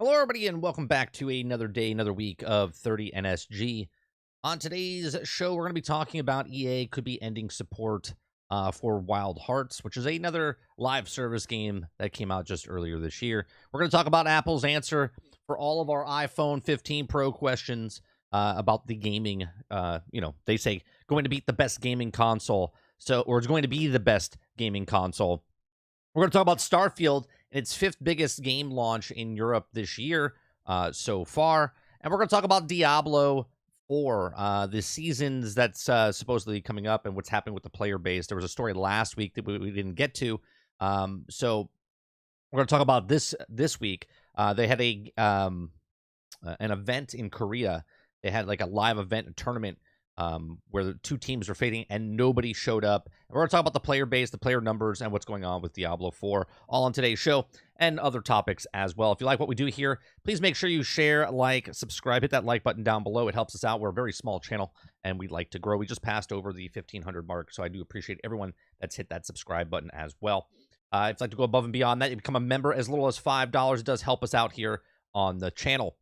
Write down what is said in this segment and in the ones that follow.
Hello, everybody, and welcome back to another day, another week of 30 NSG. On today's show, we're going to be talking about EA could be ending support for Wild Hearts, which is another live service game that came out just earlier this year. We're going to talk about Apple's answer for all of our iPhone 15 Pro questions about the gaming. They say going to beat the best gaming console, or it's going to be the best gaming console. We're going to talk about Starfield and its fifth biggest game launch in Europe this year so far. And we're going to talk about Diablo 4, the seasons that's supposedly coming up and what's happening with the player base. There was a story last week that we didn't get to. So we're going to talk about this week. They had an event in Korea. They had like a live event, a tournament where the two teams were fighting and nobody showed up. And we're going to talk about the player base, the player numbers, and what's going on with Diablo 4, all on today's show, and other topics as well. If you like what we do here, please make sure you share, like, subscribe, hit that like button down below. It helps us out. We're a very small channel, and we'd like to grow. We just passed over the 1,500 mark, so I do appreciate everyone that's hit that subscribe button as well. If you'd like to go above and beyond that, you become a member as little as $5. It does help us out here on the channel.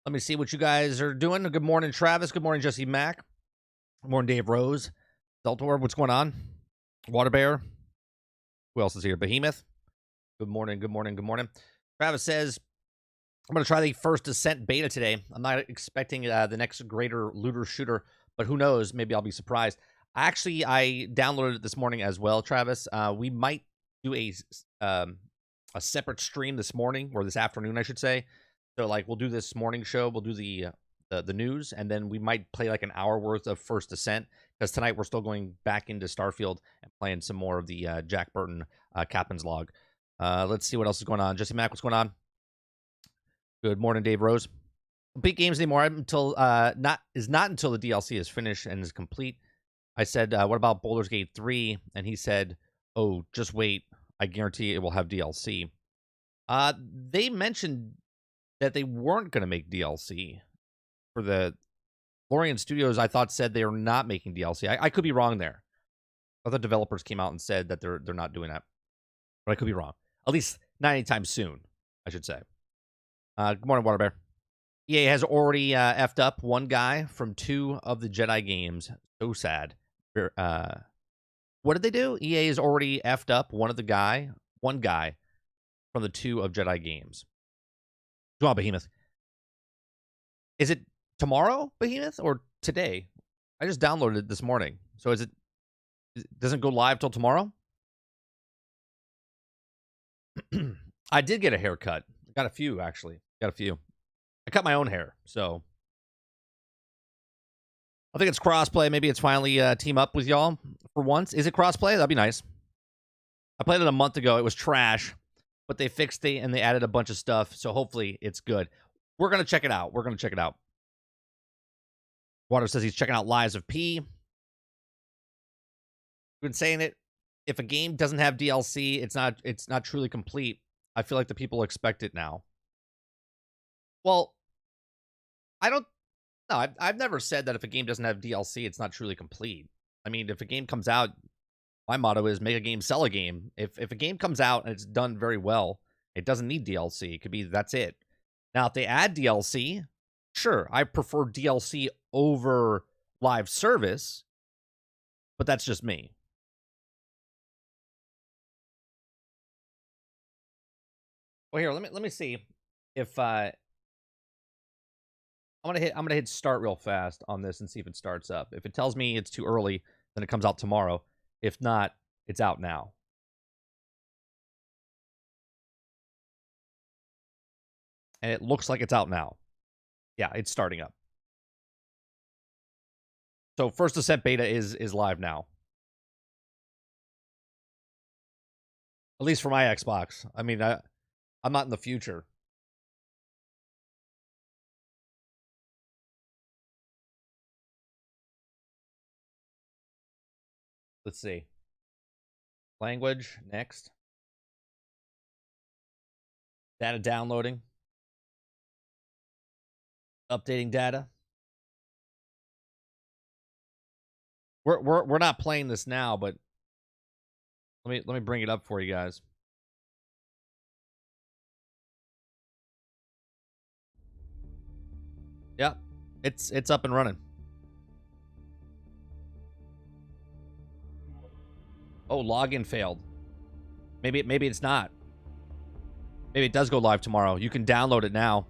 Let me see what you guys are doing. Good morning, Travis. Good morning, Jesse Mack. Good morning, Dave Rose. Deltor, what's going on? Water Bear. Who else is here? Behemoth. Good morning, good morning, good morning. Travis says, I'm going to try the First Ascent beta today. I'm not expecting the next greater looter shooter, but who knows? Maybe I'll be surprised. I downloaded it this morning as well, Travis. We might do a separate stream this morning, or this afternoon, I should say. So, like, we'll do this morning show. We'll do the news, and then we might play like an hour worth of First Ascent, because tonight we're still going back into Starfield and playing some more of the Jack Burton Captain's Log. Let's see what else is going on. Jesse Mack, what's going on? Good morning, Dave Rose. Big games anymore until not until the DLC is finished and is complete. I said, what about Baldur's Gate 3? And he said, oh, just wait. I guarantee it will have DLC. They mentioned that they weren't going to make DLC. For the Lorien Studios, I thought said they are not making DLC. I could be wrong there. Other developers came out and said that they're not doing that, but I could be wrong. At least not anytime soon, I should say. Good morning, Water Bear. EA has already effed up one guy from 2 of the Jedi games. So sad. What did they do? EA has already effed up one guy from the 2 of Jedi games. Come on, Behemoth. Is it tomorrow, Behemoth, or today? I just downloaded it this morning. So it doesn't go live till tomorrow? I did get a haircut. Got a few, actually. I cut my own hair, so I think it's crossplay. Maybe it's finally team up with y'all for once. Is it crossplay? That'd be nice. I played it a month ago. It was trash, but they fixed it and they added a bunch of stuff, so hopefully it's good. We're going to check it out. Water says he's checking out Lies of P. We've been saying it. If a game doesn't have DLC, it's not truly complete. I feel like the people expect it now. Well, I don't know. I've never said that if a game doesn't have DLC, it's not truly complete. I mean, if a game comes out, my motto is make a game, sell a game. If a game comes out and it's done very well, it doesn't need DLC. It could be that's it. Now, if they add DLC, sure, I prefer DLC over live service, but that's just me. Well, here, let me see if I'm gonna hit start real fast on this and see if it starts up. If it tells me it's too early, then it comes out tomorrow. If not, it's out now. And it looks like it's out now. Yeah, it's starting up. So First Ascent beta is live now. At least for my Xbox. I mean, I'm not in the future. Let's see. Language, next. Data downloading. Updating data. We're not playing this now, but let me bring it up for you guys. Yeah, it's up and running. Oh, login failed. Maybe it's not. Maybe it does go live tomorrow. You can download it now.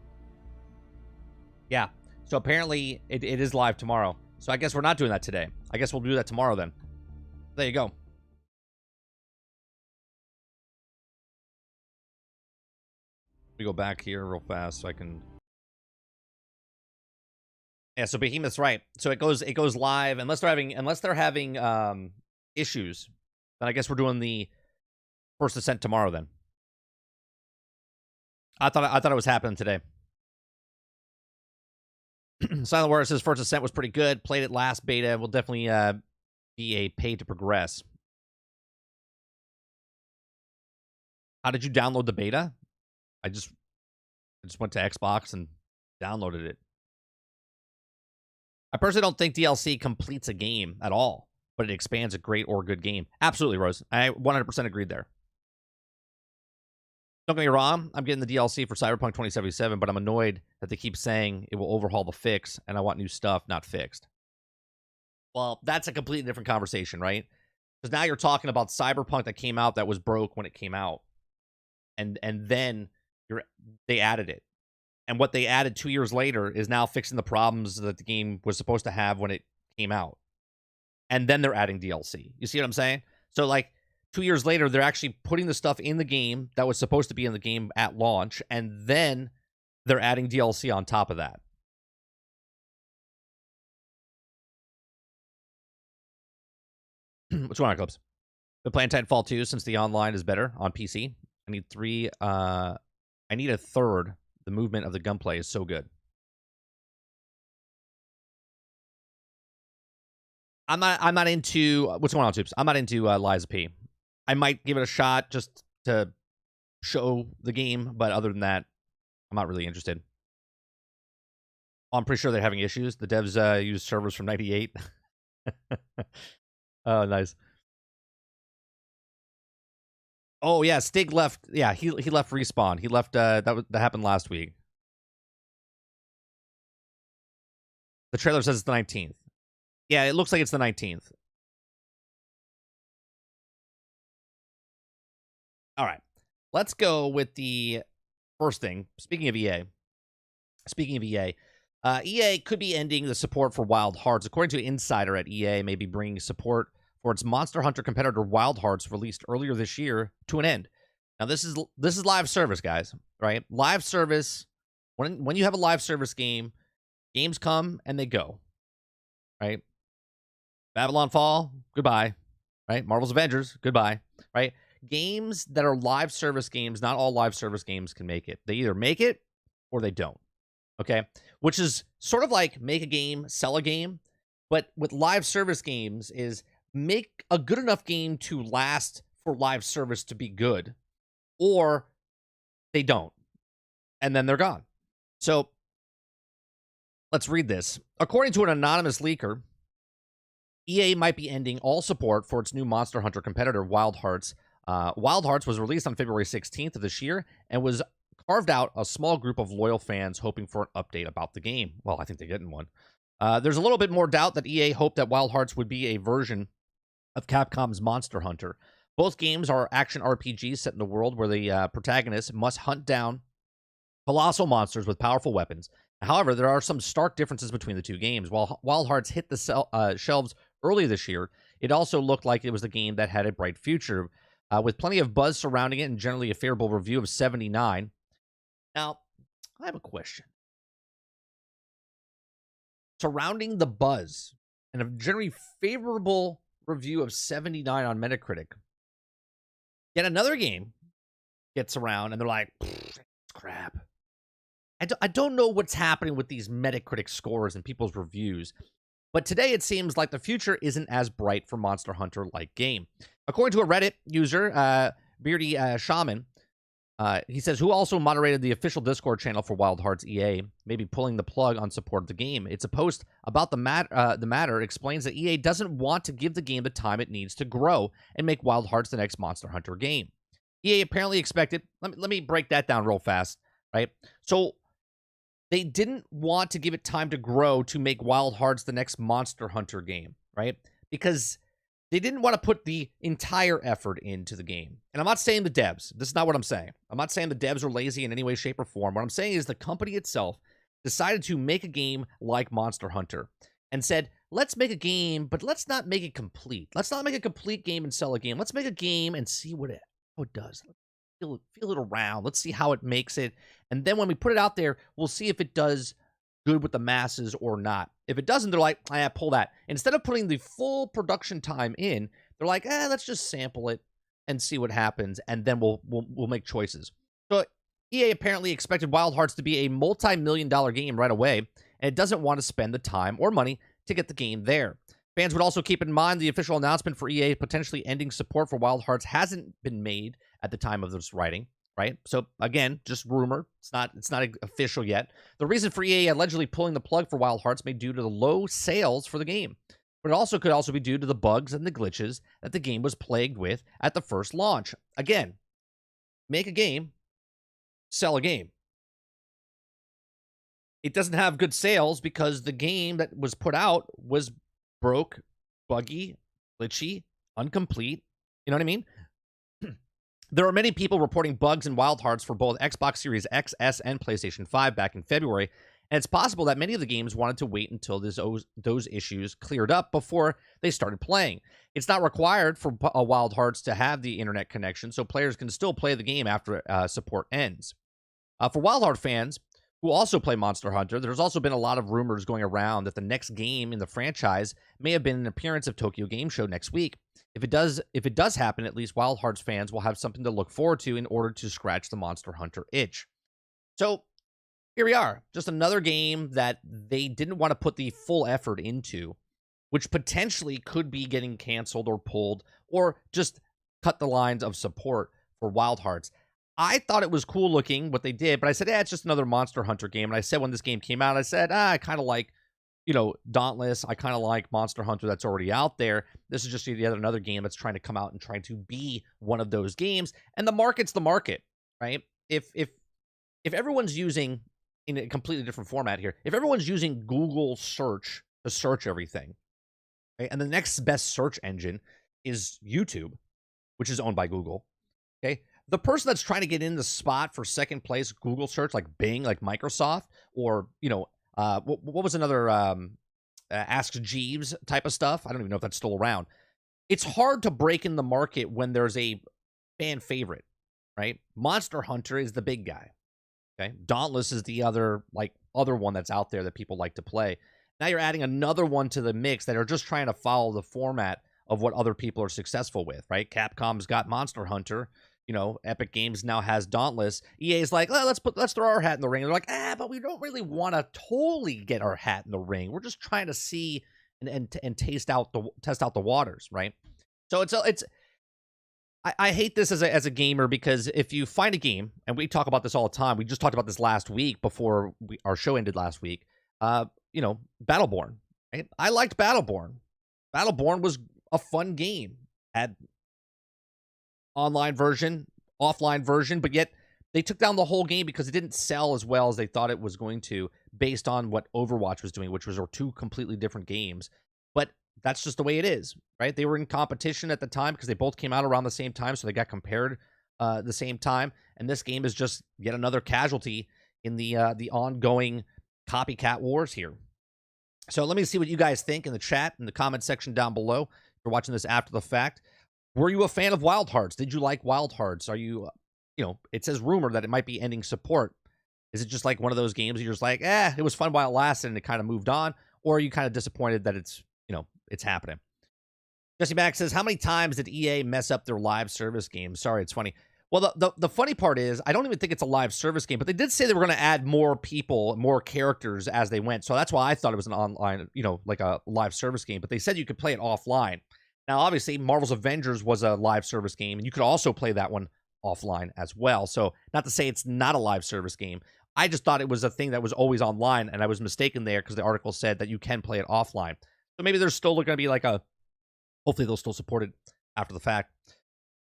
Yeah. So apparently it is live tomorrow. So I guess we're not doing that today. I guess we'll do that tomorrow then. There you go. We go back here real fast so I can. Yeah, so Behemoth's right. So it goes live unless they're having issues. Then I guess we're doing the first ascent tomorrow then. I thought it was happening today. Silent Warrior says first ascent was pretty good. Played it last beta. Will definitely be a pay to progress. How did you download the beta? I just went to Xbox and downloaded it. I personally don't think DLC completes a game at all, but it expands a great or good game. Absolutely, Rose. I 100% agreed there. Don't get me wrong, I'm getting the DLC for Cyberpunk 2077, but I'm annoyed that they keep saying it will overhaul the fix, and I want new stuff, not fixed. Well, that's a completely different conversation, right? Because now you're talking about Cyberpunk that came out that was broke when it came out, and then they added it. And what they added 2 years later is now fixing the problems that the game was supposed to have when it came out. And then they're adding DLC. You see what I'm saying? So, like, 2 years later, they're actually putting the stuff in the game that was supposed to be in the game at launch, and then they're adding DLC on top of that. What's going on, Clips? Been playing Titanfall 2 since the online is better on PC. I need three. I need a third. The movement of the gunplay is so good. I'm not into what's going on, Tubes. I'm not into Liza P. I might give it a shot just to show the game, but other than that, I'm not really interested. I'm pretty sure they're having issues. The devs use servers from '98. Oh, nice. Oh yeah, Stig left. Yeah, he left Respawn. He left. That happened last week. The trailer says it's the 19th. Yeah, it looks like it's the 19th. All right, let's go with the first thing. Speaking of EA, EA could be ending the support for Wild Hearts. According to an insider at EA, may be bringing support for its Monster Hunter competitor Wild Hearts, released earlier this year, to an end. Now, this is live service, guys. Right? Live service. When you have a live service game, games come and they go. Right? Babylon Fall, goodbye. Right? Marvel's Avengers, goodbye. Right? Games that are live service games, not all live service games can make it. They either make it or they don't. Okay? Which is sort of like make a game, sell a game. But with live service games is make a good enough game to last for live service to be good, or they don't. And then they're gone. So let's read this. According to an anonymous leaker, EA might be ending all support for its new Monster Hunter competitor, Wild Hearts. Wild Hearts was released on February 16th of this year and was carved out a small group of loyal fans hoping for an update about the game. Well, I think they're getting one. There's a little bit more doubt that EA hoped that Wild Hearts would be a version of Capcom's Monster Hunter. Both games are action RPGs set in a world where the protagonist must hunt down colossal monsters with powerful weapons. However, there are some stark differences between the two games. While Wild Hearts hit the shelves early this year, it also looked like it was a game that had a bright future, with plenty of buzz surrounding it and generally a favorable review of 79. Now, I have a question. Surrounding the buzz and a generally favorable review of 79 on Metacritic, yet another game gets around and they're like, it's crap. I don't know what's happening with these Metacritic scores and people's reviews, but today it seems like the future isn't as bright for Monster Hunter-like game. According to a Reddit user, Beardy Shaman, he says, who also moderated the official Discord channel for Wild Hearts EA, maybe pulling the plug on support of the game. It's a post about the matter explains that EA doesn't want to give the game the time it needs to grow and make Wild Hearts the next Monster Hunter game. EA apparently expected, let me break that down real fast, right? So they didn't want to give it time to grow to make Wild Hearts the next Monster Hunter game, right? Because they didn't want to put the entire effort into the game. And I'm not saying the devs. This is not what I'm saying. I'm not saying the devs are lazy in any way, shape, or form. What I'm saying is the company itself decided to make a game like Monster Hunter and said, let's make a game, but let's not make it complete. Let's not make a complete game and sell a game. Let's make a game and see how it does. Feel it around. Let's see how it makes it. And then when we put it out there, we'll see if it does good with the masses or not. If it doesn't, they're like, pull that. Instead of putting the full production time in, they're like, let's just sample it and see what happens, and then we'll make choices. So EA apparently expected Wild Hearts to be a multi-million-dollar game right away, and it doesn't want to spend the time or money to get the game there. Fans would also keep in mind the official announcement for EA potentially ending support for Wild Hearts hasn't been made at the time of this writing, right? So again, just rumor. It's not official yet. The reason for EA allegedly pulling the plug for Wild Hearts may be due to the low sales for the game, but it could also be due to the bugs and the glitches that the game was plagued with at the first launch. Again, make a game, sell a game. It doesn't have good sales because the game that was put out was broke, buggy, glitchy, incomplete. You know what I mean? There are many people reporting bugs in Wild Hearts for both Xbox Series X, S, and PlayStation 5 back in February, and it's possible that many of the games wanted to wait until those issues cleared up before they started playing. It's not required for Wild Hearts to have the internet connection, so players can still play the game after support ends. For Wild Heart fans who also play Monster Hunter, there's also been a lot of rumors going around that the next game in the franchise may have been an appearance of Tokyo Game Show next week. If it does happen, at least Wild Hearts fans will have something to look forward to in order to scratch the Monster Hunter itch. So here we are, just another game that they didn't want to put the full effort into, which potentially could be getting canceled or pulled or just cut the lines of support for Wild Hearts. I thought it was cool looking what they did, but I said, it's just another Monster Hunter game. And I said when this game came out, I said, I kind of like, Dauntless. I kind of like Monster Hunter that's already out there. This is just yet another game that's trying to come out and trying to be one of those games. And the market's the market, right? If everyone's using, in a completely different format here, if everyone's using Google search to search everything, right, and the next best search engine is YouTube, which is owned by Google, okay? The person that's trying to get in the spot for second place Google search, like Bing, like Microsoft, or, what was another Ask Jeeves type of stuff? I don't even know if that's still around. It's hard to break in the market when there's a fan favorite, right? Monster Hunter is the big guy, okay? Dauntless is the other one that's out there that people like to play. Now you're adding another one to the mix that are just trying to follow the format of what other people are successful with, right? Capcom's got Monster Hunter. Epic Games now has Dauntless. EA's like, let's throw our hat in the ring. And they're like, but we don't really want to totally get our hat in the ring. We're just trying to see and test out the waters, right? So I hate this as a gamer, because if you find a game, and we talk about this all the time, we just talked about this last week before our show ended last week. Battleborn, right? I liked Battleborn. Battleborn was a fun game. Had online version, offline version, but yet they took down the whole game because it didn't sell as well as they thought it was going to, based on what Overwatch was doing, which was two completely different games. But that's just the way it is, right? They were in competition at the time because they both came out around the same time, so they got compared the same time. And this game is just yet another casualty in the ongoing copycat wars here. So let me see what you guys think in the chat, in the comment section down below. If you're watching this after the fact, were you a fan of Wild Hearts? Did you like Wild Hearts? Are you, it says rumor that it might be ending support. Is it just like one of those games you're just like, it was fun while it lasted and it kind of moved on? Or are you kind of disappointed that it's happening? Jesse Mack says, how many times did EA mess up their live service game? Sorry, it's funny. Well, the funny part is, I don't even think it's a live service game, but they did say they were going to add more people, more characters as they went. So that's why I thought it was an online, like a live service game. But they said you could play it offline. Now, obviously, Marvel's Avengers was a live service game, and you could also play that one offline as well. So not to say it's not a live service game. I just thought it was a thing that was always online, and I was mistaken there because the article said that you can play it offline. So maybe there's still going to be hopefully they'll still support it after the fact.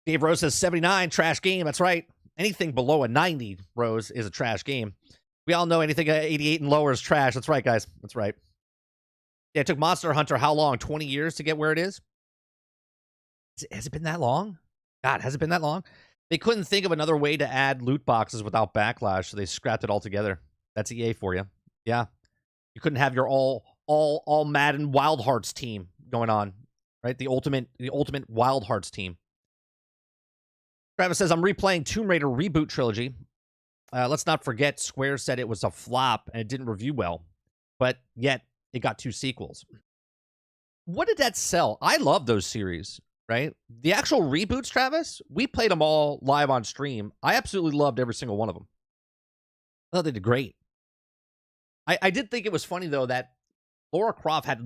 Dave Rose says 79, trash game. That's right. Anything below a 90, Rose, is a trash game. We all know anything 88 and lower is trash. That's right, guys. That's right. Yeah, it took Monster Hunter how long? 20 years to get where it is? Has it been that long? God, has it been that long? They couldn't think of another way to add loot boxes without backlash, so they scrapped it all together. That's EA for you. Yeah. You couldn't have your all Madden Wild Hearts team going on, right? The ultimate Wild Hearts team. Travis says, I'm replaying Tomb Raider Reboot Trilogy. Let's not forget, Square said it was a flop and it didn't review well, but yet it got 2 sequels. What did that sell? I love those series, right? The actual reboots, Travis, we played them all live on stream. I absolutely loved every single one of them. I thought they did great. I did think it was funny, though, that Lara Croft had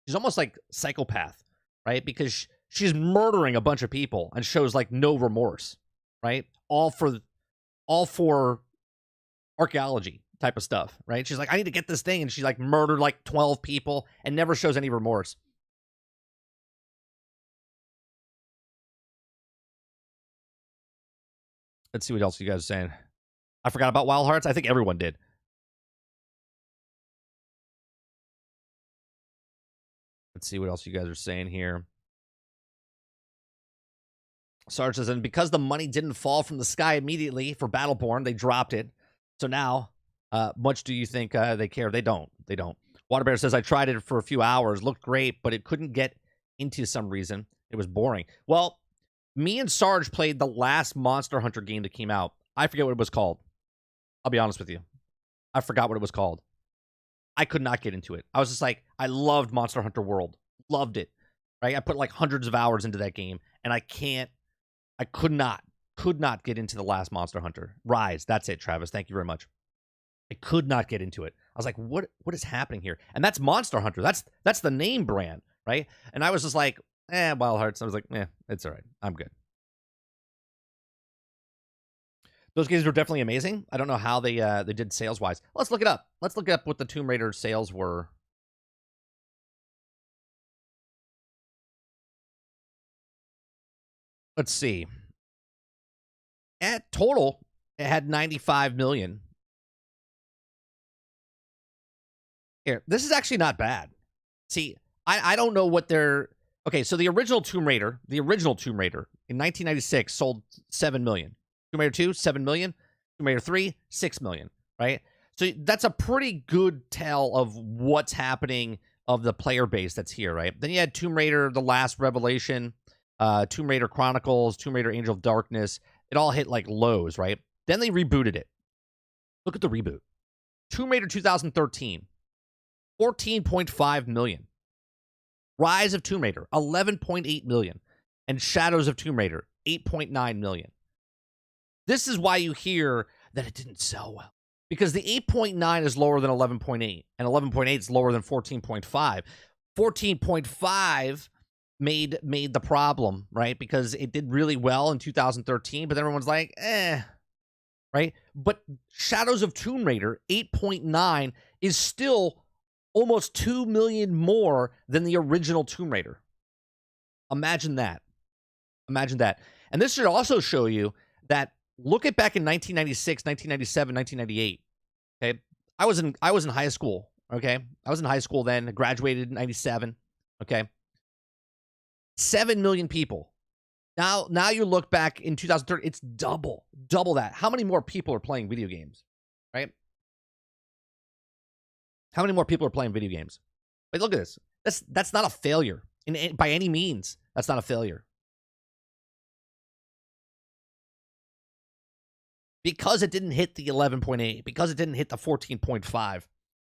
she's almost like psychopath, right? Because she's murdering a bunch of people and shows like no remorse, right? All for archaeology type of stuff, right? She's like, I need to get this thing, and she like murdered like 12 people and never shows any remorse. Let's see what else you guys are saying. I forgot about Wild Hearts. I think everyone did. Let's see what else you guys are saying here. Sarge says, and because the money didn't fall from the sky immediately for Battleborn, they dropped it. So now, much do you think they care? They don't. They don't. Waterbear says, I tried it for a few hours. Looked great, but it couldn't get into some reason. It was boring. Well, me and Sarge played the last Monster Hunter game that came out. I forget what it was called. I'll be honest with you. I forgot what it was called. I could not get into it. I was just like, I loved Monster Hunter World. Loved it. Right? I put like hundreds of hours into that game, and I could not get into the last Monster Hunter. Rise. That's it, Travis. Thank you very much. I could not get into it. I was like, what is happening here? And that's Monster Hunter. That's the name brand, right? And I was just like, Wild Hearts. I was like, it's all right. I'm good. Those games were definitely amazing. I don't know how they did sales-wise. Let's look it up. Let's look up what the Tomb Raider sales were. Let's see. At total, it had 95 million. Here, this is actually not bad. See, I don't know what they're... Okay, so the original Tomb Raider in 1996 sold 7 million. Tomb Raider 2, 7 million. Tomb Raider 3, 6 million, right? So that's a pretty good tell of what's happening of the player base that's here, right? Then you had Tomb Raider, The Last Revelation, Tomb Raider Chronicles, Tomb Raider Angel of Darkness. It all hit like lows, right? Then they rebooted it. Look at the reboot. Tomb Raider 2013, 14.5 million. Rise of Tomb Raider, 11.8 million. And Shadows of Tomb Raider, 8.9 million. This is why you hear that it didn't sell well. Because the 8.9 is lower than 11.8, and 11.8 is lower than 14.5. 14.5 made the problem, right? Because it did really well in 2013, but everyone's like, right? But Shadows of Tomb Raider, 8.9, is still almost 2 million more than the original Tomb Raider. Imagine that. Imagine that. And this should also show you that look at back in 1996, 1997, 1998. Okay? I was in high school, okay? I was in high school then, graduated in 97, okay? 7 million people. Now you look back in 2030, it's double that. How many more people are playing video games, right? How many more people are playing video games? Wait, look at this. That's not a failure by any means. That's not a failure. Because it didn't hit the 11.8, because it didn't hit the 14.5.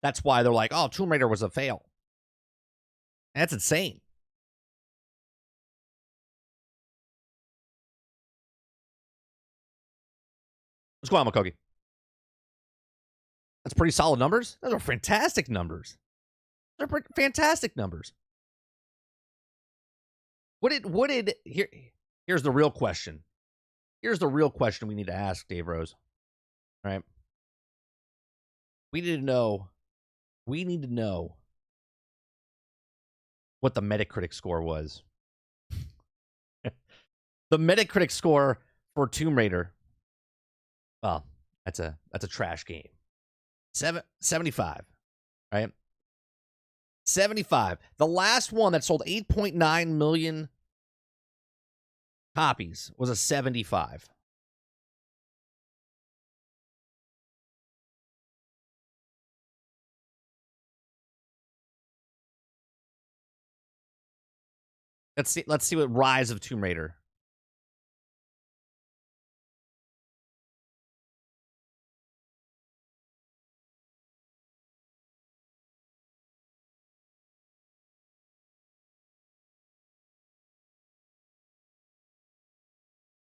That's why they're like, oh, Tomb Raider was a fail. That's insane. What's going on, Makogi? That's pretty solid numbers. Those are fantastic numbers. They're fantastic numbers. Here's the real question. Here's the real question we need to ask Dave Rose. All right. We need to know what the Metacritic score was. The Metacritic score for Tomb Raider. Well, That's a trash game. 75, right? 75. The last one that sold 8.9 million copies was a 75. Let's see what Rise of Tomb Raider.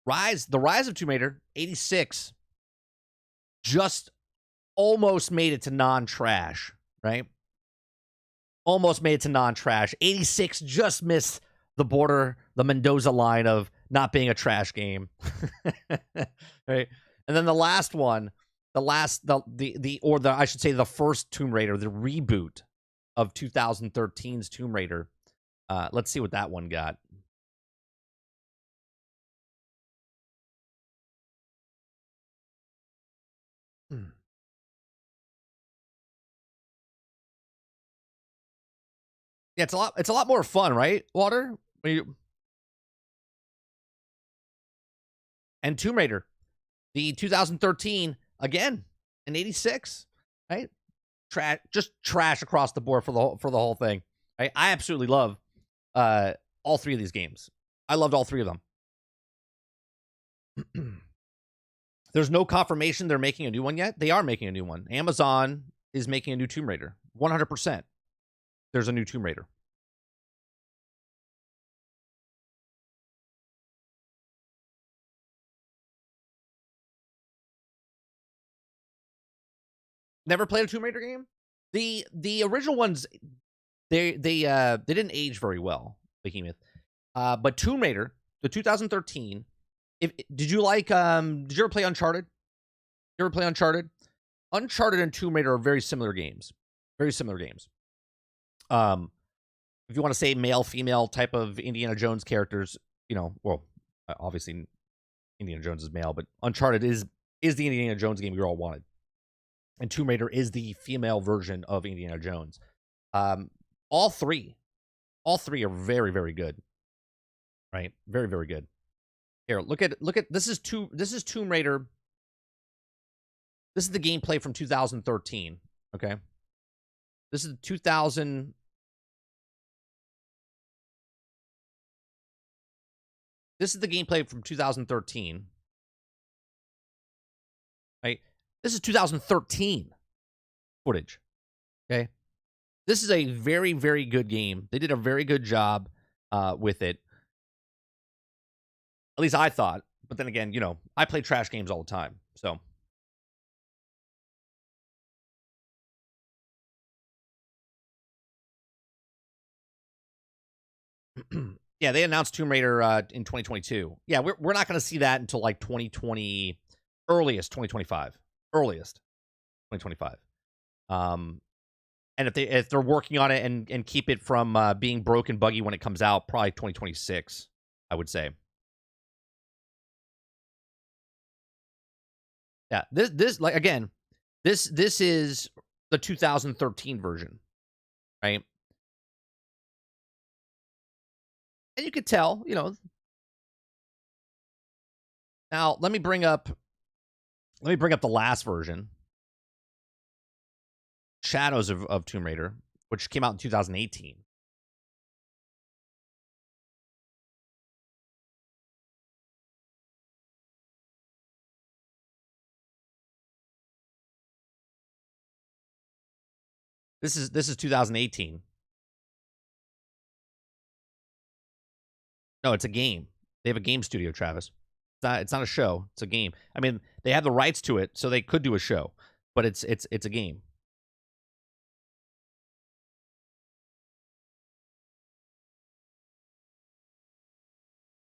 The Rise of Tomb Raider, 86, just almost made it to non-trash, right? Almost made it to non-trash. 86 just missed the border, the Mendoza line of not being a trash game. Right? And then the last one, I should say the first Tomb Raider, the reboot of 2013's Tomb Raider. Let's see what that one got. Yeah, it's a lot more fun, right? Water? And Tomb Raider, the 2013, again, an 86, right? Just trash across the board for the whole thing. Right? I absolutely love all three of these games. I loved all three of them. There's no confirmation they're making a new one yet. They are making a new one. Amazon is making a new Tomb Raider. 100%. There's a new Tomb Raider. Never played a Tomb Raider game? The original ones, they didn't age very well, Behemoth. But Tomb Raider, the 2013, did you ever play Uncharted? Did you ever play Uncharted? Uncharted and Tomb Raider are very similar games. Very similar games. If you want to say male, female type of Indiana Jones characters, obviously Indiana Jones is male, but Uncharted is the Indiana Jones game we all wanted. And Tomb Raider is the female version of Indiana Jones. All three are very, very good. Right? Very, very good. Here, look at this is Tomb Raider. This is the gameplay from 2013. Okay. This is 2000. This is the gameplay from 2013. Right? This is 2013 footage. Okay. This is a very, very good game. They did a very good job with it. At least I thought. But then again, I play trash games all the time. So. Yeah, they announced Tomb Raider in 2022. Yeah, we're not going to see that until like 2020, earliest 2025. Earliest 2025. And if they're working on it and keep it from being broken buggy when it comes out, probably 2026, I would say. Yeah, this like again, this is the 2013 version, right? And you could tell, Now let me bring up the last version, Shadows of Tomb Raider, which came out in 2018. This is 2018. No, it's a game. They have a game studio, Travis. It's not a show. It's a game. I mean, they have the rights to it, so they could do a show, but it's a game.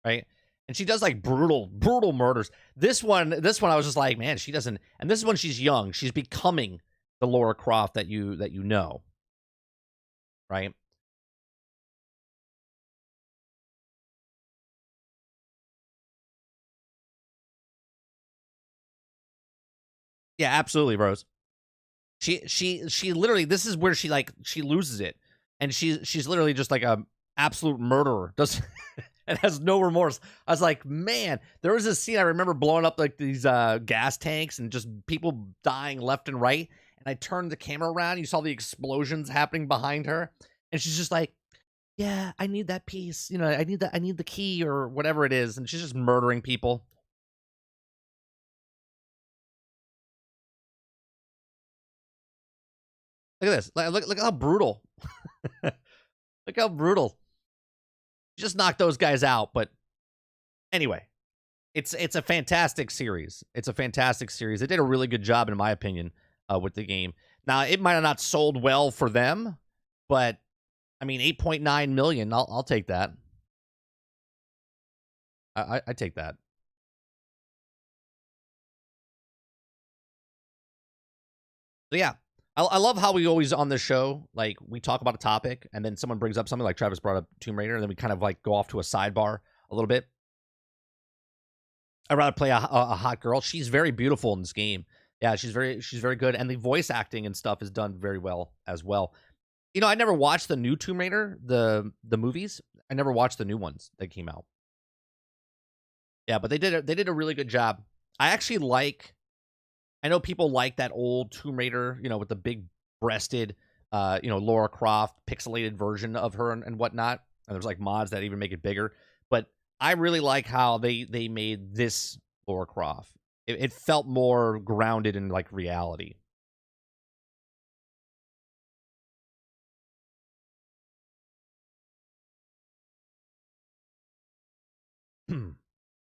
Right? And she does like brutal murders. This one I was just like, man, she doesn't. And this is when she's young. She's becoming the Laura Croft that you know. Right? Yeah, absolutely, Rose. She literally, this is where she loses it, and she's literally just like a absolute murderer. Does and has no remorse. I was like, man, there was this scene I remember blowing up like these gas tanks and just people dying left and right. And I turned the camera around, you saw the explosions happening behind her, and she's just like, yeah, I need that piece. I need the key or whatever it is, and she's just murdering people. Look at this. Look how brutal. Look how brutal. Just knock those guys out. But anyway, it's a fantastic series. It's a fantastic series. They did a really good job, in my opinion, with the game. Now, it might have not sold well for them, but I mean, 8.9 million. I'll take that. I take that. So yeah, I love how we always on this show, like, we talk about a topic and then someone brings up something, like Travis brought up Tomb Raider, and then we kind of like go off to a sidebar a little bit. I'd rather play a hot girl. She's very beautiful in this game. Yeah, she's very good, and the voice acting and stuff is done very well as well. I never watched the new Tomb Raider, the movies. I never watched the new ones that came out. Yeah, but they did a really good job. I actually like. I know people like that old Tomb Raider, with the big breasted, Lara Croft pixelated version of her and whatnot. And there's like mods that even make it bigger. But I really like how they made this Lara Croft. It felt more grounded in like reality.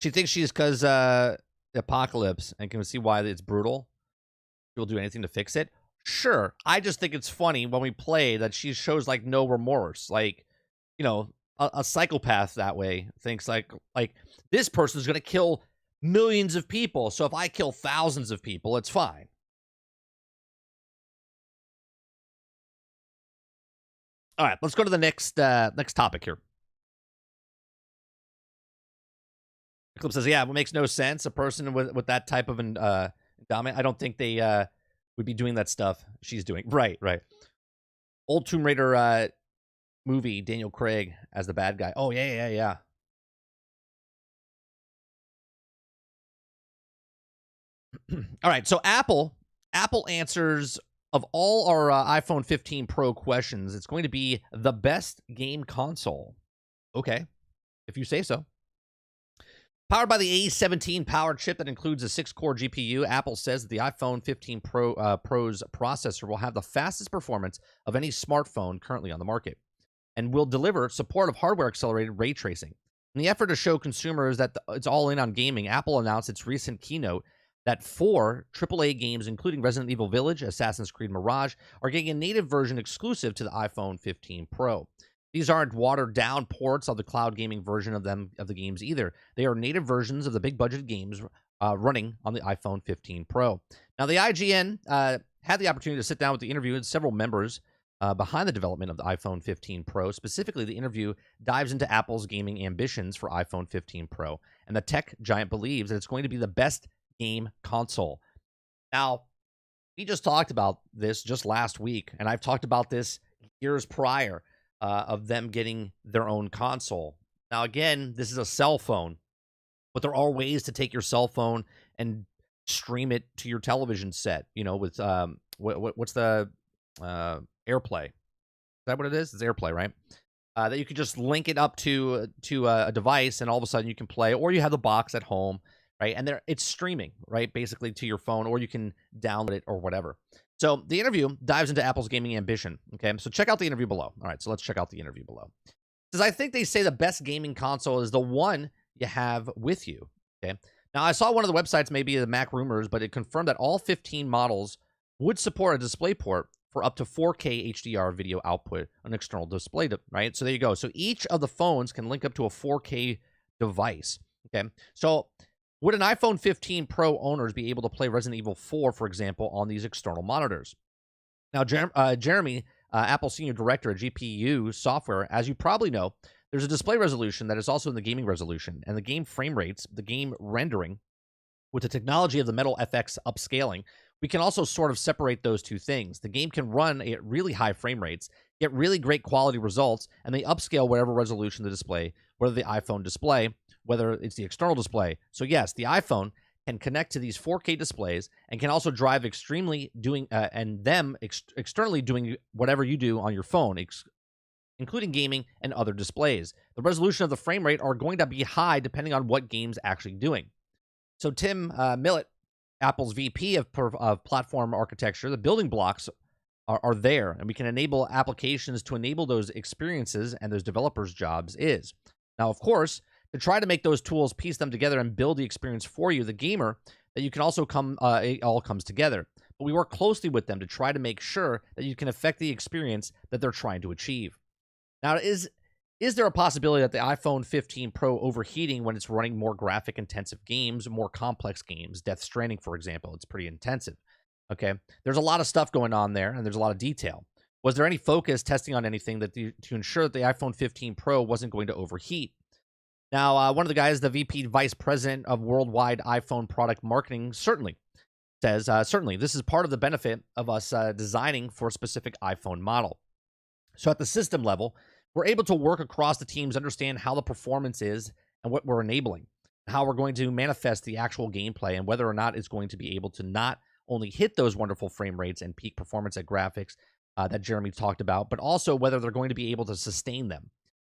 She thinks she's because Apocalypse, and can see why it's brutal. She'll do anything to fix it. Sure, I just think it's funny when we play that she shows like no remorse. Like, a psychopath that way thinks like this person's gonna kill millions of people, so if I kill thousands of people, it's fine. All right, let's go to the next topic here. Clip says, "Yeah, it makes no sense. A person with that type of endowment, I don't think they would be doing that stuff she's doing." Right, right. Old Tomb Raider movie, Daniel Craig as the bad guy. Oh yeah. All right, so Apple answers of all our iPhone 15 Pro questions. It's going to be the best game console. Okay, if you say so. Powered by the A17 power chip that includes a 6-core GPU, Apple says that the iPhone 15 Pro's processor will have the fastest performance of any smartphone currently on the market and will deliver support of hardware-accelerated ray tracing. In the effort to show consumers that it's all in on gaming, Apple announced its recent keynote that 4 AAA games, including Resident Evil Village, Assassin's Creed Mirage, are getting a native version exclusive to the iPhone 15 Pro. These aren't watered-down ports of the cloud gaming version of the games either. They are native versions of the big-budget games running on the iPhone 15 Pro. Now, the IGN had the opportunity to sit down with the interview with several members behind the development of the iPhone 15 Pro. Specifically, the interview dives into Apple's gaming ambitions for iPhone 15 Pro, and the tech giant believes that it's going to be the best game console. Now, we just talked about this just last week, and I've talked about this years prior. Of them getting their own console. Now, again, this is a cell phone, but there are ways to take your cell phone and stream it to your television set. With what's the AirPlay? Is that what it is? It's AirPlay, right? That you could just link it up to a device, and all of a sudden you can play, or you have the box at home, right? And it's streaming, right, basically to your phone, or you can download it or whatever. So the interview dives into Apple's gaming ambition. Okay, so check out the interview below. All right, so let's check out the interview below. It says, I think they say the best gaming console is the one you have with you. Okay, now I saw one of the websites, maybe the Mac Rumors, but it confirmed that all 15 models would support a DisplayPort for up to 4K HDR video output on external display, right? So there you go. So each of the phones can link up to a 4K device. Okay, so would an iPhone 15 Pro owners be able to play Resident Evil 4, for example, on these external monitors? Now, Jeremy, Apple Senior Director at GPU Software, as you probably know, there's a display resolution that is also in the gaming resolution, and the game frame rates, the game rendering, with the technology of the Metal FX upscaling, we can also sort of separate those two things. The game can run at really high frame rates, get really great quality results, and they upscale whatever resolution the display, whether the iPhone display, whether it's the external display. So yes, the iPhone can connect to these 4K displays and can also drive extremely doing externally doing whatever you do on your phone, including gaming and other displays. The resolution of the frame rate are going to be high depending on what game's actually doing. So Tim Millett, Apple's VP of platform architecture, the building blocks are there, and we can enable applications to enable those experiences and those developers' jobs is. Now, of course, to try to make those tools, piece them together, and build the experience for you, the gamer, that you can also it all comes together. But we work closely with them to try to make sure that you can affect the experience that they're trying to achieve. Now, is there a possibility that the iPhone 15 Pro overheating when it's running more graphic-intensive games, more complex games? Death Stranding, for example, it's pretty intensive. Okay, there's a lot of stuff going on there, and there's a lot of detail. Was there any focus testing on anything to ensure that the iPhone 15 Pro wasn't going to overheat? Now, one of the guys, the VP Vice President of Worldwide iPhone Product Marketing, certainly says, certainly, this is part of the benefit of us designing for a specific iPhone model. So at the system level, we're able to work across the teams, understand how the performance is and what we're enabling, how we're going to manifest the actual gameplay, and whether or not it's going to be able to not only hit those wonderful frame rates and peak performance at graphics that Jeremy talked about, but also whether they're going to be able to sustain them.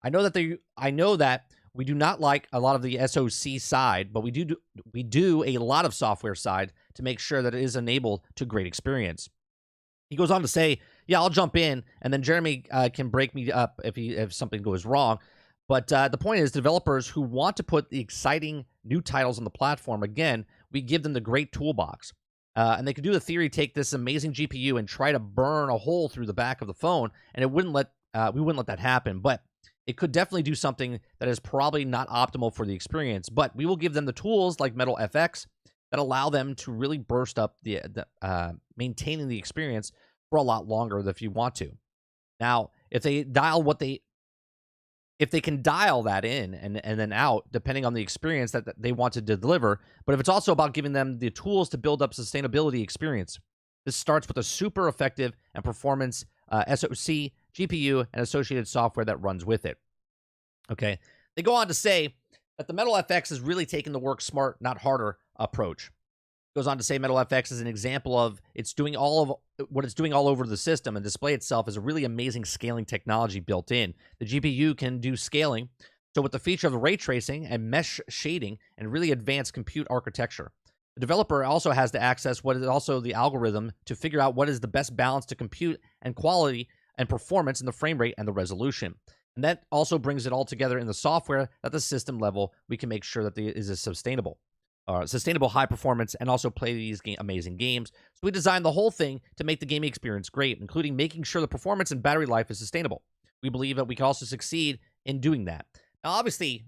I know that we do not like a lot of the SoC side, but we do a lot of software side to make sure that it is enabled to great experience. He goes on to say, yeah, I'll jump in, and then Jeremy can break me up if something goes wrong. But the point is, developers who want to put the exciting new titles on the platform, again, we give them the great toolbox. And they could do the theory, take this amazing GPU and try to burn a hole through the back of the phone, and we wouldn't let that happen. But it could definitely do something that is probably not optimal for the experience. But we will give them the tools like Metal FX that allow them to really burst up the maintaining the experience for a lot longer if you want to. Now, if they can dial that in and then out, depending on the experience that they want to deliver, but if it's also about giving them the tools to build up sustainability experience, this starts with a super effective and performance SoC, GPU, and associated software that runs with it. Okay, they go on to say that the Metal FX is really taking the work smart, not harder approach. Goes on to say Metal FX is an example of it's doing all of what it's doing all over the system, and display itself is a really amazing scaling technology built in. The GPU can do scaling, so with the feature of ray tracing and mesh shading and really advanced compute architecture. The developer also has to access what is also the algorithm to figure out what is the best balance to compute and quality and performance in the frame rate and the resolution. And that also brings it all together in the software at the system level. We can make sure that it is sustainable high performance, and also play these amazing games. So we designed the whole thing to make the gaming experience great, including making sure the performance and battery life is sustainable. We believe that we can also succeed in doing that. Now, obviously,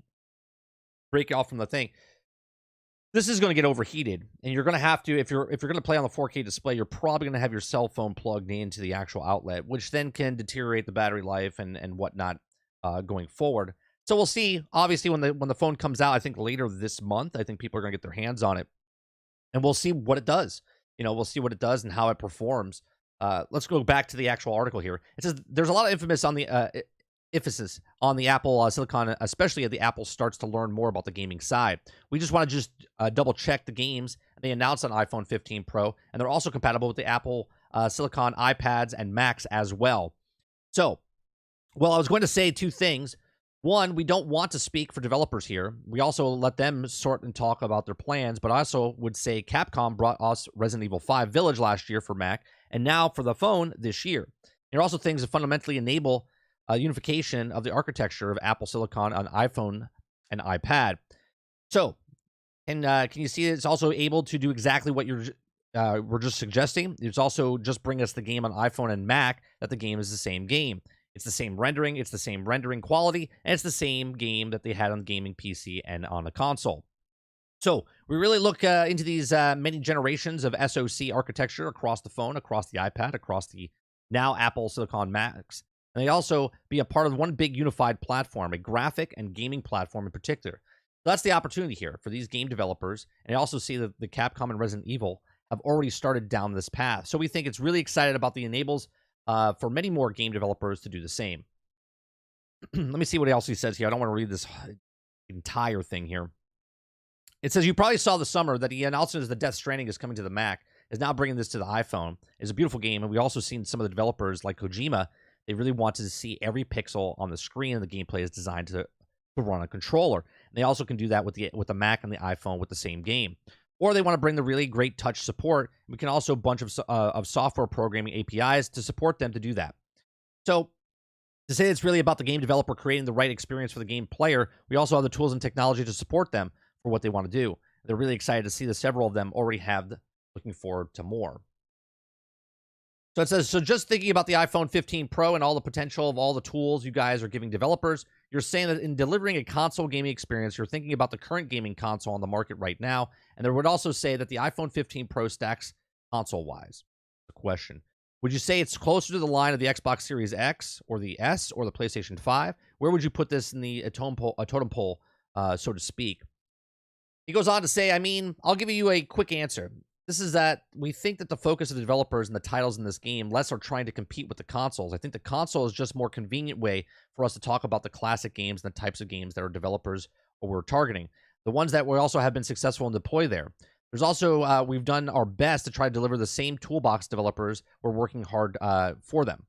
break it off from the thing. This is going to get overheated, and you're going to have to, if you're going to play on the 4K display, you're probably going to have your cell phone plugged into the actual outlet, which then can deteriorate the battery life and whatnot going forward. So we'll see. Obviously, when the phone comes out, I think later this month, I think people are going to get their hands on it, and we'll see what it does. We'll see what it does and how it performs. Let's go back to the actual article here. It says there's a lot of emphasis on the Apple Silicon, especially as the Apple starts to learn more about the gaming side. We just want to just double check the games they announced on iPhone 15 Pro, and they're also compatible with the Apple Silicon iPads and Macs as well. So, well, I was going to say two things. One, we don't want to speak for developers here. We also let them sort and talk about their plans, but I also would say Capcom brought us Resident Evil 5 Village last year for Mac, and now for the phone this year. There are also things that fundamentally enable unification of the architecture of Apple Silicon on iPhone and iPad. So, can you see it's also able to do exactly what we're just suggesting? It's also just bring us the game on iPhone and Mac, that the game is the same game. It's the same rendering, it's the same rendering quality, and it's the same game that they had on the gaming PC and on the console. So we really look into these many generations of SoC architecture across the phone, across the iPad, across the now Apple Silicon Macs. And they also be a part of one big unified platform, a graphic and gaming platform in particular. So that's the opportunity here for these game developers. And I also see that the Capcom and Resident Evil have already started down this path. So we think it's really excited about the enables for many more game developers to do the same. Let me see what else he says here. I don't want to read this entire thing here. It says, you probably saw this summer that the announcement is that Death Stranding is coming to the Mac, is now bringing this to the iPhone. It's a beautiful game, and we also seen some of the developers like Kojima, they really wanted to see every pixel on the screen, and the gameplay is designed to run a controller. And they also can do that with the Mac and the iPhone with the same game. Or they want to bring the really great touch support. We can also bunch of software programming APIs to support them to do that. So to say it's really about the game developer creating the right experience for the game player, we also have the tools and technology to support them for what they want to do. They're really excited to see that several of them already have, looking forward to more. So it says, so just thinking about the iPhone 15 Pro and all the potential of all the tools you guys are giving developers, you're saying that in delivering a console gaming experience, you're thinking about the current gaming console on the market right now. And there would also say that the iPhone 15 Pro stacks console-wise. The question, would you say it's closer to the line of the Xbox Series X or the S or the PlayStation 5? Where would you put this in the totem pole, so to speak? He goes on to say, I mean, I'll give you a quick answer. This is that we think that the focus of the developers and the titles in this game less are trying to compete with the consoles. I think the console is just a more convenient way for us to talk about the classic games and the types of games that our developers were targeting. The ones that we also have been successful in deploy there. There's also, we've done our best to try to deliver the same toolbox developers. We're working hard for them.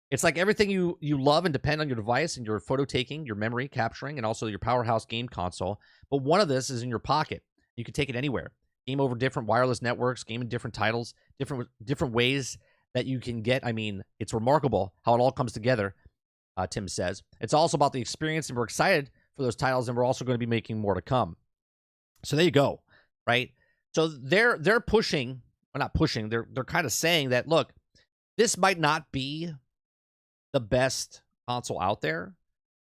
It's like everything you love and depend on your device and your photo taking, your memory capturing, and also your powerhouse game console. But one of this is in your pocket. You can take it anywhere. Game over different wireless networks, game in different titles, different ways that you can get. I mean, it's remarkable how it all comes together, Tim says. It's also about the experience, and we're excited for those titles, and we're also going to be making more to come. So there you go, right? So they're pushing, or not pushing, they're kind of saying that, look, this might not be the best console out there.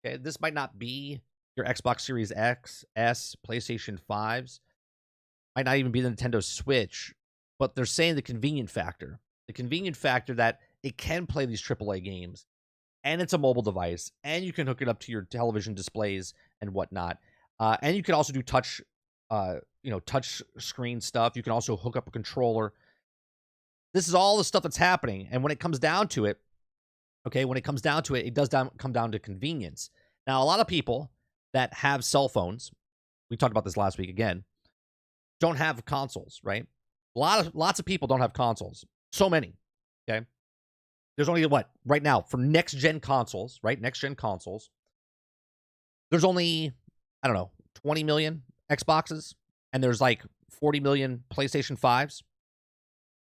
Okay, this might not be your Xbox Series X, S, PlayStation 5s. Might not even be the Nintendo Switch, but they're saying the convenient factor. The convenient factor that it can play these AAA games, and it's a mobile device, and you can hook it up to your television displays and whatnot. And you can also do touch screen stuff. You can also hook up a controller. This is all the stuff that's happening. And when it comes down to it, it does come down to convenience. Now, a lot of people that have cell phones, we talked about this last week again, don't have consoles, right? Lots of people don't have consoles. So many, okay? There's only, right now, for next-gen consoles, right? Next-gen consoles, there's only, 20 million Xboxes, and there's like 40 million PlayStation 5s.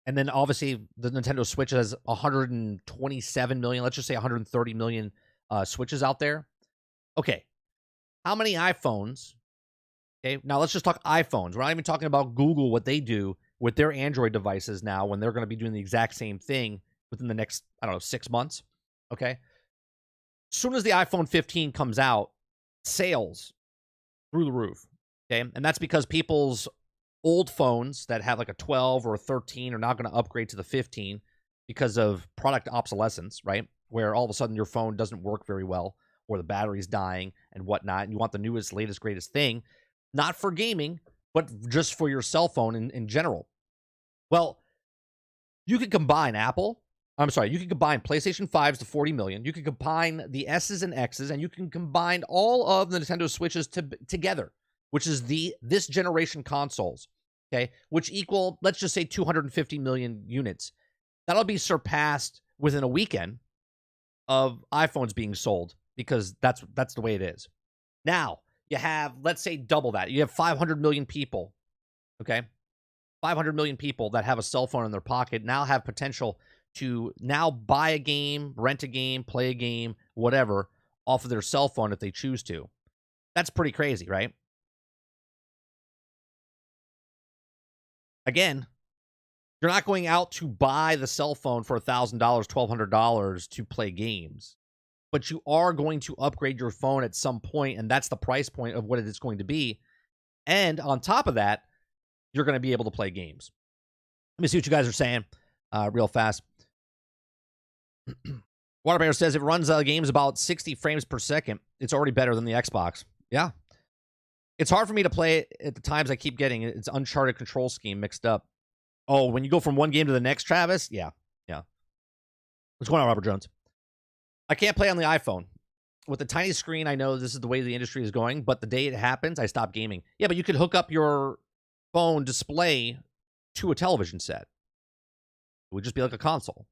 And then, obviously, the Nintendo Switch has 127 million, let's just say 130 million Switches out there. Okay, how many iPhones? Okay, now let's just talk iPhones. We're not even talking about Google, what they do with their Android devices now when they're going to be doing the exact same thing within the next, 6 months. Okay, as soon as the iPhone 15 comes out, sales through the roof. Okay, and that's because people's old phones that have like a 12 or a 13 are not going to upgrade to the 15 because of product obsolescence, right? Where all of a sudden your phone doesn't work very well or the battery's dying and whatnot, and you want the newest, latest, greatest thing. Not for gaming, but just for your cell phone in general. Well, you could combine you can combine PlayStation 5s to 40 million. You can combine the S's and X's, and you can combine all of the Nintendo Switches together, which is this generation consoles, okay? Which equal, let's just say 250 million units. That'll be surpassed within a weekend of iPhones being sold because that's the way it is. Now, you have, let's say, double that. You have 500 million people, okay? 500 million people that have a cell phone in their pocket now have potential to now buy a game, rent a game, play a game, whatever, off of their cell phone if they choose to. That's pretty crazy, right? Again, you're not going out to buy the cell phone for $1,000, $1,200 to play games. But you are going to upgrade your phone at some point, and that's the price point of what it is going to be. And on top of that, you're going to be able to play games. Let me see what you guys are saying real fast. Waterbear says it runs games about 60 frames per second. It's already better than the Xbox. Yeah. It's hard for me to play it at the times I keep getting it. It's Uncharted control scheme mixed up. Oh, when you go from one game to the next, Travis? Yeah. Yeah. What's going on, Robert Jones? I can't play on the iPhone. With the tiny screen, I know this is the way the industry is going, but the day it happens, I stop gaming. Yeah, but you could hook up your phone display to a television set. It would just be like a console.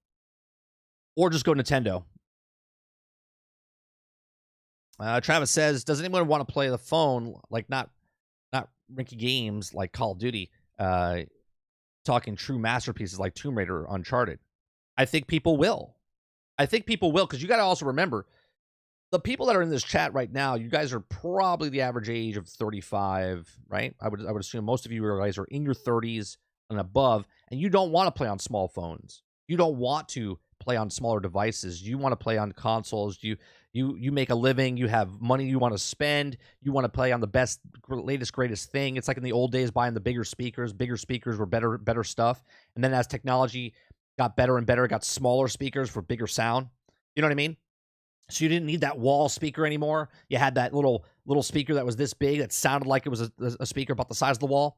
Or just go Nintendo. Travis says, does anyone want to play the phone, like not rinky games like Call of Duty, talking true masterpieces like Tomb Raider or Uncharted? I think people will. Because you got to also remember, the people that are in this chat right now, you guys are probably the average age of 35, right? I would assume most of you guys are in your 30s and above, and you don't want to play on small phones. You don't want to play on smaller devices. You want to play on consoles. You make a living. You have money you want to spend. You want to play on the best, latest, greatest thing. It's like in the old days buying the bigger speakers. Bigger speakers were better stuff. And then as technology got better and better, it got smaller speakers for bigger sound. You know what I mean? So you didn't need that wall speaker anymore. You had that little speaker that was this big that sounded like it was a speaker about the size of the wall.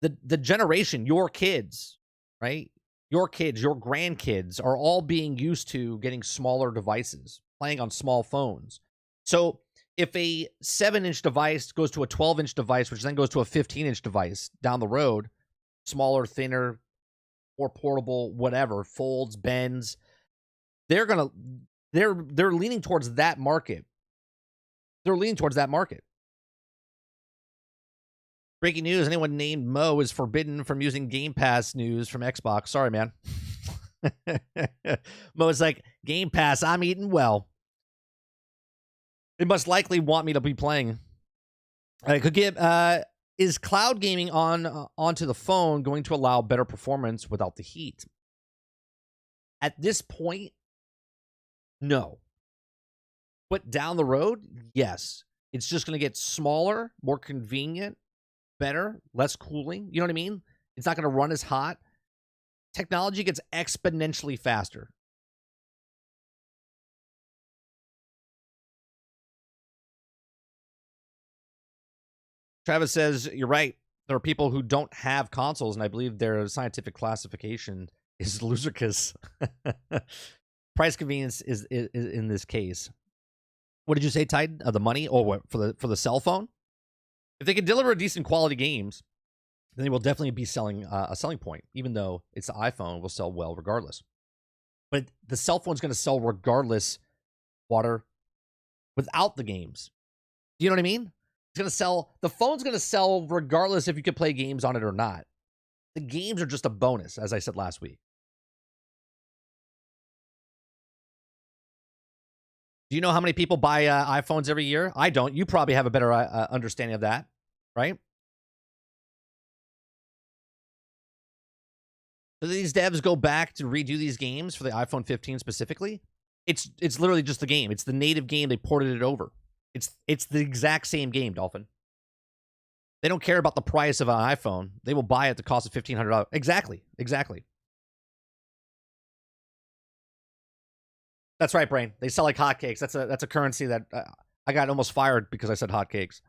The generation, your kids, right? Your kids, your grandkids are all being used to getting smaller devices, playing on small phones. So if a 7-inch device goes to a 12-inch device, which then goes to a 15-inch device down the road, smaller, thinner, more portable, whatever, folds, bends, they're leaning towards that market. Breaking news, anyone named Mo is forbidden from using Game Pass news from Xbox. Sorry, man. Mo's like, Game Pass, I'm eating well. They must likely want me to be playing. I could give, is cloud gaming onto the phone going to allow better performance without the heat? At this point, no. But down the road, yes. It's just going to get smaller, more convenient, better, less cooling. You know what I mean? It's not going to run as hot. Technology gets exponentially faster. Travis says, you're right. There are people who don't have consoles, and I believe their scientific classification is losercus. Price convenience is in this case. What did you say, Titan? The money? Oh, what, for the cell phone? If they can deliver decent quality games, then they will definitely be selling a selling point, even though it's the iPhone, will sell well regardless. But the cell phone's going to sell regardless, Water, without the games. Do you know what I mean? It's going to sell, the phone's going to sell regardless if you can play games on it or not. The games are just a bonus, as I said last week. Do you know how many people buy iPhones every year? I don't. You probably have a better understanding of that, right? Do these devs go back to redo these games for the iPhone 15 specifically? It's literally just the game. It's the native game. They ported it over. It's the exact same game, Dolphin. They don't care about the price of an iPhone. They will buy it at the cost of $1,500. Exactly. That's right, Brain. They sell like hotcakes. That's a currency that I got almost fired because I said hotcakes.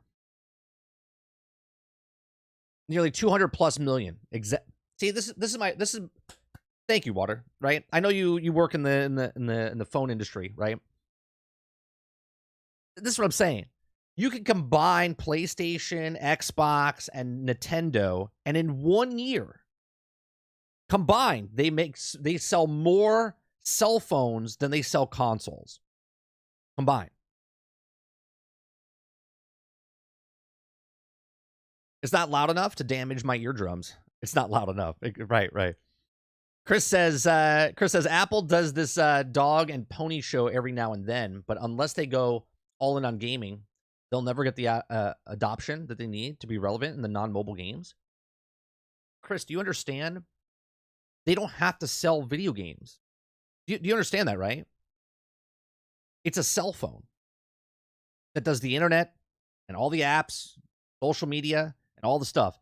Nearly 200 plus million. See, this is. Thank you, Water. Right? I know you work in the phone industry, right? This is what I'm saying. You can combine PlayStation, Xbox, and Nintendo, and in 1 year, combined, they sell more cell phones than they sell consoles. Combined. It's not loud enough to damage my eardrums. It's not loud enough. Right. Chris says Apple does this dog and pony show every now and then, but unless they go all in on gaming, they'll never get the adoption that they need to be relevant in the non-mobile games. Chris, do you understand? They don't have to sell video games. Do you understand that, right? It's a cell phone that does the internet and all the apps, social media, and all the stuff.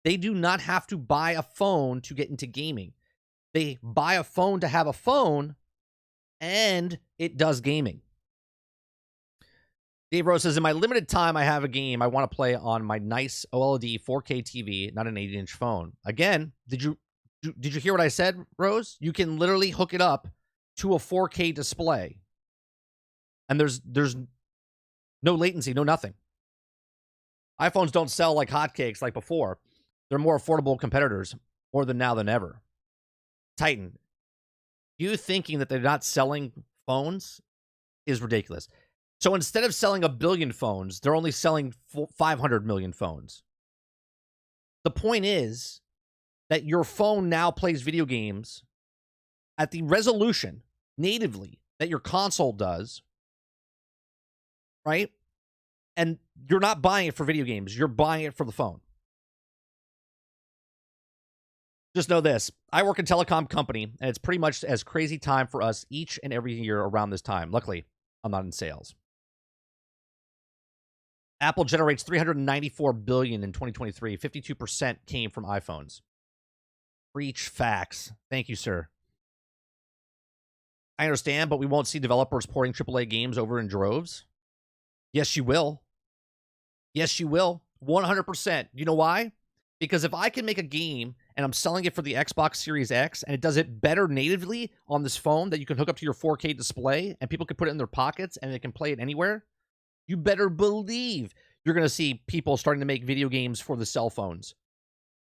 They do not have to buy a phone to get into gaming. They buy a phone to have a phone, and it does gaming. Dave Rose says, in my limited time, I have a game I want to play on my nice OLED 4K TV, not an 80-inch phone. Again, did you hear what I said, Rose? You can literally hook it up to a 4K display. And there's no latency, no nothing. iPhones don't sell like hotcakes like before. They're more affordable competitors, more than now than ever. Titan, you thinking that they're not selling phones is ridiculous. So instead of selling 1 billion phones, they're only selling 500 million phones. The point is that your phone now plays video games at the resolution natively that your console does, right? And you're not buying it for video games. You're buying it for the phone. Just know this. I work in a telecom company, and it's pretty much as crazy time for us each and every year around this time. Luckily, I'm not in sales. Apple generates $394 billion in 2023. 52% came from iPhones. Breach facts. Thank you, sir. I understand, but we won't see developers porting AAA games over in droves. Yes, you will. Yes, you will. 100%. You know why? Because if I can make a game and I'm selling it for the Xbox Series X and it does it better natively on this phone that you can hook up to your 4K display and people can put it in their pockets and they can play it anywhere, you better believe you're going to see people starting to make video games for the cell phones.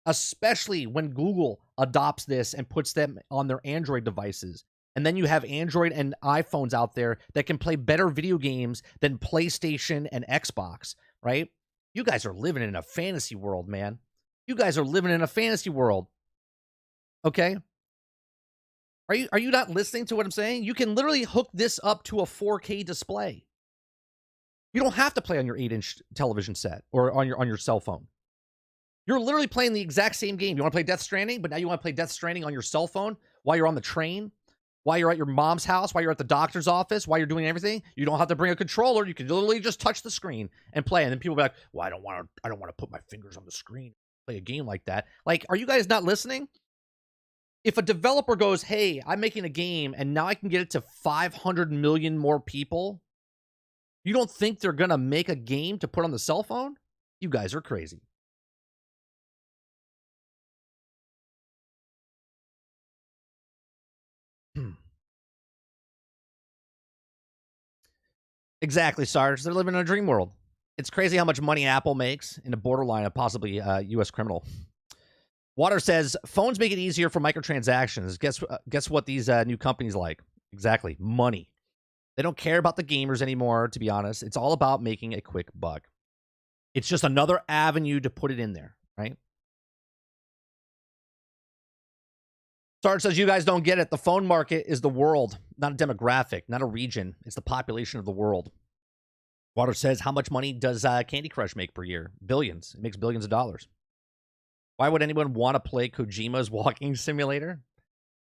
Especially when Google adopts this and puts them on their Android devices. And then you have Android and iPhones out there that can play better video games than PlayStation and Xbox, right? You guys are living in a fantasy world, man. You guys are living in a fantasy world. Okay? Are you not listening to what I'm saying? You can literally hook this up to a 4K display. You don't have to play on your 8-inch television set or on your cell phone. You're literally playing the exact same game. You want to play Death Stranding, but now you want to play Death Stranding on your cell phone while you're on the train, while you're at your mom's house, while you're at the doctor's office, while you're doing everything. You don't have to bring a controller. You can literally just touch the screen and play. And then people will be like, well, I don't want to put my fingers on the screen, play a game like that. Like, are you guys not listening? If a developer goes, hey, I'm making a game and now I can get it to 500 million more people, you don't think they're going to make a game to put on the cell phone? You guys are crazy. Exactly, Sarge. They're living in a dream world. It's crazy how much money Apple makes in a borderline of possibly U.S. criminal. Water says, phones make it easier for microtransactions. Guess what these new companies like? Exactly, money. They don't care about the gamers anymore, to be honest. It's all about making a quick buck. It's just another avenue to put it in there, right? Sarge says, you guys don't get it. The phone market is the world, not a demographic, not a region. It's the population of the world. Water says, how much money does Candy Crush make per year? Billions. It makes billions of dollars. Why would anyone want to play Kojima's walking simulator?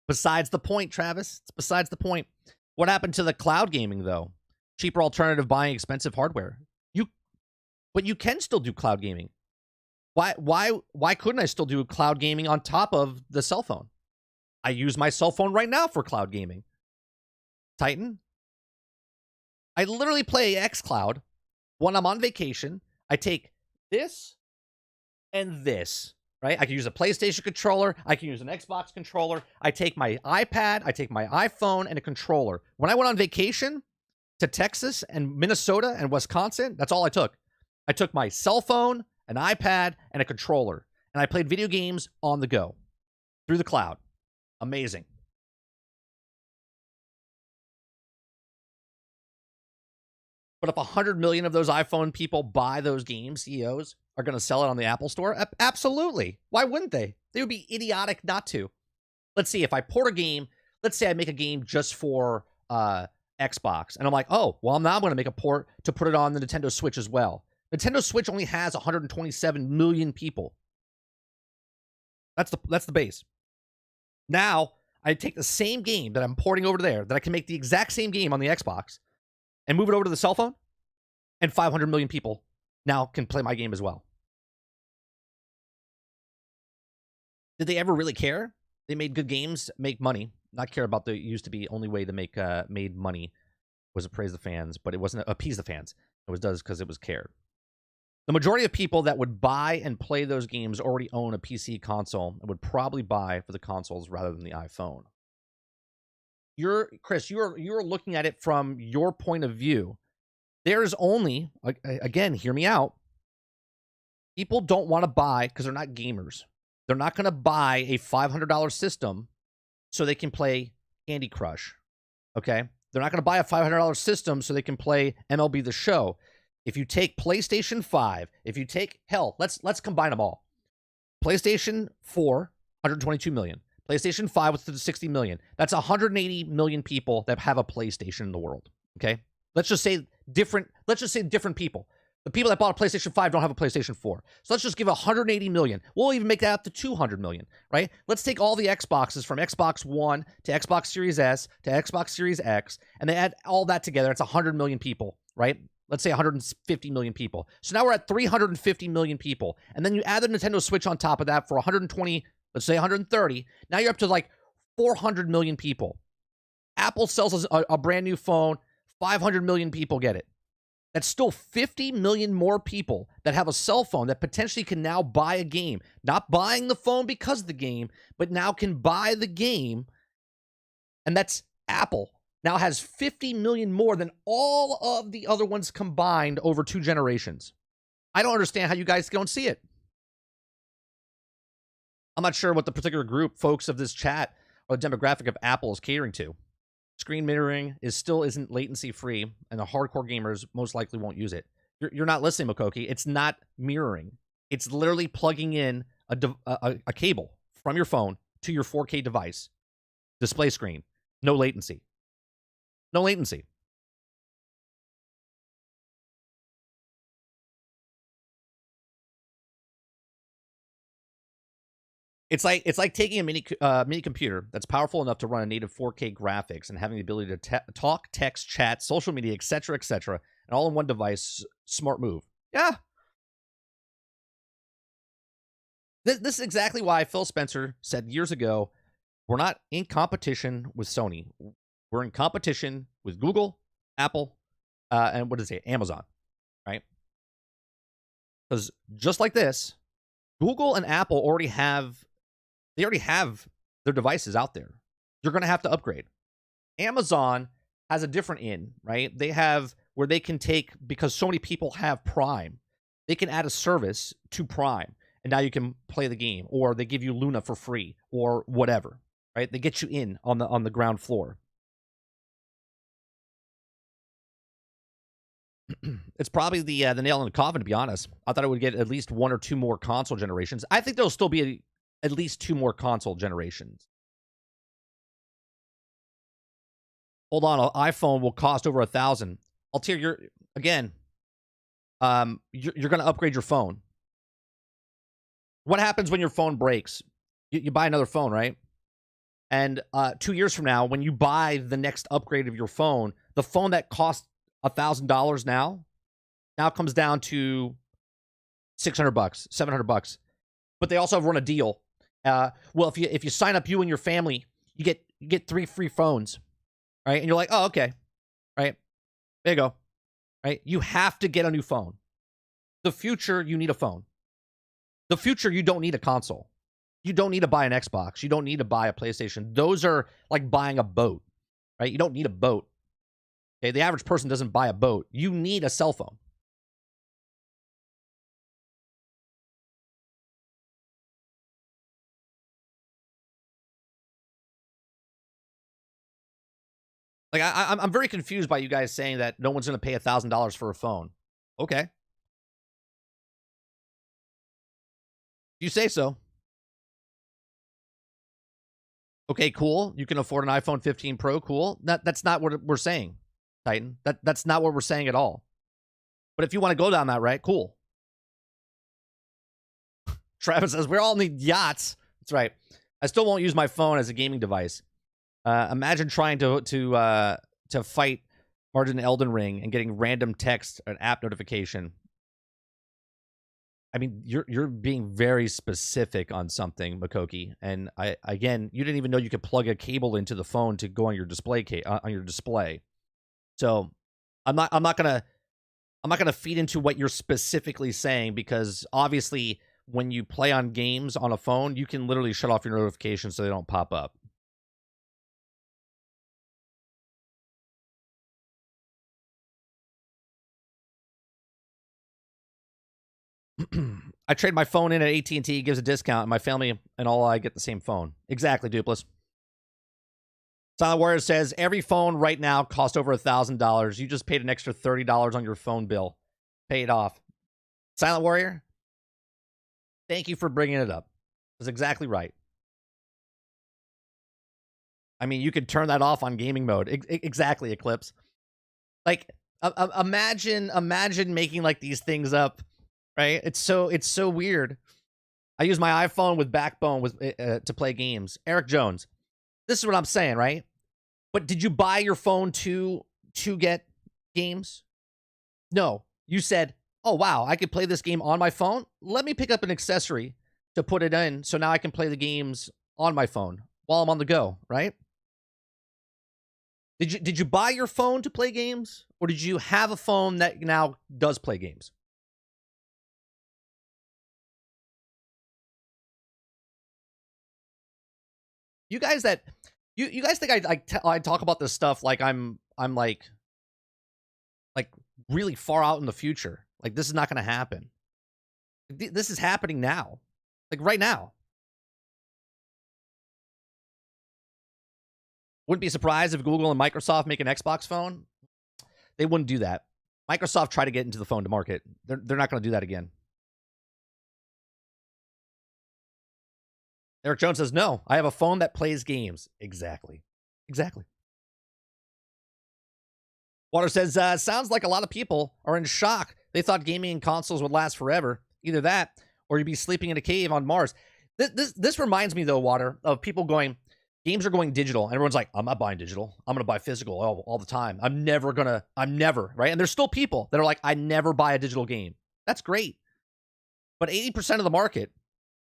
Besides the point, Travis. It's besides the point. What happened to the cloud gaming, though? Cheaper alternative buying expensive hardware. But you can still do cloud gaming. Why couldn't I still do cloud gaming on top of the cell phone? I use my cell phone right now for cloud gaming. Titan. I literally play xCloud when I'm on vacation. I take this and this, right? I can use a PlayStation controller. I can use an Xbox controller. I take my iPad. I take my iPhone and a controller. When I went on vacation to Texas and Minnesota and Wisconsin, that's all I took. I took my cell phone, an iPad, and a controller. And I played video games on the go through the cloud. Amazing. But if 100 million of those iPhone people buy those games, CEOs are going to sell it on the Apple Store? Absolutely. Why wouldn't they? They would be idiotic not to. Let's see, if I port a game, let's say I make a game just for Xbox, and I'm like, oh, well, now I'm going to make a port to put it on the Nintendo Switch as well. Nintendo Switch only has 127 million people. That's the base. Now, I take the same game that I'm porting over there, that I can make the exact same game on the Xbox, and move it over to the cell phone, and 500 million people now can play my game as well. Did they ever really care? They made good games, make money, not care about the used to be only way to make made money was appraise the fans, but it wasn't appease the fans. It was does because it was cared. The majority of people that would buy and play those games already own a PC console and would probably buy for the consoles rather than the iPhone. Chris, you're looking at it from your point of view. There's only, again, hear me out. People don't want to buy because they're not gamers. They're not going to buy a $500 system so they can play Candy Crush. Okay? They're not going to buy a $500 system so they can play MLB The Show. If you take PlayStation 5, if you take, hell, let's combine them all. PlayStation 4, 122 million. PlayStation 5 with the 60 million. That's 180 million people that have a PlayStation in the world. Okay? Let's just say different people. The people that bought a PlayStation 5 don't have a PlayStation 4. So let's just give 180 million. We'll even make that up to 200 million, right? Let's take all the Xboxes from Xbox One to Xbox Series S to Xbox Series X, and they add all that together. It's 100 million people, right? Let's say 150 million people. So now we're at 350 million people. And then you add the Nintendo Switch on top of that for 120, let's say 130. Now you're up to like 400 million people. Apple sells a brand new phone. 500 million people get it. That's still 50 million more people that have a cell phone that potentially can now buy a game. Not buying the phone because of the game, but now can buy the game. And that's Apple. Now has 50 million more than all of the other ones combined over 2 generations. I don't understand how you guys don't see it. I'm not sure what the particular group, folks of this chat, or the demographic of Apple is catering to. Screen mirroring isn't latency free, and the hardcore gamers most likely won't use it. You're not listening, Makoki. It's not mirroring. It's literally plugging in a cable from your phone to your 4K device. Display screen. No latency. No latency. It's like taking a mini computer that's powerful enough to run a native 4K graphics and having the ability to talk, text, chat, social media, etc., and all in one device. Smart move. Yeah. This is exactly why Phil Spencer said years ago, we're not in competition with Sony. We're in competition with Google, Apple, and what did it say? Amazon, right? Because just like this, Google and Apple already have their devices out there. You're going to have to upgrade. Amazon has a different in, right? They have where they can take, because so many people have Prime, they can add a service to Prime, and now you can play the game, or they give you Luna for free, or whatever, right? They get you in on the ground floor. It's probably the nail in the coffin, to be honest. I thought it would get at least 1 or 2 more console generations. I think there'll still be at least 2 more console generations. Hold on, an iPhone will cost over $1,000. Altier, you're going to upgrade your phone. What happens when your phone breaks? You buy another phone, right? And 2 years from now, when you buy the next upgrade of your phone, the phone that costs $1,000 now comes down to $600, $700. But they also have run a deal. Well, if you sign up, you and your family, you get 3 free phones, right? And you're like, oh, okay, right? There you go, right? You have to get a new phone. The future, you need a phone. The future, you don't need a console. You don't need to buy an Xbox. You don't need to buy a PlayStation. Those are like buying a boat, right? You don't need a boat. Okay, the average person doesn't buy a boat. You need a cell phone. Like I'm very confused by you guys saying that no one's going to pay $1,000 for a phone. Okay, you say so. Okay, cool. You can afford an iPhone 15 Pro. Cool. That's not what we're saying, Titan. That's not what we're saying at all. But if you want to go down that route, cool. Travis says we all need yachts. That's right. I still won't use my phone as a gaming device. Imagine trying to fight Martin Elden Ring and getting random text, an app notification. I mean, you're being very specific on something, Makoki. And again, you didn't even know you could plug a cable into the phone to go on your display on your display. So I'm not gonna I'm not going to feed into what you're specifically saying because obviously when you play on games on a phone, you can literally shut off your notifications so they don't pop up. I trade my phone in at AT&T, gives a discount, and my family and all I get the same phone. Exactly, Dupless. Silent Warrior says, every phone right now costs over $1,000. You just paid an extra $30 on your phone bill. Pay it off. Silent Warrior, thank you for bringing it up. That's exactly right. I mean, you could turn that off on gaming mode. Exactly, Eclipse. Like, imagine making like these things up, right? It's so weird. I use my iPhone with Backbone to play games. Eric Jones, this is what I'm saying, right? But did you buy your phone to get games? No. You said, oh, wow, I could play this game on my phone. Let me pick up an accessory to put it in so now I can play the games on my phone while I'm on the go, right? Did you buy your phone to play games, or did you have a phone that now does play games? You guys that you guys think I talk about this stuff like I'm like really far out in the future. Like this is not going to happen. This is happening now. Like right now. Wouldn't be surprised if Google and Microsoft make an Xbox phone. They wouldn't do that. Microsoft tried to get into the phone to market. They're not going to do that again. Eric Jones says, no, I have a phone that plays games. Exactly. Exactly. Water says, sounds like a lot of people are in shock. They thought gaming consoles would last forever. Either that, or you'd be sleeping in a cave on Mars. This reminds me, though, Water, of people going, games are going digital. And everyone's like, I'm not buying digital. I'm going to buy physical all the time. I'm never, right? And there's still people that are like, I never buy a digital game. That's great. But 80% of the market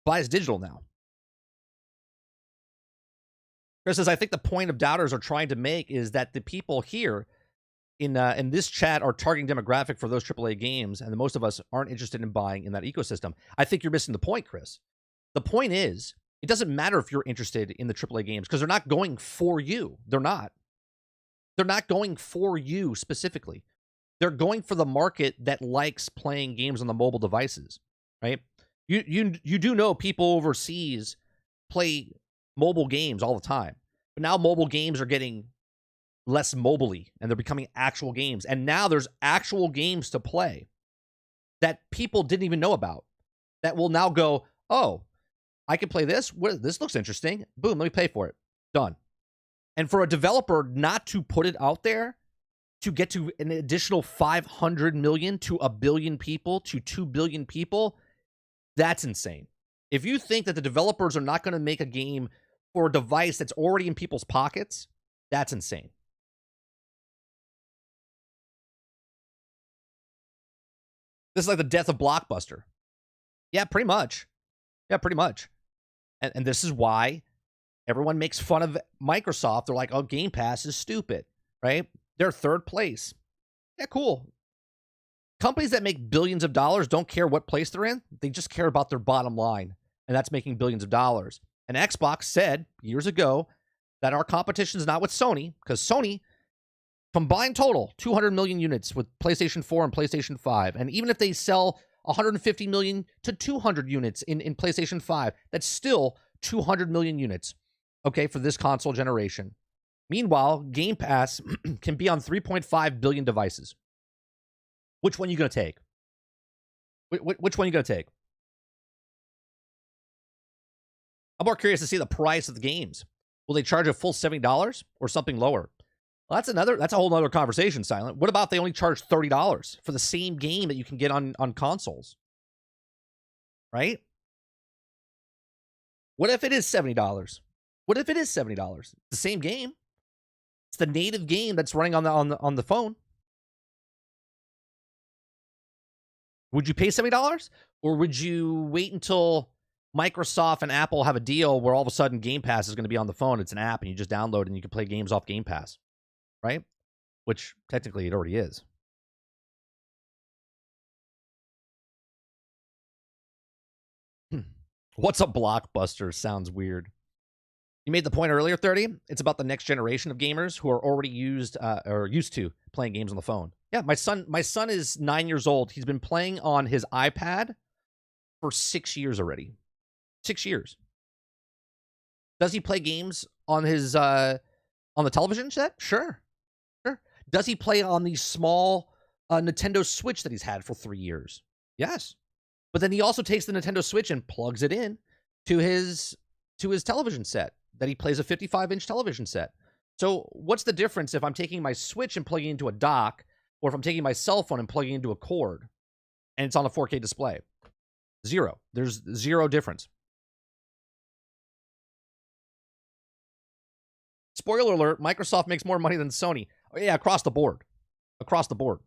buys digital now. Chris says, I think the point of doubters are trying to make is that the people here in this chat are targeting demographic for those AAA games, and most of us aren't interested in buying in that ecosystem. I think you're missing the point, Chris. The point is, it doesn't matter if you're interested in the AAA games because they're not going for you. They're not. They're not going for you specifically. They're going for the market that likes playing games on the mobile devices, right? You do know people overseas play mobile games all the time. But now mobile games are getting less mobily and they're becoming actual games. And now there's actual games to play that people didn't even know about that will now go, oh, I can play this. This looks interesting. Boom, let me pay for it. Done. And for a developer not to put it out there to get to an additional 500 million to a billion people to 2 billion people, that's insane. If you think that the developers are not going to make a game for a device that's already in people's pockets, that's insane. This is like the death of Blockbuster. Yeah, pretty much. Yeah, pretty much. And this is why everyone makes fun of Microsoft. They're like, oh, Game Pass is stupid, right? They're third place. Yeah, cool. Companies that make billions of dollars don't care what place they're in. They just care about their bottom line, and that's making billions of dollars. And Xbox said years ago that our competition is not with Sony, because Sony, combined total, 200 million units with PlayStation 4 and PlayStation 5. And even if they sell 150 million to 200 units in PlayStation 5, that's still 200 million units, okay, for this console generation. Meanwhile, Game Pass can be on 3.5 billion devices. Which one are you going to take? Which one are you going to take? I'm more curious to see the price of the games. Will they charge a full $70 or something lower? Well, that's a whole other conversation, Silent. What about they only charge $30 for the same game that you can get on consoles? Right? What if it is $70? What if it is $70? It's the same game. It's the native game that's running on the phone. Would you pay $70? Or would you wait until Microsoft and Apple have a deal where all of a sudden Game Pass is going to be on the phone? It's an app and you just download it and you can play games off Game Pass, right? Which technically it already is. What's a blockbuster? Sounds weird. You made the point earlier, 30. It's about the next generation of gamers who are already used to playing games on the phone. Yeah, my son is 9 years old. He's been playing on his iPad for 6 years already. 6 years. Does he play games on his on the television set? Sure. Sure. Does he play on the small Nintendo Switch that he's had for 3 years? Yes. But then he also takes the Nintendo Switch and plugs it in to his television set that he plays a 55-inch television set. So what's the difference if I'm taking my Switch and plugging into a dock, or if I'm taking my cell phone and plugging into a cord and it's on a 4K display? Zero. There's zero difference. Spoiler alert, Microsoft makes more money than Sony. Oh, yeah, across the board. Across the board.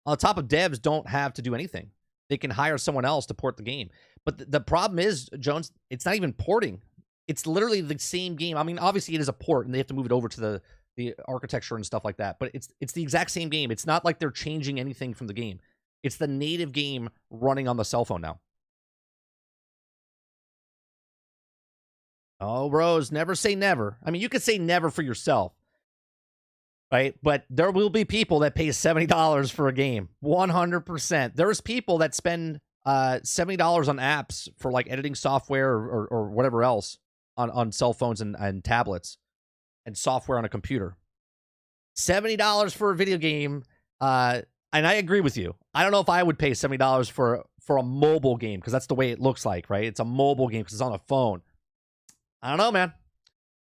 On top of devs don't have to do anything. They can hire someone else to port the game. But the problem is, Jones, it's not even porting. It's literally the same game. I mean, obviously it is a port and they have to move it over to the architecture and stuff like that. But it's the exact same game. It's not like they're changing anything from the game. It's the native game running on the cell phone now. Oh, Rose, never say never. I mean, you could say never for yourself, right? But there will be people that pay $70 for a game. 100%. There's people that spend $70 on apps for like editing software or whatever else on cell phones and tablets and software on a computer. $70 for a video game. And I agree with you. I don't know if I would pay $70 for a mobile game, because that's the way it looks like, right? It's a mobile game because it's on a phone. I don't know, man.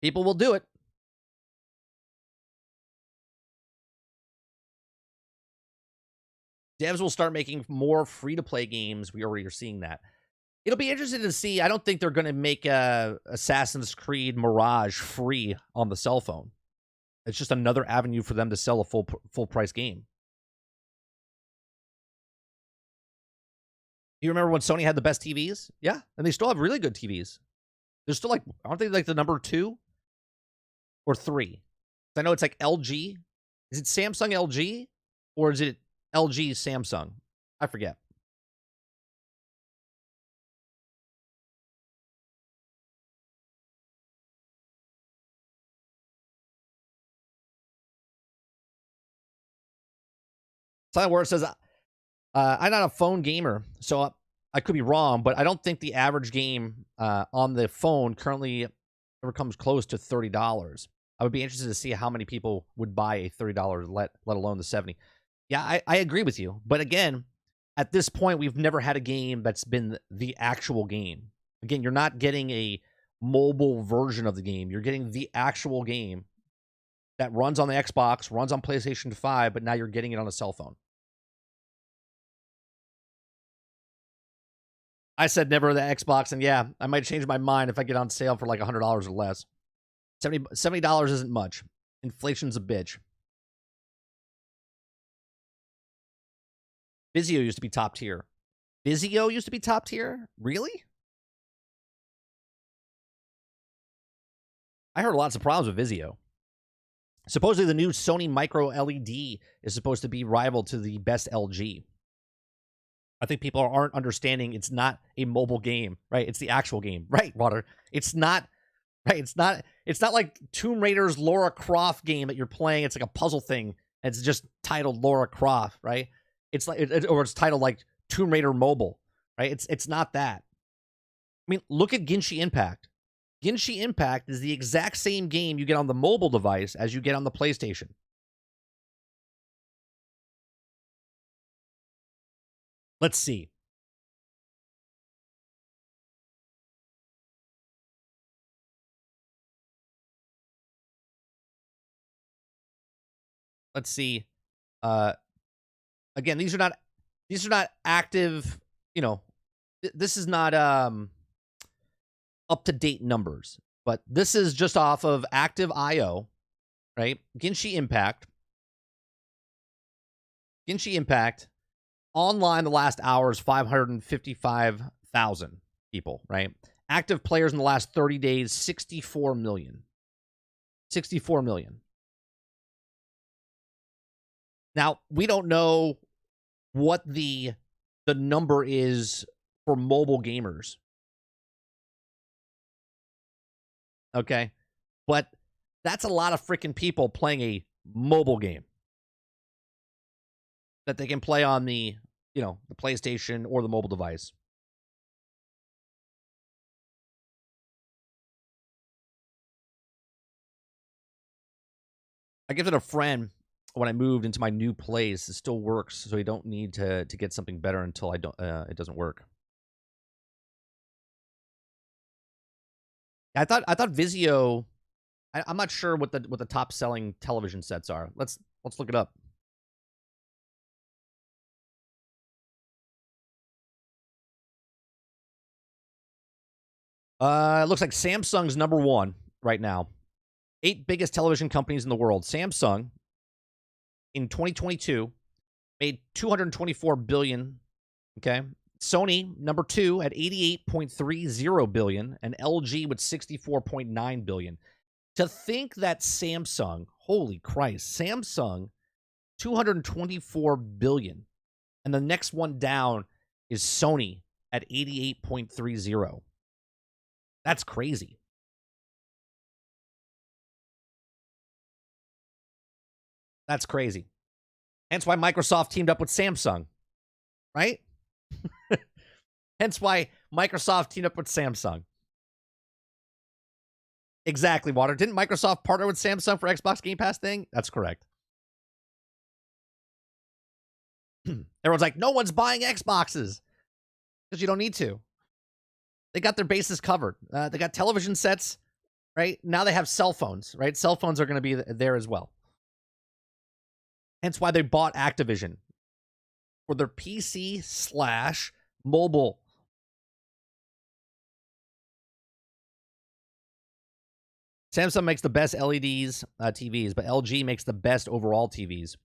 People will do it. Devs will start making more free-to-play games. We already are seeing that. It'll be interesting to see. I don't think they're going to make Assassin's Creed Mirage free on the cell phone. It's just another avenue for them to sell a full-price game. You remember when Sony had the best TVs? Yeah, and they still have really good TVs. They're still like, aren't they like the number 2 or 3? I know it's like LG. Is it Samsung LG or is it LG Samsung? I forget. Silent Word says, I'm not a phone gamer, so I could be wrong, but I don't think the average game on the phone currently ever comes close to $30. I would be interested to see how many people would buy a $30, let alone the 70. Yeah, I agree with you. But again, at this point, we've never had a game that's been the actual game. Again, you're not getting a mobile version of the game. You're getting the actual game that runs on the Xbox, runs on PlayStation 5, but now you're getting it on a cell phone. I said never the Xbox, and yeah, I might change my mind if I get on sale for like $100 or less. $70 isn't much. Inflation's a bitch. Vizio used to be top tier. Vizio used to be top tier? Really? I heard lots of problems with Vizio. Supposedly the new Sony Micro LED is supposed to be rival to the best LG. I think people aren't understanding it's not a mobile game, right? It's the actual game. Right, Water. It's not, right? It's not like Tomb Raider's Lara Croft game that you're playing. It's like a puzzle thing. And it's just titled Lara Croft, right? It's like, or it's titled like Tomb Raider Mobile, right? It's not that. I mean, look at Genshin Impact. Genshin Impact is the exact same game you get on the mobile device as you get on the PlayStation. Let's see. Let's see. Again, these are not active, you know, this is not up to date numbers, but this is just off of active IO, right? Genshin Impact online the last hour is 555,000 people, right? Active players in the last 30 days 64 million. 64 million. Now, we don't know what the number is for mobile gamers. Okay. But that's a lot of freaking people playing a mobile game that they can play on the PlayStation or the mobile device. I gave it a friend when I moved into my new place. It still works, so you don't need to get something better until it doesn't work. I thought Vizio. I'm not sure what the top selling television sets are. Let's look it up. It looks like Samsung's number one right now. 8 biggest television companies in the world. Samsung in 2022 made 224 billion. Okay. Sony number 2 at 88.30 billion and LG with 64.9 billion. To think that Samsung, holy Christ, Samsung 224 billion and the next one down is Sony at 88.30. That's crazy. That's crazy. Hence why Microsoft teamed up with Samsung, right? Hence why Microsoft teamed up with Samsung. Exactly, Water. Didn't Microsoft partner with Samsung for Xbox Game Pass thing? That's correct. Everyone's like, no one's buying Xboxes because you don't need to. They got their bases covered. They got television sets, right? Now they have cell phones, right? Cell phones are going to be there as well. Hence why they bought Activision for their PC/mobile. Samsung makes the best LEDs TVs, but LG makes the best overall TVs.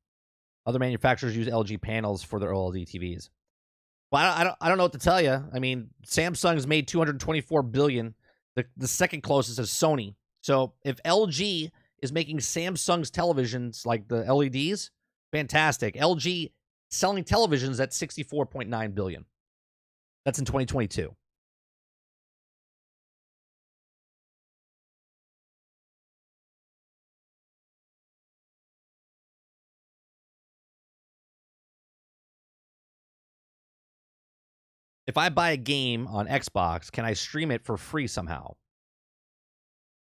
Other manufacturers use LG panels for their OLED TVs. Well, I don't know what to tell you. I mean, Samsung's made 224 billion. The second closest is Sony. So if LG is making Samsung's televisions like the LEDs, fantastic. LG selling televisions at 64.9 billion. That's in 2022. If I buy a game on Xbox, can I stream it for free somehow?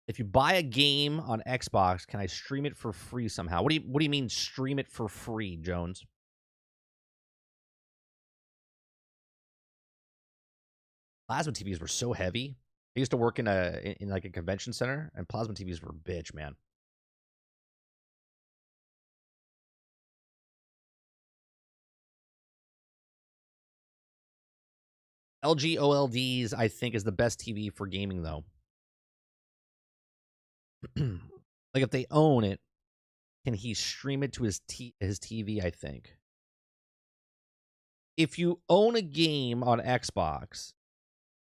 If you buy a game on Xbox, can I stream it for free somehow? What do you mean stream it for free, Jones? Plasma TVs were so heavy. I used to work in like a convention center, and plasma TVs were a bitch, man. LG OLEDs, I think, is the best TV for gaming, though. Like if they own it, can he stream it to his TV? I think. If you own a game on Xbox,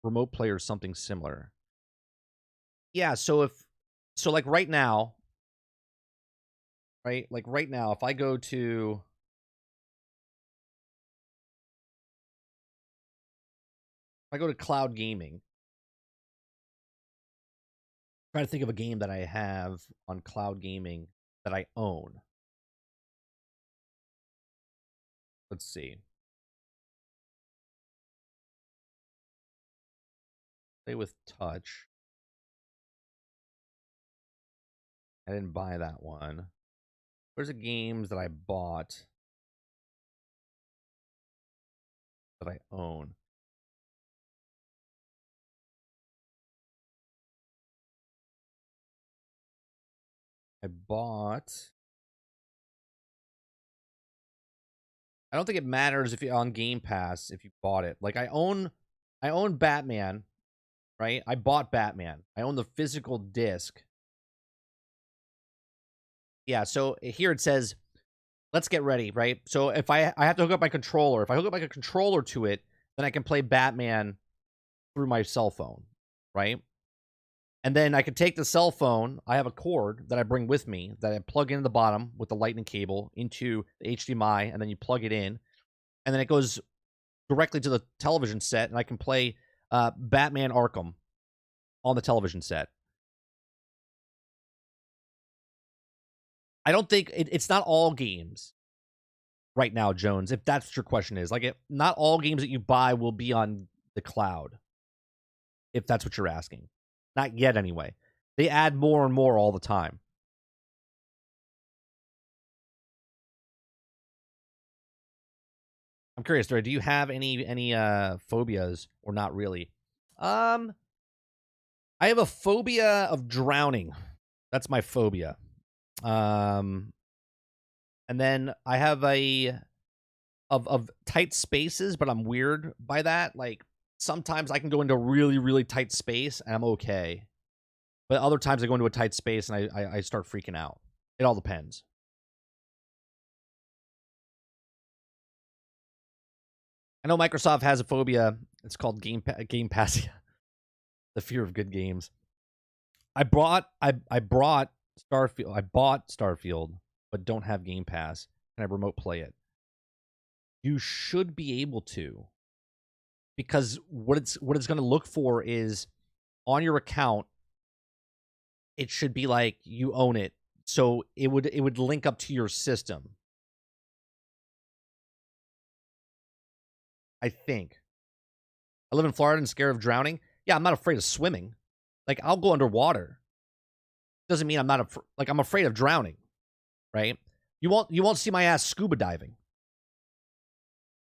remote play or something similar. Yeah, so like right now, right? Like right now, if I go to cloud gaming, try to think of a game that I have on cloud gaming that I own. Let's see. Play with touch. I didn't buy that one. Where's the games that I bought that I own? I bought. I don't think it matters if you're on Game Pass if you bought it. Like I own Batman, right? I bought Batman. I own the physical disc. Yeah, so here it says, let's get ready, right? So if I have to hook up my controller. If I hook up my controller to it, then I can play Batman through my cell phone, right? And then I could take the cell phone. I have a cord that I bring with me that I plug in the bottom with the lightning cable into the HDMI, and then you plug it in, and then it goes directly to the television set, and I can play Batman Arkham on the television set. I don't think it's not all games right now, Jones, if that's what your question is. Like, not all games that you buy will be on the cloud, if that's what you're asking. Not yet, anyway. They add more and more all the time. I'm curious, do you have any phobias or not really? I have a phobia of drowning. That's my phobia. And then I have a of tight spaces, but I'm weird by that. Like, sometimes I can go into a really, really tight space and I'm okay. But other times I go into a tight space and I start freaking out. It all depends. I know Microsoft has a phobia. It's called Game Pass. The fear of good games. I brought Starfield. I bought Starfield, but don't have Game Pass. Can I remote play it? You should be able to, because what it's going to look for is on your account. It should be like you own it, so it would link up to your system. I think. I live in Florida and scared of drowning. Yeah, I'm not afraid of swimming. Like, I'll go underwater. Doesn't mean I'm not like, I'm afraid of drowning, right? You won't see my ass scuba diving.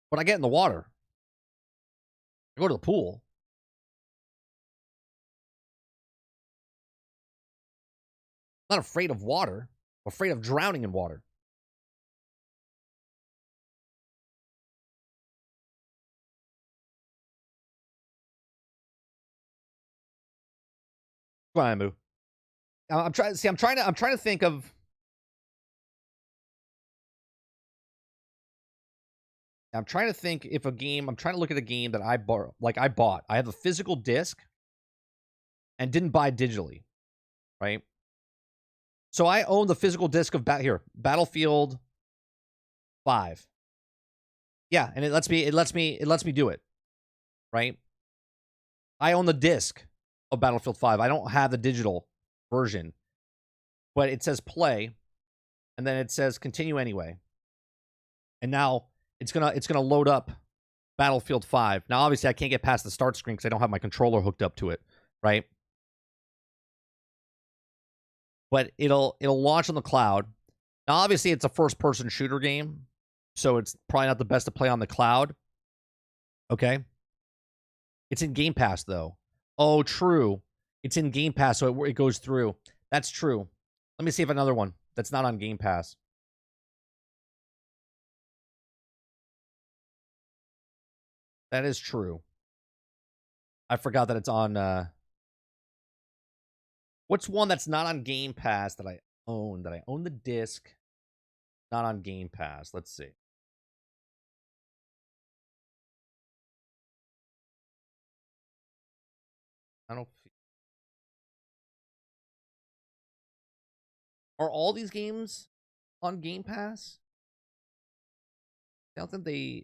When I get in the water, I go to the pool. I'm not afraid of water. I'm afraid of drowning in water. Go on, Moo. I'm trying. See, I'm trying to think of. I'm trying to think if a game. I'm trying to look at a game that I bought. Like, I bought. I have a physical disc and didn't buy digitally, right? So I own the physical disc of Battlefield 5. Yeah, and it lets me do it, right? I own the disc of Battlefield 5. I don't have the digital version, but it says play, and then it says continue anyway. And now it's gonna load up Battlefield 5. Now, obviously, I can't get past the start screen because I don't have my controller hooked up to it, right? But it'll launch on the cloud. Now, obviously, it's a first-person shooter game, so it's probably not the best to play on the cloud. Okay? It's in Game Pass, though. Oh, true. It's in Game Pass, so it goes through. That's true. Let me see if another one that's not on Game Pass. That is true. I forgot that it's on... What's one that's not on Game Pass that I own? That I own the disc, not on Game Pass. Let's see. I don't... Are all these games on Game Pass? I don't think they...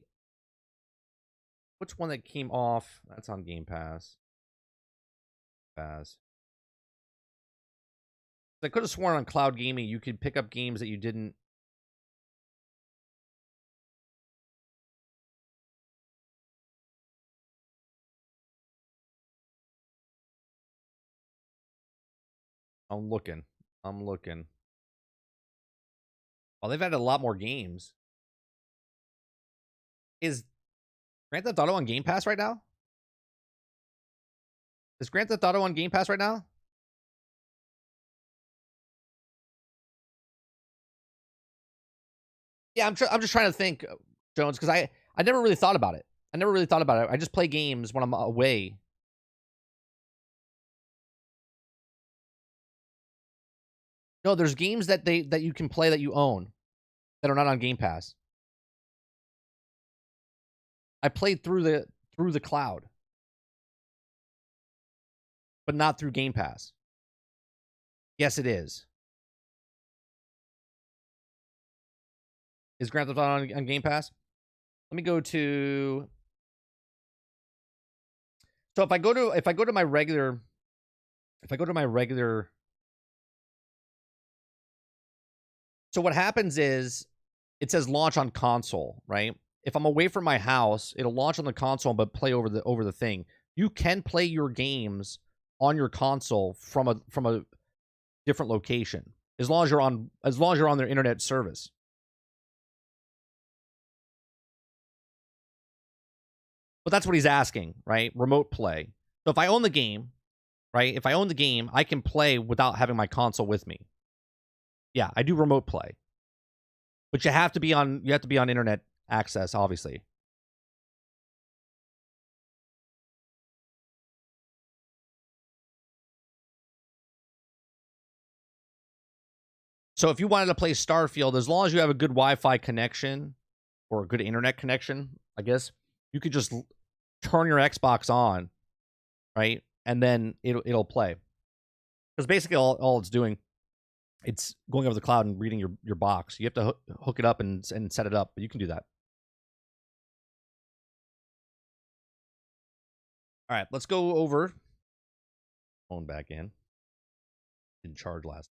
Which one that came off? That's on Game Pass. I could have sworn on cloud gaming you could pick up games that you didn't. I'm looking. Well, they've added a lot more games. Is Grand Theft Auto on Game Pass right now? Is Grand Theft Auto on Game Pass right now? Yeah, I'm just trying to think, Jones, because I never really thought about it. I just play games when I'm away. No, there's games that you can play that you own that are not on Game Pass. I played through the cloud, but not through Game Pass. Yes, it is. Is Grand Theft Auto on Game Pass? Let me go to. So if I go to my regular So what happens is it says launch on console, right? If I'm away from my house, it'll launch on the console but play over the thing. You can play your games on your console from a different location as long as you're on their internet service. But that's what he's asking, right? Remote play. So if I own the game, right? If I own the game, I can play without having my console with me. Yeah, I do remote play. But you have to be on internet access, obviously. So if you wanted to play Starfield, as long as you have a good Wi-Fi connection or a good internet connection, I guess, you could just turn your Xbox on, right? And then it'll play. Because basically all it's doing, it's going over the cloud and reading your box. You have to hook it up and set it up, but you can do that. All right, let's go over. Phone back in. Didn't charge last.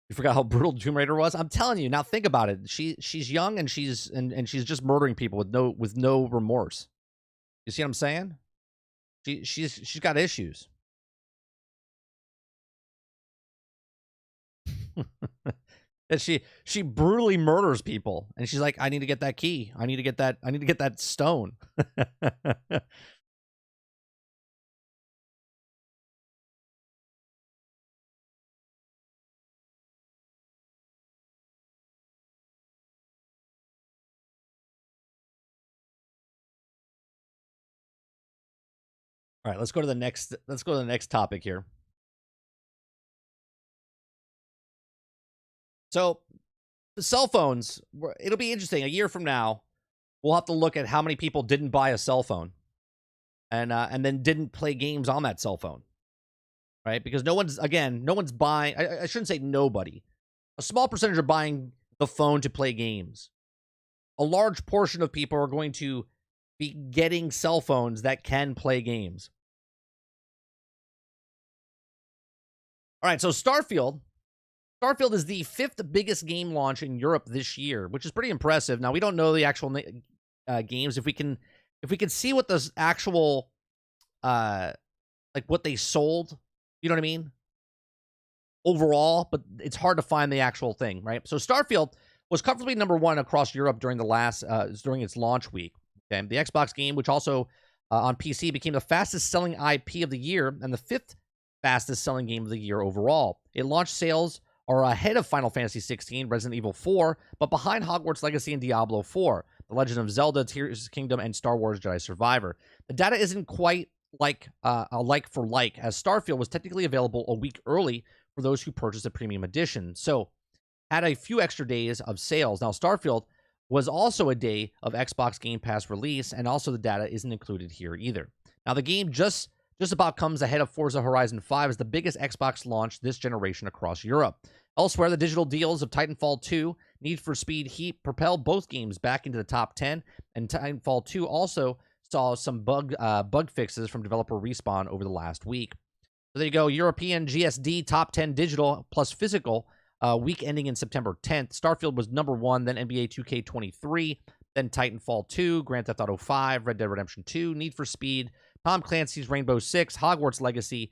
You forgot how brutal Tomb Raider was? I'm telling you. Now think about it. She's young and she's just murdering people with no remorse. You see what I'm saying? She's got issues. And she brutally murders people, and she's like, I need to get that key. I need to get that stone. All right, let's go to the next topic here. So, the cell phones, it'll be interesting. A year from now, we'll have to look at how many people didn't buy a cell phone and then didn't play games on that cell phone, right? Because no one's buying. I shouldn't say nobody. A small percentage are buying the phone to play games. A large portion of people are going to be getting cell phones that can play games. All right, so Starfield is the 5th biggest game launch in Europe this year, which is pretty impressive. Now, we don't know the actual games. If we can see what the actual like what they sold, you know what I mean? Overall, but it's hard to find the actual thing, right? So Starfield was comfortably #1 across Europe during during its launch week. Okay, the Xbox game, which also on PC became the fastest selling IP of the year and the 5th fastest selling game of the year overall. It launched sales are ahead of Final Fantasy 16, Resident Evil 4, but behind Hogwarts Legacy and Diablo 4, The Legend of Zelda, Tears of the Kingdom, and Star Wars Jedi Survivor. The data isn't quite like a like for like, as Starfield was technically available a week early for those who purchased a premium edition, so had a few extra days of sales. Now, Starfield was also a day of Xbox Game Pass release, and also the data isn't included here either. Now, the game just about comes ahead of Forza Horizon 5 as the biggest Xbox launch this generation across Europe. Elsewhere, the digital deals of Titanfall 2, Need for Speed Heat propelled both games back into the top 10, and Titanfall 2 also saw some bug fixes from developer Respawn over the last week. So there you go, European GSD top 10 digital plus physical week ending in September 10th. Starfield was #1, then NBA 2K23, then Titanfall 2, Grand Theft Auto 5, Red Dead Redemption 2, Need for Speed, Tom Clancy's Rainbow Six, Hogwarts Legacy,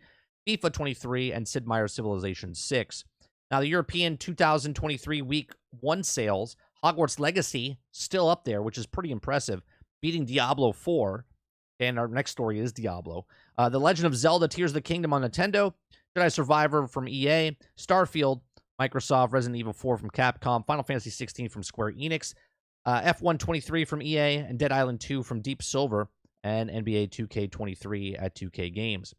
FIFA 23, and Sid Meier's Civilization 6. Now, the European 2023 Week 1 sales, Hogwarts Legacy still up there, which is pretty impressive, beating Diablo 4. And our next story is Diablo. The Legend of Zelda, Tears of the Kingdom on Nintendo, Jedi Survivor from EA, Starfield, Microsoft, Resident Evil 4 from Capcom, Final Fantasy 16 from Square Enix, F123 from EA, and Dead Island 2 from Deep Silver, and NBA 2K23 at 2K Games.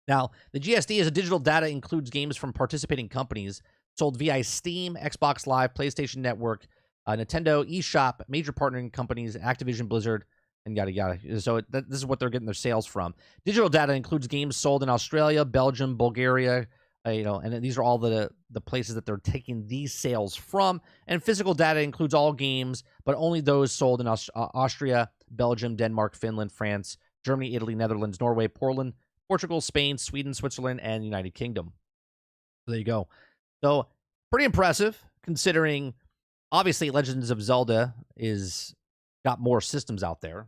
Now, the GSD as a digital data includes games from participating companies sold via Steam, Xbox Live, PlayStation Network, Nintendo, eShop, major partnering companies, Activision, Blizzard, and yada yada. So this is what they're getting their sales from. Digital data includes games sold in Australia, Belgium, Bulgaria, and these are all the places that they're taking these sales from. And physical data includes all games, but only those sold in Austria, Belgium, Denmark, Finland, France, Germany, Italy, Netherlands, Norway, Poland, Portugal, Spain, Sweden, Switzerland, and United Kingdom. So there you go. So pretty impressive considering obviously Legends of Zelda is got more systems out there,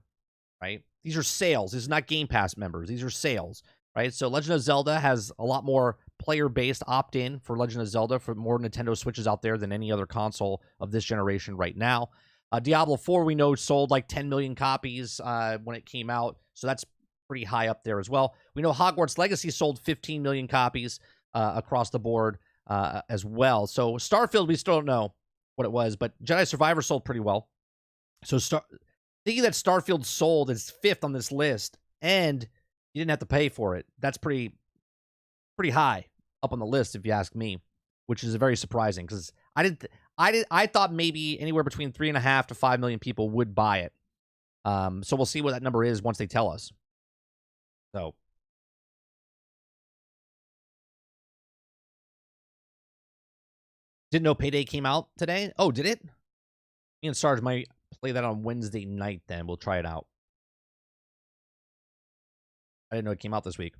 right? These are sales. These are not Game Pass members. These are sales, right? So Legend of Zelda has a lot more player-based opt-in for Legend of Zelda for more Nintendo Switches out there than any other console of this generation right now. Diablo 4, we know, sold like 10 million copies when it came out, so that's pretty high up there as well. We know Hogwarts Legacy sold 15 million copies across the board as well. So Starfield, we still don't know what it was, but Jedi Survivor sold pretty well. So thinking that Starfield sold is 5th on this list, and you didn't have to pay for it. That's pretty high up on the list, if you ask me, which is very surprising because I thought maybe anywhere between 3.5 to 5 million people would buy it. So we'll see what that number is once they tell us. So didn't know Payday came out today. Oh, did it? Me and Sarge might play that on Wednesday night. Then we'll try it out. I didn't know it came out this week.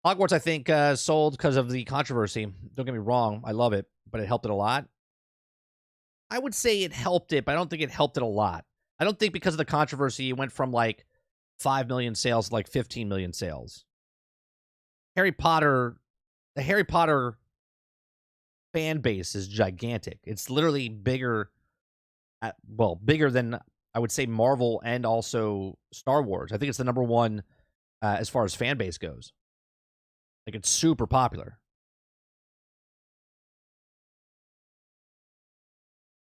Hogwarts, I think, sold because of the controversy. Don't get me wrong. I love it, but it helped it a lot. I would say it helped it, but I don't think it helped it a lot. I don't think because of the controversy, it went from like 5 million sales to like 15 million sales. The Harry Potter fan base is gigantic. It's literally bigger than I would say Marvel and also Star Wars. I think it's the number one as far as fan base goes. Like, it's super popular.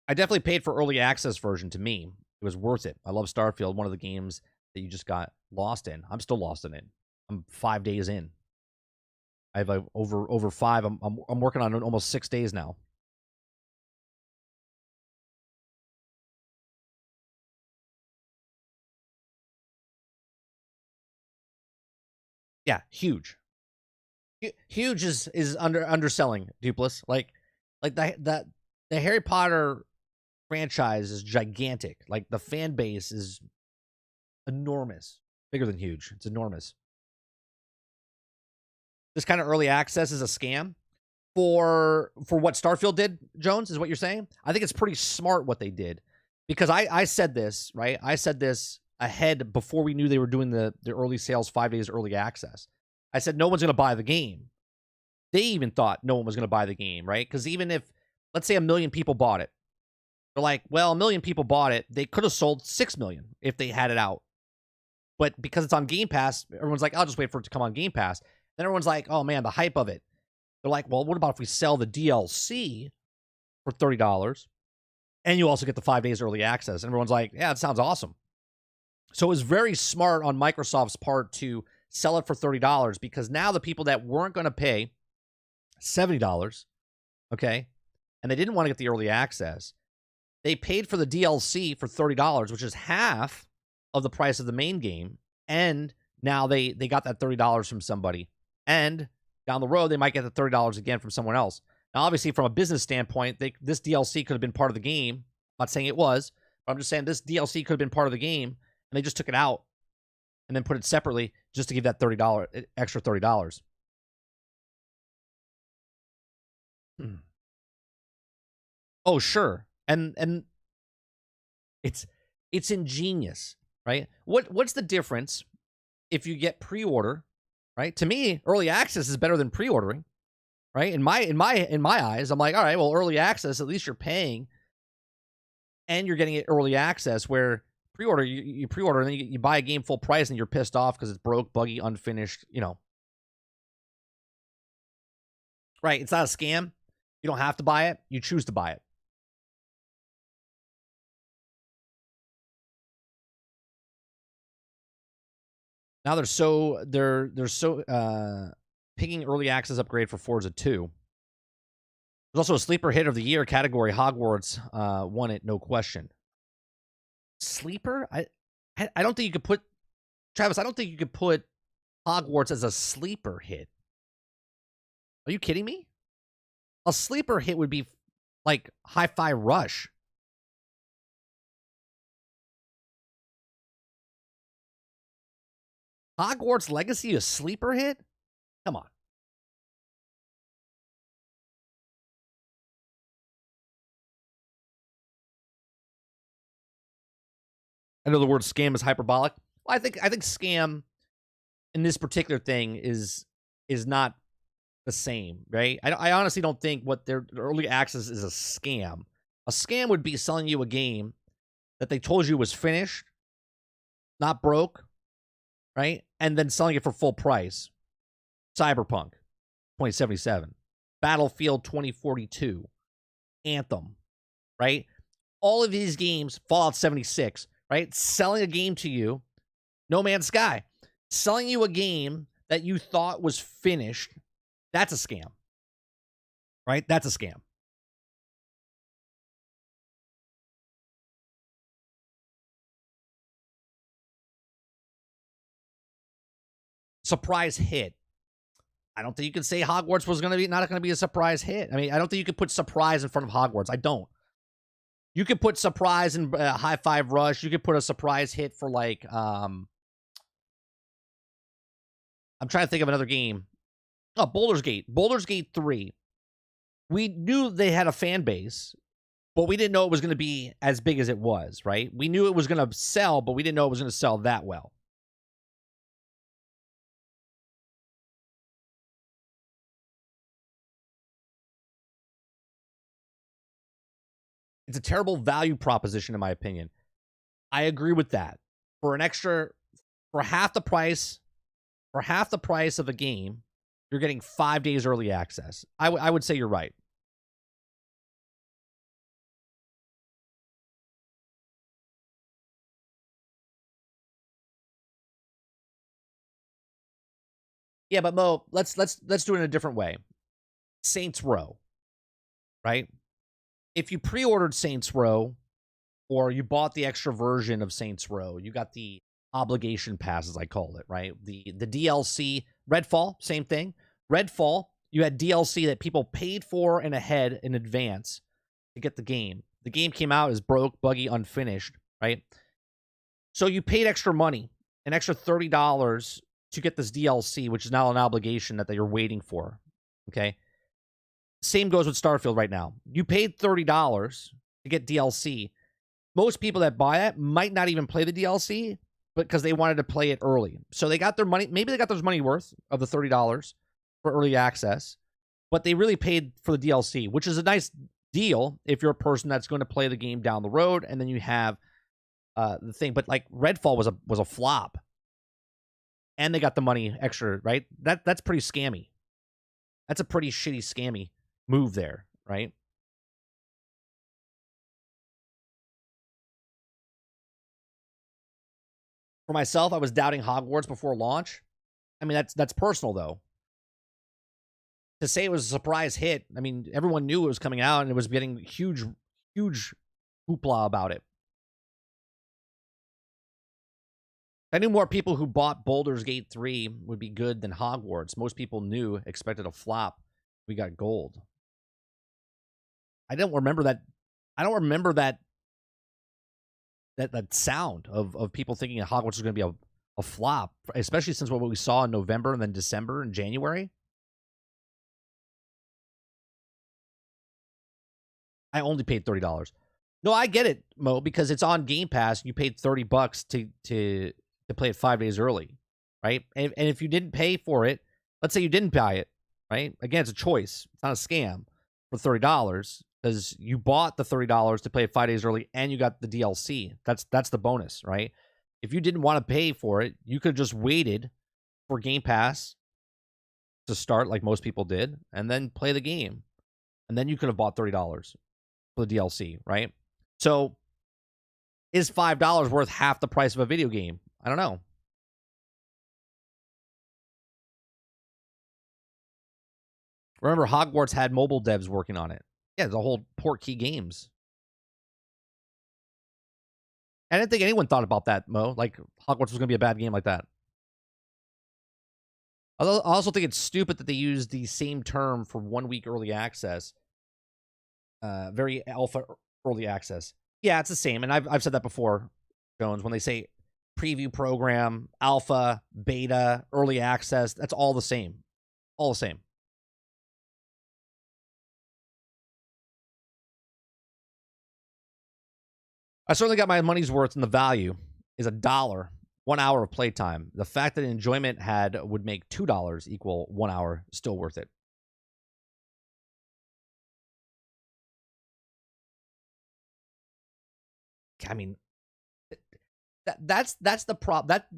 I definitely paid for early access version. To me, it was worth it. I love Starfield, one of the games that you just got lost in. I'm still lost in it. I'm 5 days in. I have like over 5. I'm working on almost 6 days now. Yeah, huge. Huge is underselling Dupless. Like the Harry Potter franchise is gigantic. Like, the fan base is enormous, bigger than huge. It's enormous. This kind of early access is a scam for what Starfield did. Jones, is what you're saying? I think it's pretty smart what they did, because I said this, right. I said this ahead before we knew they were doing the early sales, 5 days early access. I said no one's going to buy the game. They even thought no one was going to buy the game, right? Because even if, let's say, 1 million people bought it, they're like, well, 1 million people bought it. They could have sold 6 million if they had it out. But because it's on Game Pass, everyone's like, I'll just wait for it to come on Game Pass. Then everyone's like, oh, man, the hype of it. They're like, well, what about if we sell the DLC for $30 and you also get the 5 days early access? And everyone's like, yeah, it sounds awesome. So it was very smart on Microsoft's part to sell it for $30, because now the people that weren't going to pay $70, okay, and they didn't want to get the early access, they paid for the DLC for $30, which is half of the price of the main game, and now they got that $30 from somebody, and down the road they might get the $30 again from someone else. Now, obviously, from a business standpoint, this DLC could have been part of the game. I'm not saying it was, but I'm just saying this DLC could have been part of the game, and they just took it out and then put it separately just to give that extra $30. Oh, sure. And it's ingenious, right? What's the difference if you get pre-order, right? To me, early access is better than pre-ordering, right? In my eyes, I'm like, all right, well, early access, at least you're paying and you're getting it early access, where pre-order, you pre-order and then you buy a game full price and you're pissed off because it's broke, buggy, unfinished, Right, it's not a scam. You don't have to buy it. You choose to buy it. Now they're so picking early access upgrade for Forza 2. There's also a sleeper hit of the year category. Hogwarts won it, no question. Sleeper? I don't think you could put, Travis, I don't think you could put Hogwarts as a sleeper hit. Are you kidding me? A sleeper hit would be like Hi-Fi Rush. Hogwarts Legacy a sleeper hit? Come on. I know the word scam is hyperbolic. Well, I think scam in this particular thing is not the same, right? I honestly don't think what their early access is a scam. A scam would be selling you a game that they told you was finished, not broke, right? And then selling it for full price. Cyberpunk 2077, Battlefield 2042, Anthem, right? All of these games, Fallout 76, right? Selling a game to you, No Man's Sky, selling you a game that you thought was finished, that's a scam, right? That's a scam. Surprise hit. I don't think you can say Hogwarts was going to be not going to be a surprise hit. I mean, I don't think you could put surprise in front of Hogwarts. I don't. You could put surprise in High Five Rush. You could put a surprise hit for like I'm trying to think of another game. Oh, Baldur's Gate. Baldur's Gate 3. We knew they had a fan base, but we didn't know it was going to be as big as it was, right? We knew it was going to sell, but we didn't know it was going to sell that well. It's a terrible value proposition, in my opinion. I agree with that. For half the price of a game, you're getting 5 days early access. I would say you're right. Yeah, but Mo, let's do it in a different way. Saints Row, right? If you pre-ordered Saints Row or you bought the extra version of Saints Row, you got the obligation pass, as I call it, right? The DLC, Redfall, same thing. Redfall, you had DLC that people paid for and ahead in advance to get the game. The game came out as broke, buggy, unfinished, right? So you paid extra money, an extra $30 to get this DLC, which is now an obligation that you're waiting for. Okay. Same goes with Starfield right now. You paid $30 to get DLC. Most people that buy it might not even play the DLC, but because they wanted to play it early. So they got their money. Maybe they got their money worth of the $30 for early access, but they really paid for the DLC, which is a nice deal if you're a person that's going to play the game down the road, and then you have the thing. But like Redfall was a flop, and they got the money extra, right? That's pretty scammy. That's a pretty shitty scammy move there, right? For myself, I was doubting Hogwarts before launch. I mean, that's personal though. To say it was a surprise hit, I mean, everyone knew it was coming out and it was getting huge hoopla about it. I knew more people who bought Baldur's Gate 3 would be good than Hogwarts. Most people expected a flop. We got gold. I don't remember that. I don't remember that sound of people thinking that Hogwarts was going to be a flop, especially since what we saw in November and then December and January. I only paid $30. No, I get it, Mo, because it's on Game Pass. You paid $30 to play it 5 days early, right? And if you didn't pay for it, let's say you didn't buy it, right? Again, it's a choice. It's not a scam for $30 because you bought the $30 to play it 5 days early and you got the DLC. That's the bonus, right? If you didn't want to pay for it, you could have just waited for Game Pass to start like most people did and then play the game. And then you could have bought $30 for the DLC, right? So is $5 worth half the price of a video game? I don't know. Remember, Hogwarts had mobile devs working on it. Yeah, the whole Portkey Games. I didn't think anyone thought about that, Mo. Like, Hogwarts was going to be a bad game like that. I also think it's stupid that they use the same term for 1 week early access. Very alpha early access. Yeah, it's the same. And I've said that before, Jones, when they say preview program, alpha, beta, early access, that's all the same. All the same. I certainly got my money's worth, and the value is $1, 1 hour of playtime. The fact that enjoyment would make $2 equal 1 hour, still worth it. I mean, that's the problem. That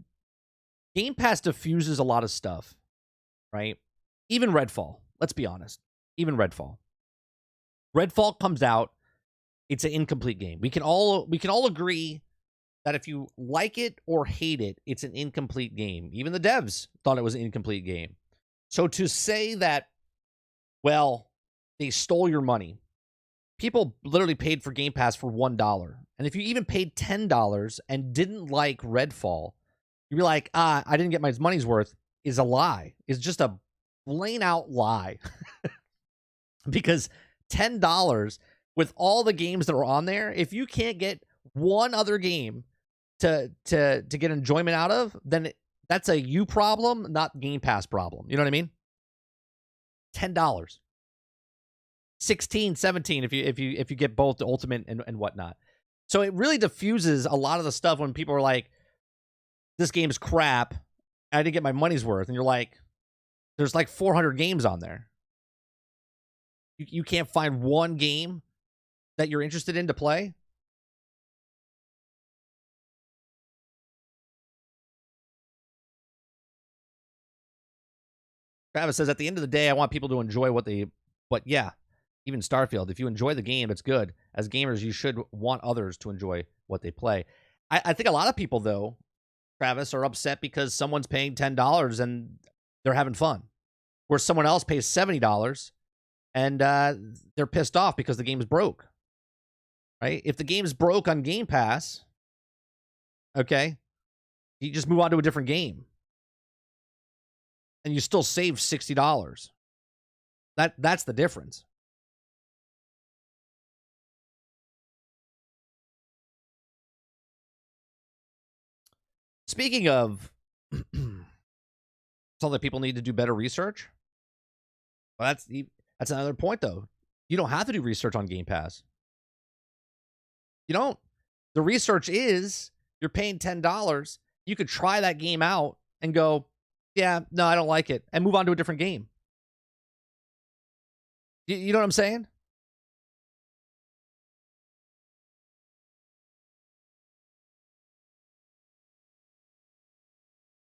Game Pass diffuses a lot of stuff, right? Even Redfall. Let's be honest. Even Redfall. Redfall comes out. It's an incomplete game. We can all agree that if you like it or hate it, it's an incomplete game. Even the devs thought it was an incomplete game. So to say that, well, they stole your money. People literally paid for Game Pass for $1. And if you even paid $10 and didn't like Redfall, you'd be like, I didn't get my money's worth, is a lie. It's just a plain out lie. Because $10 with all the games that are on there, if you can't get one other game to get enjoyment out of, then that's a you problem, not Game Pass problem. You know what I mean? $10. 16, 17 if you get both the ultimate and whatnot. So it really diffuses a lot of the stuff when people are like, this game's crap, I didn't get my money's worth. And you're like, there's like 400 games on there. You can't find one game that you're interested in to play? Travis says, at the end of the day, I want people to enjoy but yeah, even Starfield, if you enjoy the game, it's good. As gamers, you should want others to enjoy what they play. I think a lot of people, though, Travis, are upset because someone's paying $10 and they're having fun. Where someone else pays $70 and they're pissed off because the game's broke. Right? If the game's broke on Game Pass, okay, you just move on to a different game. And you still save $60. That's the difference. Speaking of something that people need to do better research, well, that's another point, though. You don't have to do research on Game Pass. You don't. The research is you're paying $10. You could try that game out and go, yeah, no, I don't like it, and move on to a different game. You know what I'm saying?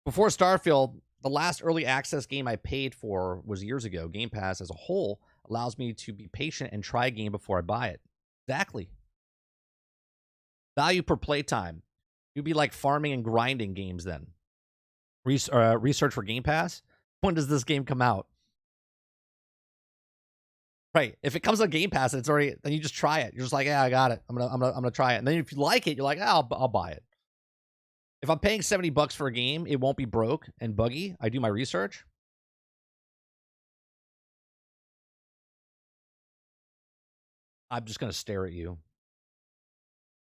Before Starfield, the last early access game I paid for was years ago. Game Pass as a whole allows me to be patient and try a game before I buy it. Exactly. Value per playtime. You'd be like farming and grinding games then. Research for Game Pass. When does this game come out? Right. If it comes on Game Pass and it's already, then you just try it. You're just like, yeah, I got it. I'm gonna try it. And then if you like it, you're like, I'll buy it. If I'm paying $70 for a game, it won't be broke and buggy. I do my research. I'm just gonna stare at you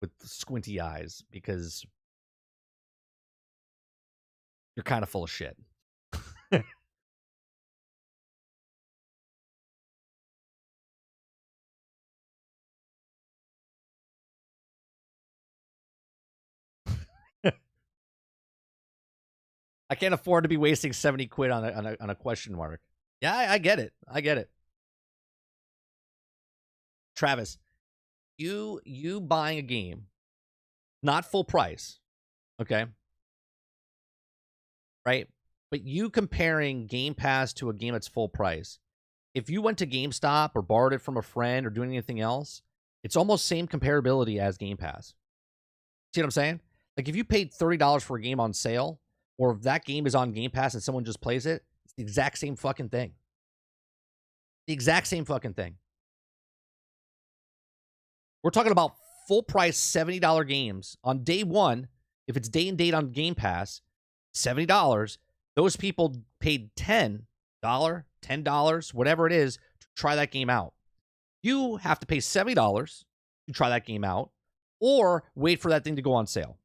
with squinty eyes because you're kind of full of shit. I can't afford to be wasting 70 quid on a question mark. Yeah, I get it. I get it. Travis, you buying a game, not full price, okay? Right? But you comparing Game Pass to a game that's full price. If you went to GameStop or borrowed it from a friend or doing anything else, it's almost same comparability as Game Pass. See what I'm saying? Like if you paid $30 for a game on sale, or if that game is on Game Pass and someone just plays it, it's the exact same fucking thing. The exact same fucking thing. We're talking about full price $70 games on day one. If it's day and date on Game Pass, $70. Those people paid $10, whatever it is, to try that game out. You have to pay $70 to try that game out, or wait for that thing to go on sale.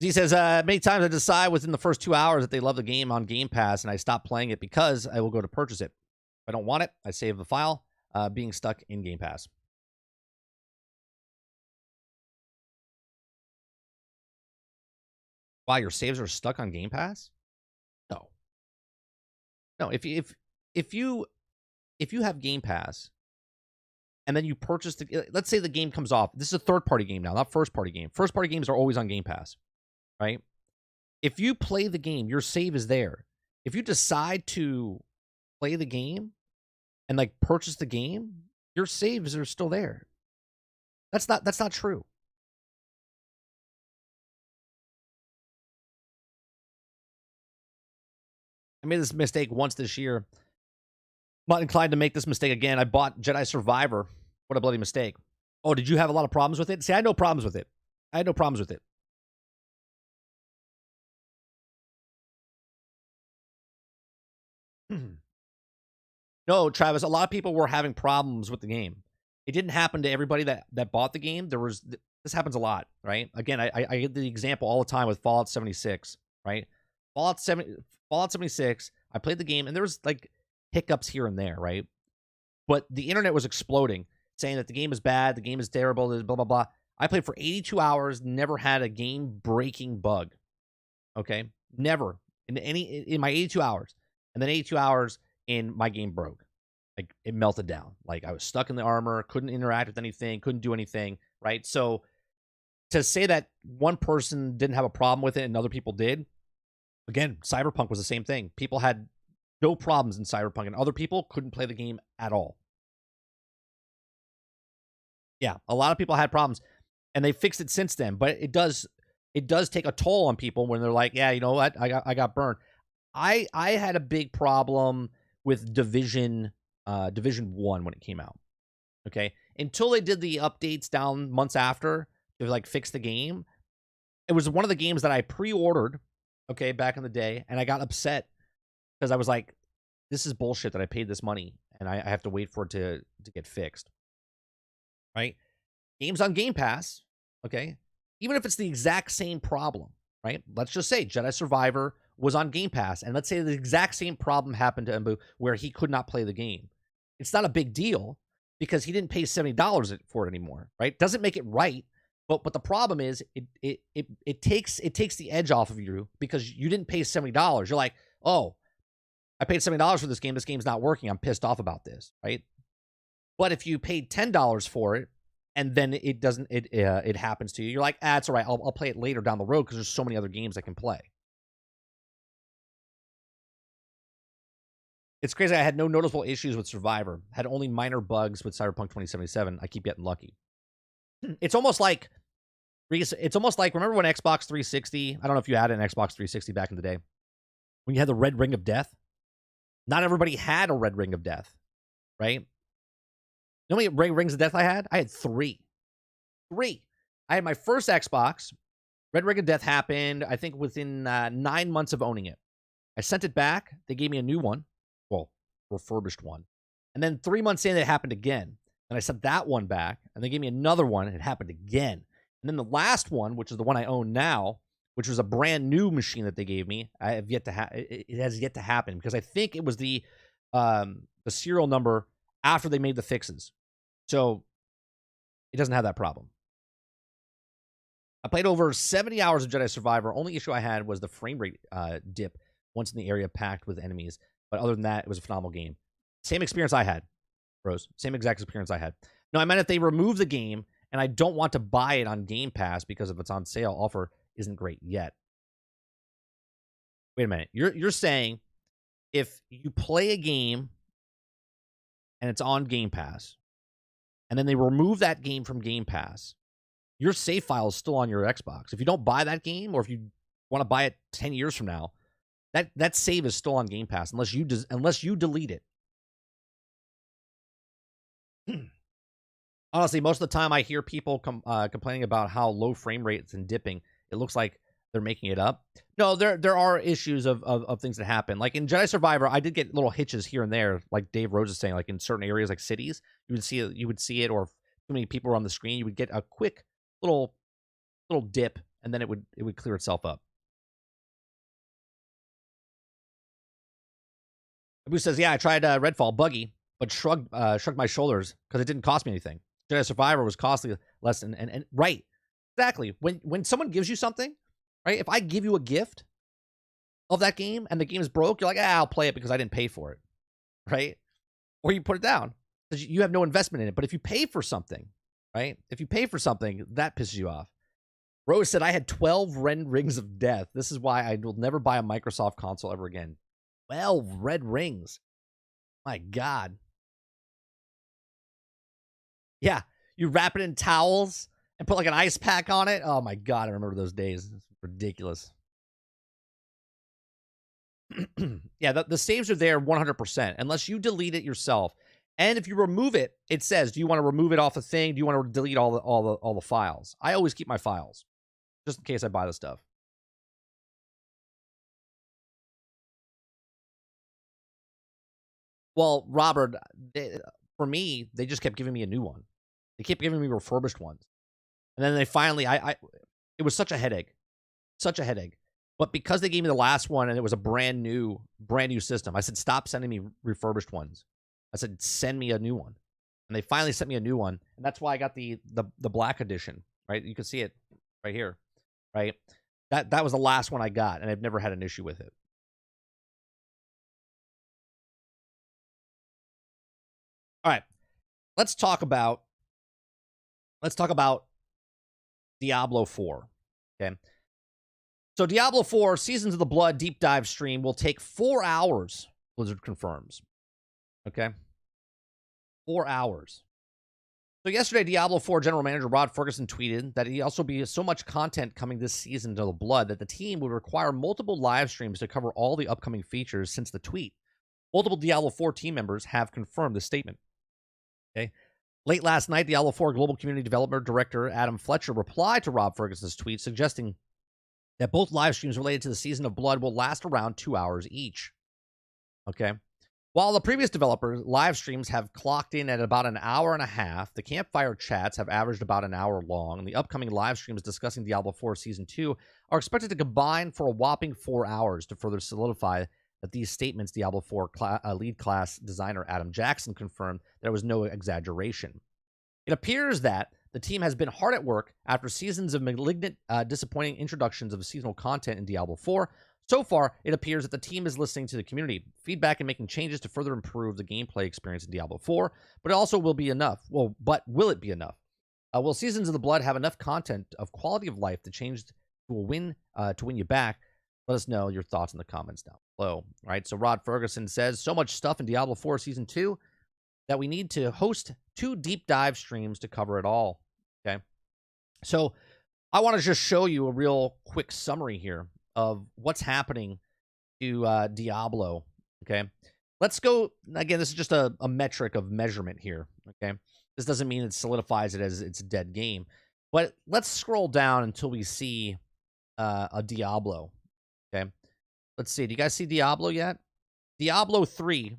He says, many times I decide within the first 2 hours that they love the game on Game Pass, and I stop playing it because I will go to purchase it. If I don't want it, I save the file, being stuck in Game Pass. Wow, your saves are stuck on Game Pass? No. No, if you have Game Pass and then you purchase let's say the game comes off. This is a third-party game now, not first-party game. First-party games are always on Game Pass, right? If you play the game, your save is there. If you decide to play the game and like purchase the game, your saves are still there. That's not true. I made this mistake once this year. I'm not inclined to make this mistake again. I bought Jedi Survivor. What a bloody mistake. Oh, did you have a lot of problems with it? See, I had no problems with it. I had no problems with it. No, Travis, a lot of people were having problems with the game. It didn't happen to everybody that bought the game. This happens a lot, right? Again, I give the example all the time with Fallout 76, right? Fallout 76, I played the game and there was like hiccups here and there, right? But the internet was exploding, saying that the game is bad, the game is terrible, blah, blah, blah. I played for 82 hours, never had a game-breaking bug, okay? Never. In my 82 hours. And then 82 hours, and my game broke. Like, it melted down. Like, I was stuck in the armor, couldn't interact with anything, couldn't do anything, right? So, to say that one person didn't have a problem with it and other people did, again, Cyberpunk was the same thing. People had no problems in Cyberpunk, and other people couldn't play the game at all. Yeah, a lot of people had problems, and they fixed it since then. But it does take a toll on people when they're like, yeah, you know what, I got burned. I had a big problem with Division 1 when it came out. Okay, until they did the updates down months after to like fix the game. It was one of the games that I pre-ordered, okay, back in the day, and I got upset because I was like, this is bullshit that I paid this money and I have to wait for it to get fixed. Right? Games on Game Pass, okay? Even if it's the exact same problem, right? Let's just say Jedi Survivor was on Game Pass, and let's say the exact same problem happened to Embu where he could not play the game. It's not a big deal because he didn't pay $70 for it anymore, right? Doesn't make it right, but the problem is it takes the edge off of you because you didn't pay $70. You're like, oh, I paid $70 for this game. This game's not working. I'm pissed off about this, right? But if you paid $10 for it and then it doesn't, it happens to you, you're like, it's all right. I'll play it later down the road because there's so many other games I can play. It's crazy. I had no noticeable issues with Survivor. Had only minor bugs with Cyberpunk 2077. I keep getting lucky. It's almost like remember when Xbox 360? I don't know if you had an Xbox 360 back in the day when you had the red ring of death. Not everybody had a red ring of death, right? You know how many rings of death I had? I had 3. I had my first Xbox. Red ring of death happened, I think, within 9 months of owning it. I sent it back. They gave me a new one. Well, refurbished one. And then 3 months in, it happened again. And I sent that one back. And they gave me another one. And it happened again. And then the last one, which is the one I own now, which was a brand new machine that they gave me, I have yet to it has yet to happen because I think it was the serial number after they made the fixes. So it doesn't have that problem. I played over 70 hours of Jedi Survivor. Only issue I had was the frame rate dip once in the area packed with enemies. But other than that, it was a phenomenal game. Same experience I had, bros. Same exact experience I had. No, I meant if they remove the game and I don't want to buy it on Game Pass because if it's on sale, offer isn't great yet. Wait a minute. You're saying if you play a game and it's on Game Pass, and then they remove that game from Game Pass, your save file is still on your Xbox. If you don't buy that game, or if you want to buy it 10 years from now, that save is still on Game Pass unless you delete it. Honestly, most of the time I hear people complaining about how low frame rates and dipping. It looks like they're making it up. No, there are issues of things that happen. Like in Jedi Survivor, I did get little hitches here and there, like Dave Rose is saying, like in certain areas like cities, you would see it, or if too many people were on the screen, you would get a quick little dip, and then it would clear itself up. Abu says, yeah, I tried Redfall, buggy, but shrugged my shoulders because it didn't cost me anything. Jedi Survivor was costly less than, and right, exactly. When someone gives you something, right? If I give you a gift of that game and the game is broke, you're like, I'll play it because I didn't pay for it, right? Or you put it down because you have no investment in it. But if you pay for something, right? If you pay for something, that pisses you off. Rose said, I had 12 red rings of death. This is why I will never buy a Microsoft console ever again. 12 red rings. My God. Yeah. You wrap it in towels and put like an ice pack on it. Oh my God. I remember those days. It's ridiculous. Yeah. The saves are there 100% unless you delete it yourself. And if you remove it, it says, do you want to remove it off the thing? Do you want to delete all the files? I always keep my files just in case I buy the stuff. Well, Robert, for me, they just kept giving me a new one. They kept giving me refurbished ones. And then they finally, it was such a headache. But because they gave me the last one and it was a brand new system, I said, stop sending me refurbished ones. I said, send me a new one. And they finally sent me a new one. And that's why I got the black edition, right? You can see it right here, right? That was the last one I got, and I've never had an issue with it. All right. Let's talk about Diablo 4. Okay. So Diablo 4 Seasons of the Blood deep dive stream will take 4 hours, Blizzard confirms. Okay. 4 hours. So yesterday, Diablo 4 general manager Rod Ferguson tweeted that he also be so much content coming this season to the Blood that the team would require multiple live streams to cover all the upcoming features since the tweet. Multiple Diablo 4 team members have confirmed this statement. Okay. Late last night, Diablo 4 Global Community Development Director Adam Fletcher replied to Rob Ferguson's tweet, suggesting that both live streams related to the Season of Blood will last around 2 hours each. Okay. While the previous developer live streams have clocked in at about an hour and a half, the campfire chats have averaged about an hour long, and the upcoming live streams discussing Diablo 4 Season 2 are expected to combine for a whopping 4 hours to further solidify that these statements. Diablo 4 lead class designer Adam Jackson confirmed there was no exaggeration. It appears that the team has been hard at work after seasons of malignant, disappointing introductions of seasonal content in Diablo 4. So far, it appears that the team is listening to the community feedback and making changes to further improve the gameplay experience in Diablo 4, but it also will be enough. Well, but will it be enough? Will Seasons of the Blood have enough content of quality of life to change to win you back? Let us know your thoughts in the comments down below. All right, so Rod Ferguson says, so much stuff in Diablo 4 Season 2 that we need to host 2 deep dive streams to cover it all. Okay, so I want to just show you a real quick summary here of what's happening to Diablo. Okay, let's go again. This is just a metric of measurement here. Okay, this doesn't mean it solidifies it as it's a dead game, but let's scroll down until we see a Diablo. Okay, let's see. Do you guys see Diablo yet? Diablo 3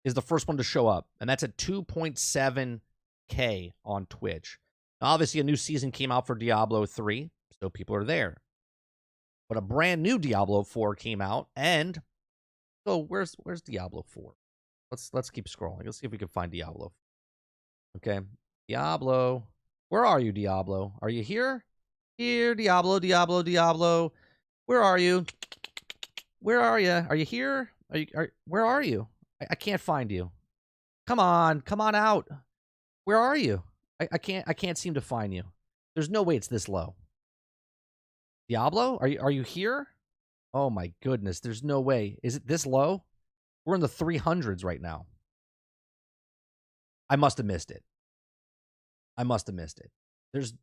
is the first one to show up, and that's at 2.7K on Twitch. Now, obviously, a new season came out for Diablo 3, so people are there. But a brand new Diablo 4 came out, and so where's Diablo 4? Let's keep scrolling. Let's see if we can find Diablo. Okay, Diablo. Where are you, Diablo? Are you here? Here, Diablo. Where are you? Where are you? Are you here? Where are you? I can't find you. Come on out. Where are you? I can't seem to find you. There's no way it's this low. Diablo, are you here? Oh my goodness, there's no way. Is it this low? We're in the 300s right now. I must have missed it. There's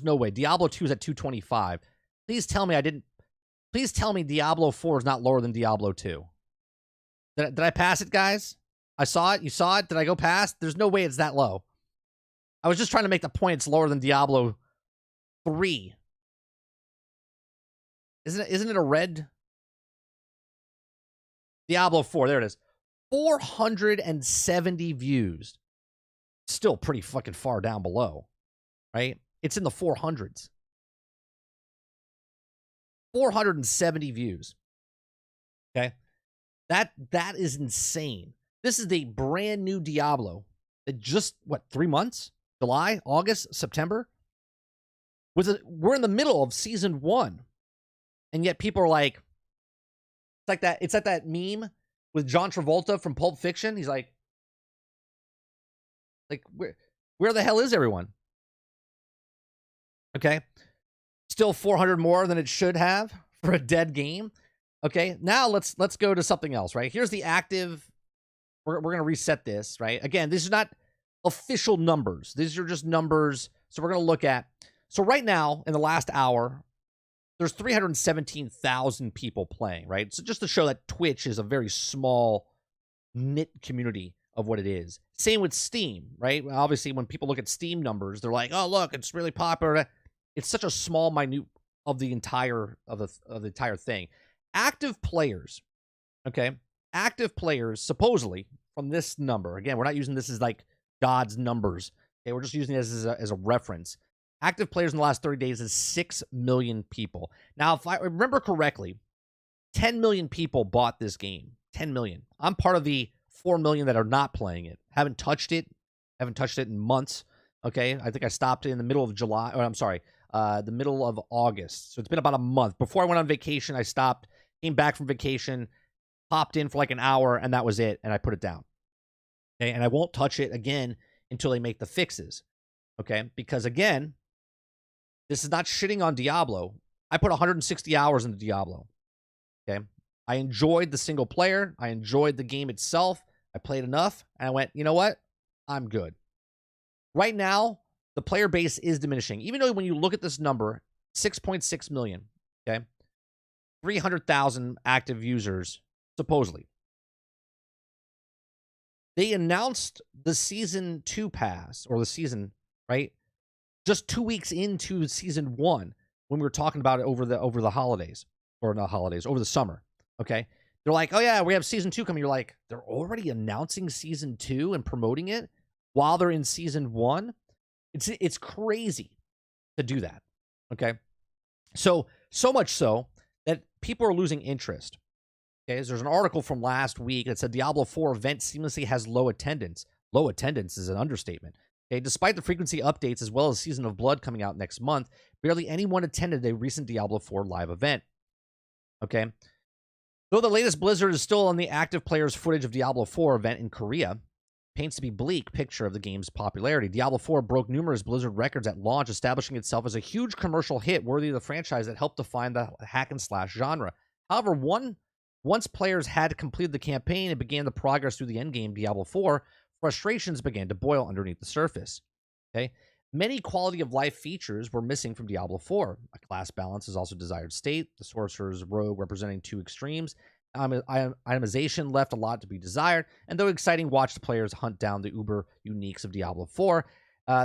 no way. Diablo 2 is at 225. Please tell me Diablo 4 is not lower than Diablo 2. Did I pass it, guys? I saw it. You saw it. Did I go past? There's no way it's that low. I was just trying to make the point it's lower than Diablo 3. Isn't it a red? Diablo 4, there it is. 470 views. Still pretty fucking far down below, right? It's in the 400s. 470 views. Okay. That is insane. This is a brand new Diablo. It just, what, 3 months? July, August, September? We're in the middle of season 1. And yet people are like, it's like that meme with John Travolta from Pulp Fiction. He's like where the hell is everyone? Okay. Still 400 more than it should have for a dead game. Okay. Now let's go to something else, right? Here's the active. We're going to reset this, right? Again, these are not official numbers. These are just numbers. So we're going to look at, so right now in the last hour, there's 317,000 people playing, right? So just to show that Twitch is a very small knit community of what it is. Same with Steam, right? Obviously, when people look at Steam numbers, they're like, "Oh, look, it's really popular." It's such a small, minute of the entire thing. Active players, okay? Active players, supposedly from this number. Again, we're not using this as like God's numbers. Okay, we're just using this as a reference. Active players in the last 30 days is 6 million people. Now, if I remember correctly, 10 million people bought this game. 10 million. I'm part of the 4 million that are not playing it. Haven't touched it in months. Okay. I think I stopped in the middle of July, or I'm sorry, the middle of August. So it's been about a month. Before I went on vacation, I stopped, came back from vacation, popped in for like an hour, and that was it. And I put it down. Okay. And I won't touch it again until they make the fixes. Okay. Because again, this is not shitting on Diablo. I put 160 hours into Diablo. Okay. I enjoyed the single player. I enjoyed the game itself. I played enough, and I went, you know what? I'm good. Right now, the player base is diminishing. Even though when you look at this number, 6.6 million, okay? 300,000 active users, supposedly. They announced the Season 2 pass, or the season, right? Just 2 weeks into Season 1, when we were talking about it over the holidays, or not holidays, over the summer. Okay. They're like, oh yeah, we have season 2 coming. You're like, they're already announcing season 2 and promoting it while they're in season 1. It's crazy to do that. Okay. So much so that people are losing interest. Okay. There's an article from last week that said Diablo 4 event seamlessly has low attendance. Low attendance is an understatement. Okay. Despite the frequency updates as well as Season of Blood coming out next month, barely anyone attended a recent Diablo 4 live event. Okay. Though the latest Blizzard is still on the active players' footage of Diablo 4 event in Korea, paints to be bleak picture of the game's popularity. Diablo 4 broke numerous Blizzard records at launch, establishing itself as a huge commercial hit worthy of the franchise that helped define the hack-and-slash genre. However, once players had completed the campaign and began the progress through the endgame Diablo 4, frustrations began to boil underneath the surface. Okay? Many quality-of-life features were missing from Diablo 4. A class balance is also desired state, the sorcerer's rogue representing two extremes. Itemization left a lot to be desired, and though exciting, watch the players hunt down the uber uniques of Diablo 4.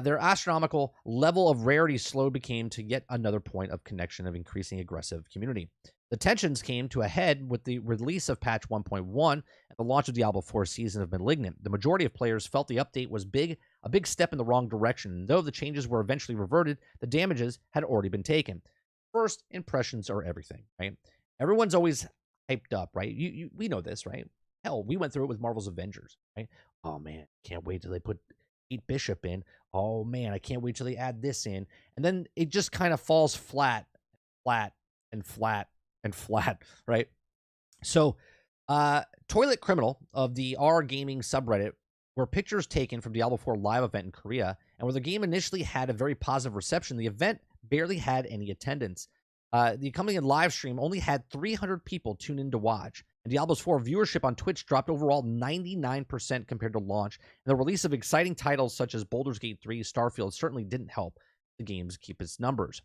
Their astronomical level of rarity slowly became to yet another point of connection of increasing aggressive community. The tensions came to a head with the release of patch 1.1 and the launch of Diablo 4 Season of Malignant. The majority of players felt the update was a big step in the wrong direction, and though the changes were eventually reverted, the damages had already been taken. First impressions are everything, right? Everyone's always hyped up, right? We know this, right? Hell, we went through it with Marvel's Avengers, right? Oh man, can't wait till they put Kate Bishop in. Oh man, I can't wait till they add this in. And then it just kind of falls flat, and flat, right? So, Toilet Criminal of the R Gaming subreddit were pictures taken from Diablo 4 live event in Korea, and where the game initially had a very positive reception, the event barely had any attendance. The accompanying live stream only had 300 people tune in to watch, and Diablo 4 viewership on Twitch dropped overall 99% compared to launch, and the release of exciting titles such as Baldur's Gate 3, Starfield certainly didn't help the games keep its numbers.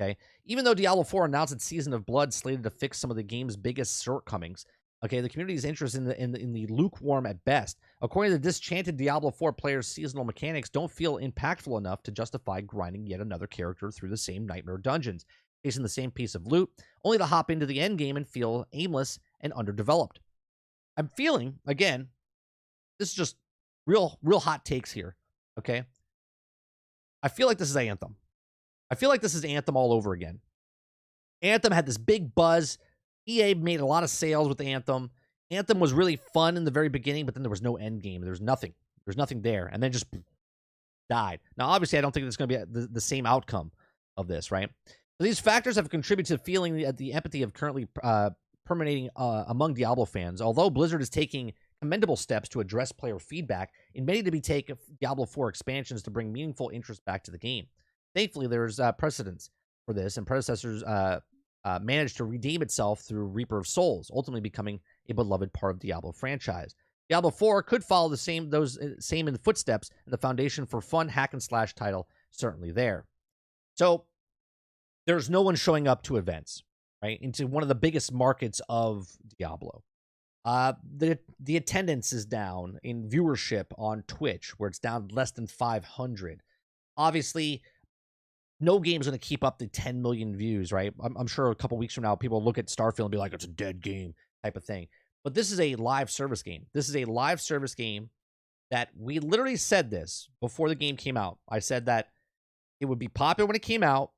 Okay, even though Diablo 4 announced its Season of Blood slated to fix some of the game's biggest shortcomings, okay, the community's interest in the lukewarm at best. According to the disenchanted Diablo 4 players, seasonal mechanics don't feel impactful enough to justify grinding yet another character through the same nightmare dungeons, chasing the same piece of loot, only to hop into the endgame and feel aimless and underdeveloped. I'm feeling, again, this is just real hot takes here, okay? I feel like this is Anthem. I feel like this is Anthem all over again. Anthem had this big buzz. EA made a lot of sales with Anthem. Anthem was really fun in the very beginning, but then there was no end game. There was nothing. There's nothing there. And then just died. Now, obviously, I don't think it's going to be the same outcome of this, right? So these factors have contributed to feeling the empathy of currently permeating among Diablo fans. Although Blizzard is taking commendable steps to address player feedback, it may need to be take Diablo 4 expansions to bring meaningful interest back to the game. Thankfully, there's precedence for this, and predecessors managed to redeem itself through Reaper of Souls, ultimately becoming a beloved part of Diablo franchise. Diablo 4 could follow the same in the footsteps, and the foundation for fun hack and slash title certainly there. So there's no one showing up to events, right? Into one of the biggest markets of Diablo. The attendance is down in viewership on Twitch, where it's down less than 500. Obviously, no game's going to keep up the 10 million views, right? I'm sure a couple weeks from now, people will look at Starfield and be like, it's a dead game type of thing. But this is a live service game. This is a live service game that we literally said this before the game came out. I said that it would be popular when it came out.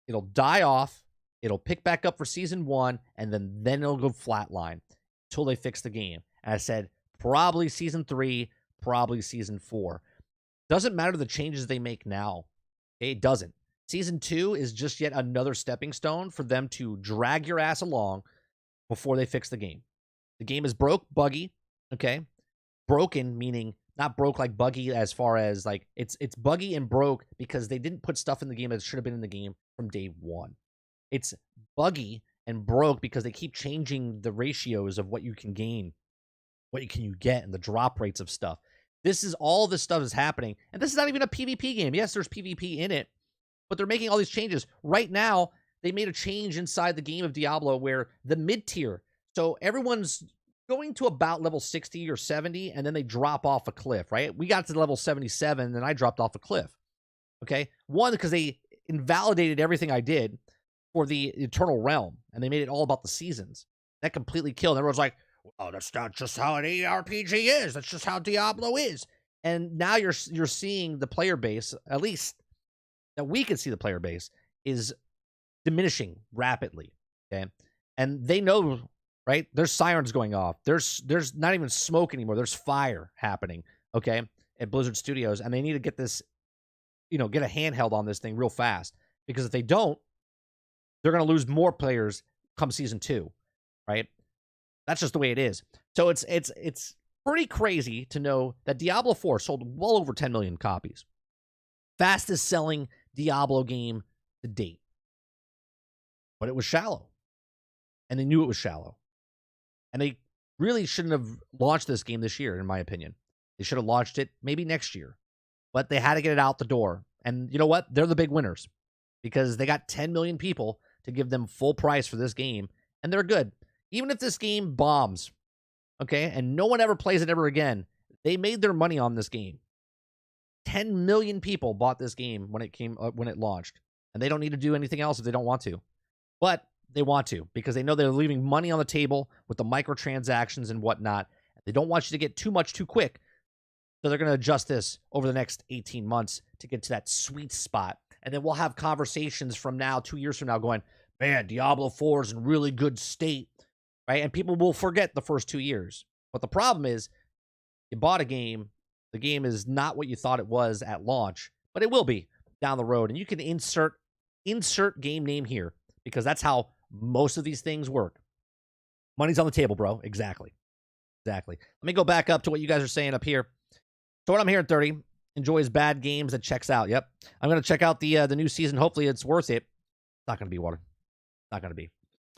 It'll die off. It'll pick back up for season 1, and then it'll go flatline until they fix the game. And I said, probably season 3, probably season 4. Doesn't matter the changes they make now. It doesn't. Season 2 is just yet another stepping stone for them to drag your ass along before they fix the game. The game is broke, buggy, okay? Broken, meaning not broke like buggy as far as like it's buggy and broke because they didn't put stuff in the game that should have been in the game from day one. It's buggy and broke because they keep changing the ratios of what you can gain, what you get, and the drop rates of stuff. All this stuff is happening, and this is not even a PvP game. Yes, there's PvP in it, but they're making all these changes. Right now, they made a change inside the game of Diablo where the mid-tier, so everyone's going to about level 60 or 70, and then they drop off a cliff, right? We got to level 77, and then I dropped off a cliff, okay? One, because they invalidated everything I did for the Eternal Realm, and they made it all about the seasons. That completely killed. Everyone's like, oh, that's not just how an RPG is. That's just how Diablo is. And now you're seeing the player base, at least that we can see the player base, is diminishing rapidly, okay? And they know, right? There's sirens going off. There's not even smoke anymore. There's fire happening, okay, at Blizzard Studios, and they need to get this, get a handheld on this thing real fast, because if they don't, they're going to lose more players come season 2, right? That's just the way it is. So it's pretty crazy to know that Diablo 4 sold well over 10 million copies. Fastest selling Diablo game to date. But it was shallow. And they knew it was shallow. And they really shouldn't have launched this game this year, in my opinion. They should have launched it maybe next year. But they had to get it out the door. And you know what? They're the big winners. Because they got 10 million people to give them full price for this game. And they're good. Even if this game bombs, okay, and no one ever plays it ever again, they made their money on this game. 10 million people bought this game when it launched. And they don't need to do anything else if they don't want to. But they want to, because they know they're leaving money on the table with the microtransactions and whatnot. They don't want you to get too much too quick. So they're going to adjust this over the next 18 months to get to that sweet spot. And then we'll have conversations from now, 2 years from now, going, man, Diablo 4 is in really good state, right? And people will forget the first 2 years. But the problem is, you bought a game, the game is not what you thought it was at launch, but it will be down the road. And you can insert game name here, because that's how most of these things work. Money's on the table, bro. Exactly. Let me go back up to what you guys are saying up here. So what I'm hearing, 30, enjoys bad games that checks out. Yep. I'm going to check out the new season. Hopefully it's worth it. It's not going to be, water. Not going to be.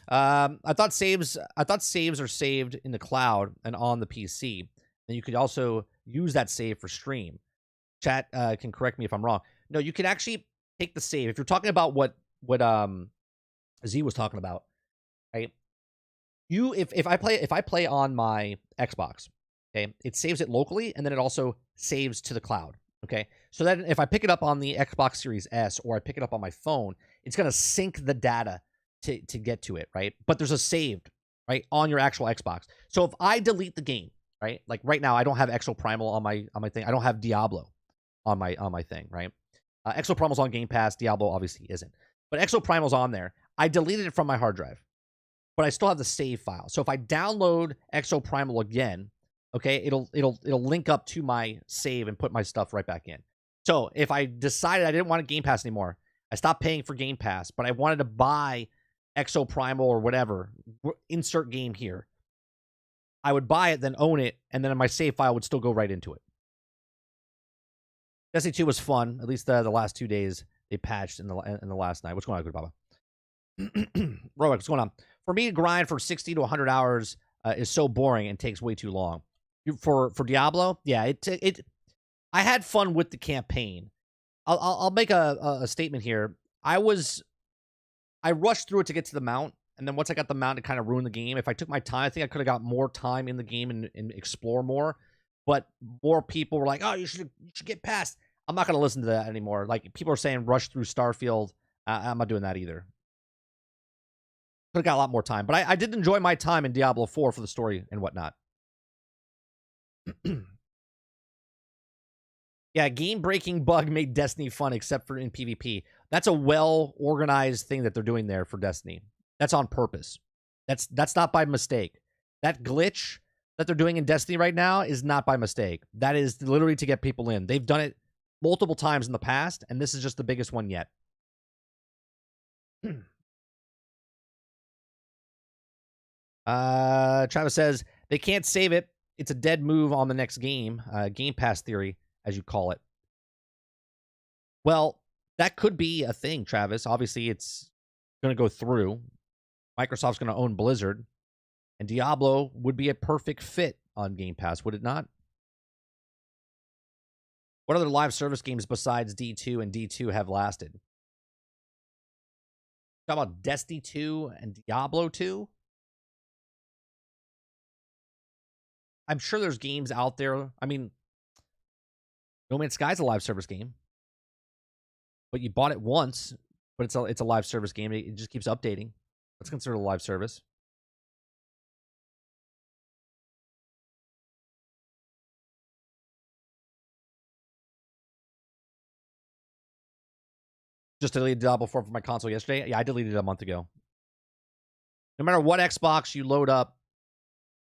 I thought saves are saved in the cloud and on the PC. And you could also use that save for stream. Chat can correct me if I'm wrong. No, you can actually take the save. If you're talking about what Z was talking about, right? If I play on my Xbox, okay, it saves it locally, and then it also saves to the cloud. Okay, so then if I pick it up on the Xbox Series S or I pick it up on my phone, it's gonna sync the data to get to it, right? But there's a saved, right, on your actual Xbox. So if I delete the game, right, like right now I don't have Exoprimal on my thing. I don't have Diablo on my thing, right? Exoprimal's on Game Pass. Diablo obviously isn't, but Exoprimal's on there. I deleted it from my hard drive, but I still have the save file. So if I download Exoprimal again, okay, it'll link up to my save and put my stuff right back in. So if I decided I didn't want a Game Pass anymore, I stopped paying for Game Pass, but I wanted to buy Exoprimal or whatever, insert game here, I would buy it, then own it, and then my save file would still go right into it. Destiny 2 was fun. At least the last 2 days they patched in the last night. What's going on, good Baba? Roic, what's going on? For me to grind for 60 to 100 hours is so boring and takes way too long. For Diablo, yeah, I had fun with the campaign. I'll make a statement here. I rushed through it to get to the mount, and then once I got the mount, it kind of ruined the game. If I took my time, I think I could have got more time in the game and explore more. But more people were like, "Oh, you should get past." I'm not going to listen to that anymore. Like, people are saying rush through Starfield. I'm not doing that either. Could have got a lot more time. But I did enjoy my time in Diablo 4 for the story and whatnot. Yeah, game-breaking bug made Destiny fun except for in PvP. That's a well-organized thing that they're doing there for Destiny. That's on purpose. That's not by mistake. That glitch that they're doing in Destiny right now is not by mistake. That is literally to get people in. They've done it multiple times in the past, and this is just the biggest one yet. Travis says, they can't save it. It's a dead move on the next game. Game Pass theory, as you call it. Well, that could be a thing, Travis. Obviously, it's going to go through. Microsoft's going to own Blizzard. And Diablo would be a perfect fit on Game Pass, would it not? What other live service games besides D2 and D2 have lasted? Talk about Destiny 2 and Diablo 2? I'm sure there's games out there. I mean, No Man's Sky's a live service game. But you bought it once, but it's a live service game. It just keeps updating. That's considered a live service. Just deleted Diablo 4 from my console yesterday. Yeah, I deleted it a month ago. No matter what Xbox you load up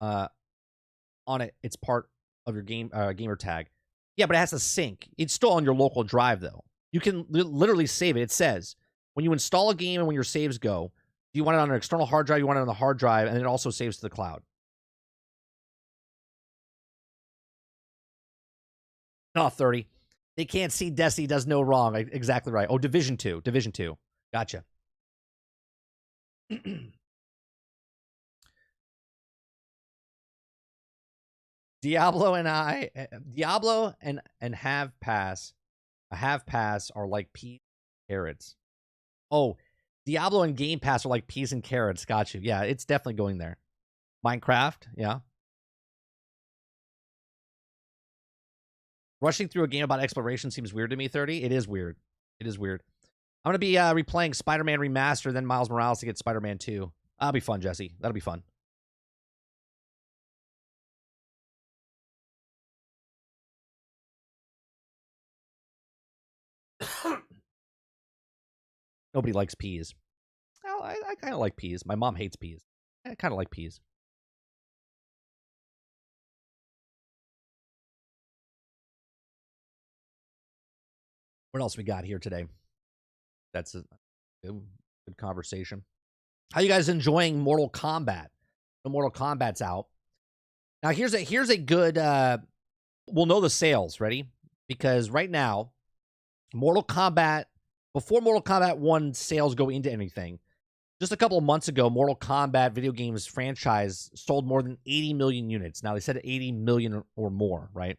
on it, it's part of your gamer tag. Yeah, but it has to sync. It's still on your local drive, though. You can literally save it. It says, when you install a game and when your saves go, do you want it on an external hard drive, you want it on the hard drive, and it also saves to the cloud. Oh, 30. They can't see Destiny does no wrong. Exactly right. Oh, Division 2. Division 2. Gotcha. Diablo and Have Pass are like peas and carrots. Oh, Diablo and Game Pass are like peas and carrots. Got you. Yeah, it's definitely going there. Minecraft, yeah. Rushing through a game about exploration seems weird to me, 30. It is weird. It is weird. I'm going to be replaying Spider-Man Remaster, then Miles Morales to get Spider-Man 2. That'll be fun, Jesse. That'll be fun. Nobody likes peas. Oh, I kind of like peas. My mom hates peas. I kind of like peas. What else we got here today? That's a good conversation. How you guys enjoying Mortal Kombat? The Mortal Kombat's out. Now here's a good we'll know the sales, ready? Because right now, Mortal Kombat, before Mortal Kombat 1 sales go into anything, just a couple of months ago, Mortal Kombat video games franchise sold more than 80 million units. Now, they said 80 million or more, right?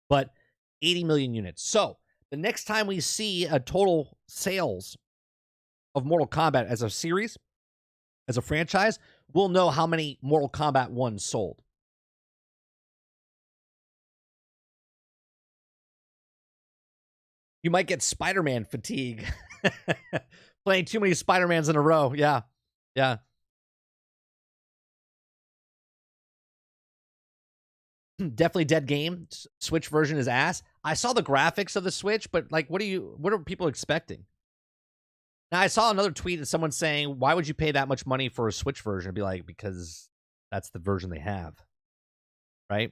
But 80 million units. So, the next time we see a total sales of Mortal Kombat as a series, as a franchise, we'll know how many Mortal Kombat 1 sold. You might get Spider-Man fatigue. Playing too many Spider-Mans in a row. Yeah. Yeah. Definitely dead game. Switch version is ass. I saw the graphics of the Switch, but like, what are people expecting? Now I saw another tweet of someone saying, "Why would you pay that much money for a Switch version?" I'd be like, because that's the version they have, right?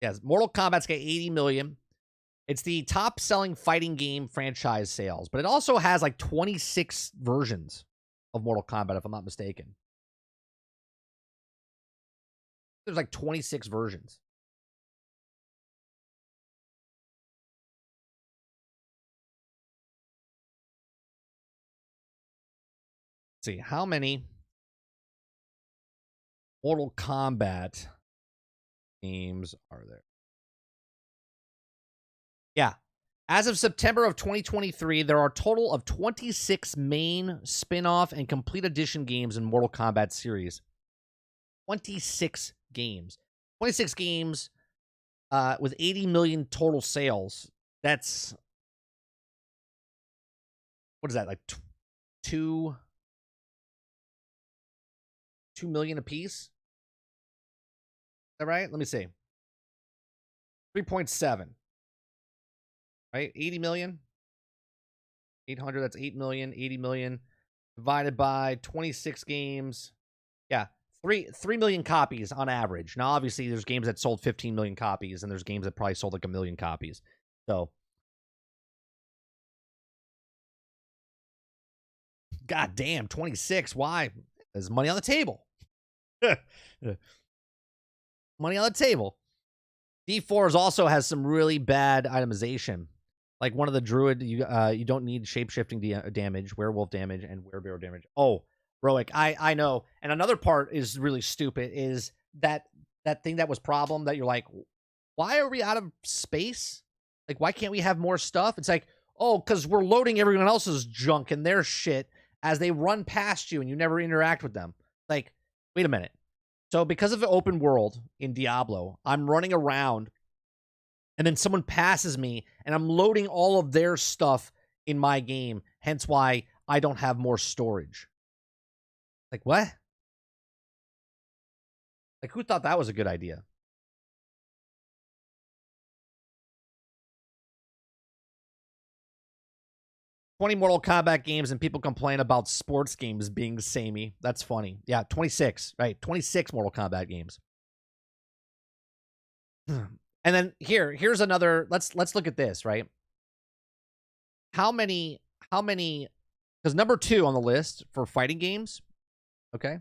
Yes, Mortal Kombat's got 80 million. It's the top selling fighting game franchise sales, but it also has like 26 versions of Mortal Kombat, if I'm not mistaken. There's like 26 versions. Let's see, how many Mortal Kombat games are there? Yeah. As of September of 2023, there are a total of 26 main, spin-off, and complete edition games in Mortal Kombat series. 26 games. 26 games with 80 million total sales. That's, what is that, like 2 million a piece? Is that right? Let me see. 3.7. Right? 80 million. 800, that's 8 million. 80 million divided by 26 games. Yeah. 3 million copies on average. Now, obviously, there's games that sold 15 million copies, and there's games that probably sold like 1 million copies. So, god damn, 26. Why? There's money on the table. Money on the table. D4s also has some really bad itemization. Like one of the druid, you don't need shape-shifting damage, werewolf damage, and werebear damage. Oh, Roic, I know. And another part is really stupid, is that thing that was problem that you're like, why are we out of space? Like, why can't we have more stuff? It's like, oh, because we're loading everyone else's junk and their shit as they run past you and you never interact with them. Like, wait a minute. So because of the open world in Diablo, I'm running around and then someone passes me and I'm loading all of their stuff in my game. Hence why I don't have more storage. Like, what? Like, who thought that was a good idea? "20 Mortal Kombat games and people complain about sports games being samey." That's funny. Yeah, 26, right? 26 Mortal Kombat games. And then here's another, let's look at this, right? How many because number 2 on the list for fighting games, okay,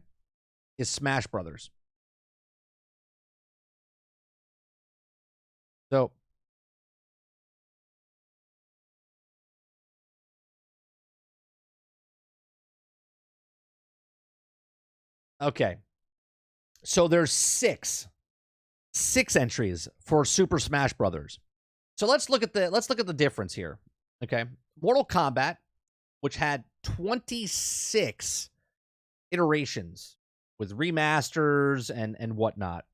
is Smash Brothers. So okay. So there's 6 entries for Super Smash Brothers. So let's look at the difference here. Okay. Mortal Kombat, which had 26 iterations with remasters and whatnot.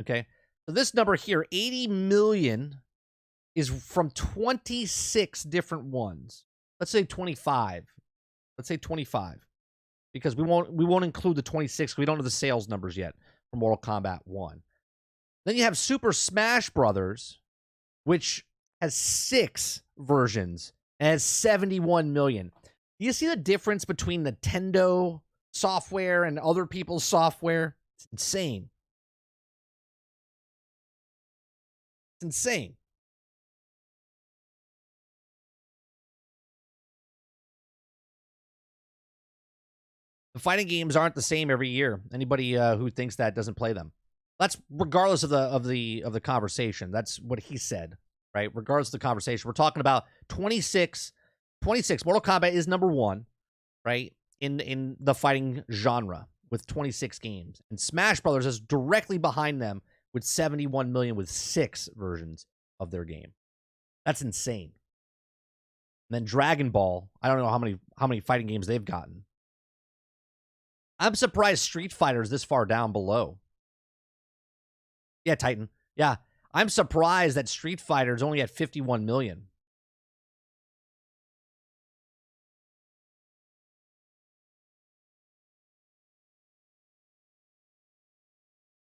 Okay. So this number here, 80 million, is from 26 different ones. Let's say 25. Let's say 25. Because we won't include the 26 because we don't know the sales numbers yet for Mortal Kombat 1. Then you have Super Smash Brothers, which has 6 versions and has 71 million. Do you see the difference between Nintendo software and other people's software? It's insane. It's insane. The fighting games aren't the same every year. Anybody who thinks that doesn't play them. That's regardless of the conversation. That's what he said, right? Regardless of the conversation, we're talking about 26. Mortal Kombat is number 1, right? In the fighting genre with 26 games, and Smash Brothers is directly behind them with 71 million with 6 versions of their game. That's insane. And then Dragon Ball, I don't know how many fighting games they've gotten. I'm surprised Street Fighter is this far down below. Yeah, Titan. Yeah, I'm surprised that Street Fighter is only at 51 million.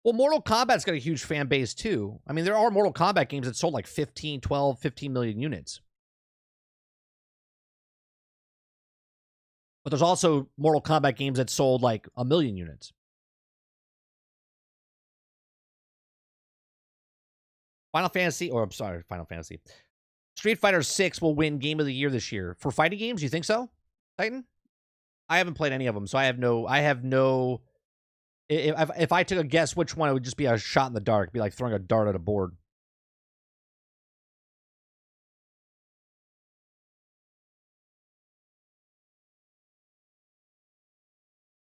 Well, Mortal Kombat's got a huge fan base too. I mean, there are Mortal Kombat games that sold like 15, 12, 15 million units. But there's also Mortal Kombat games that sold like 1 million units. Final Fantasy, or I'm sorry, Final Fantasy. Street Fighter 6 will win Game of the Year this year. For fighting games, you think so, Titan? I haven't played any of them, so I have no. If I took a guess which one, it would just be a shot in the dark. It'd be like throwing a dart at a board.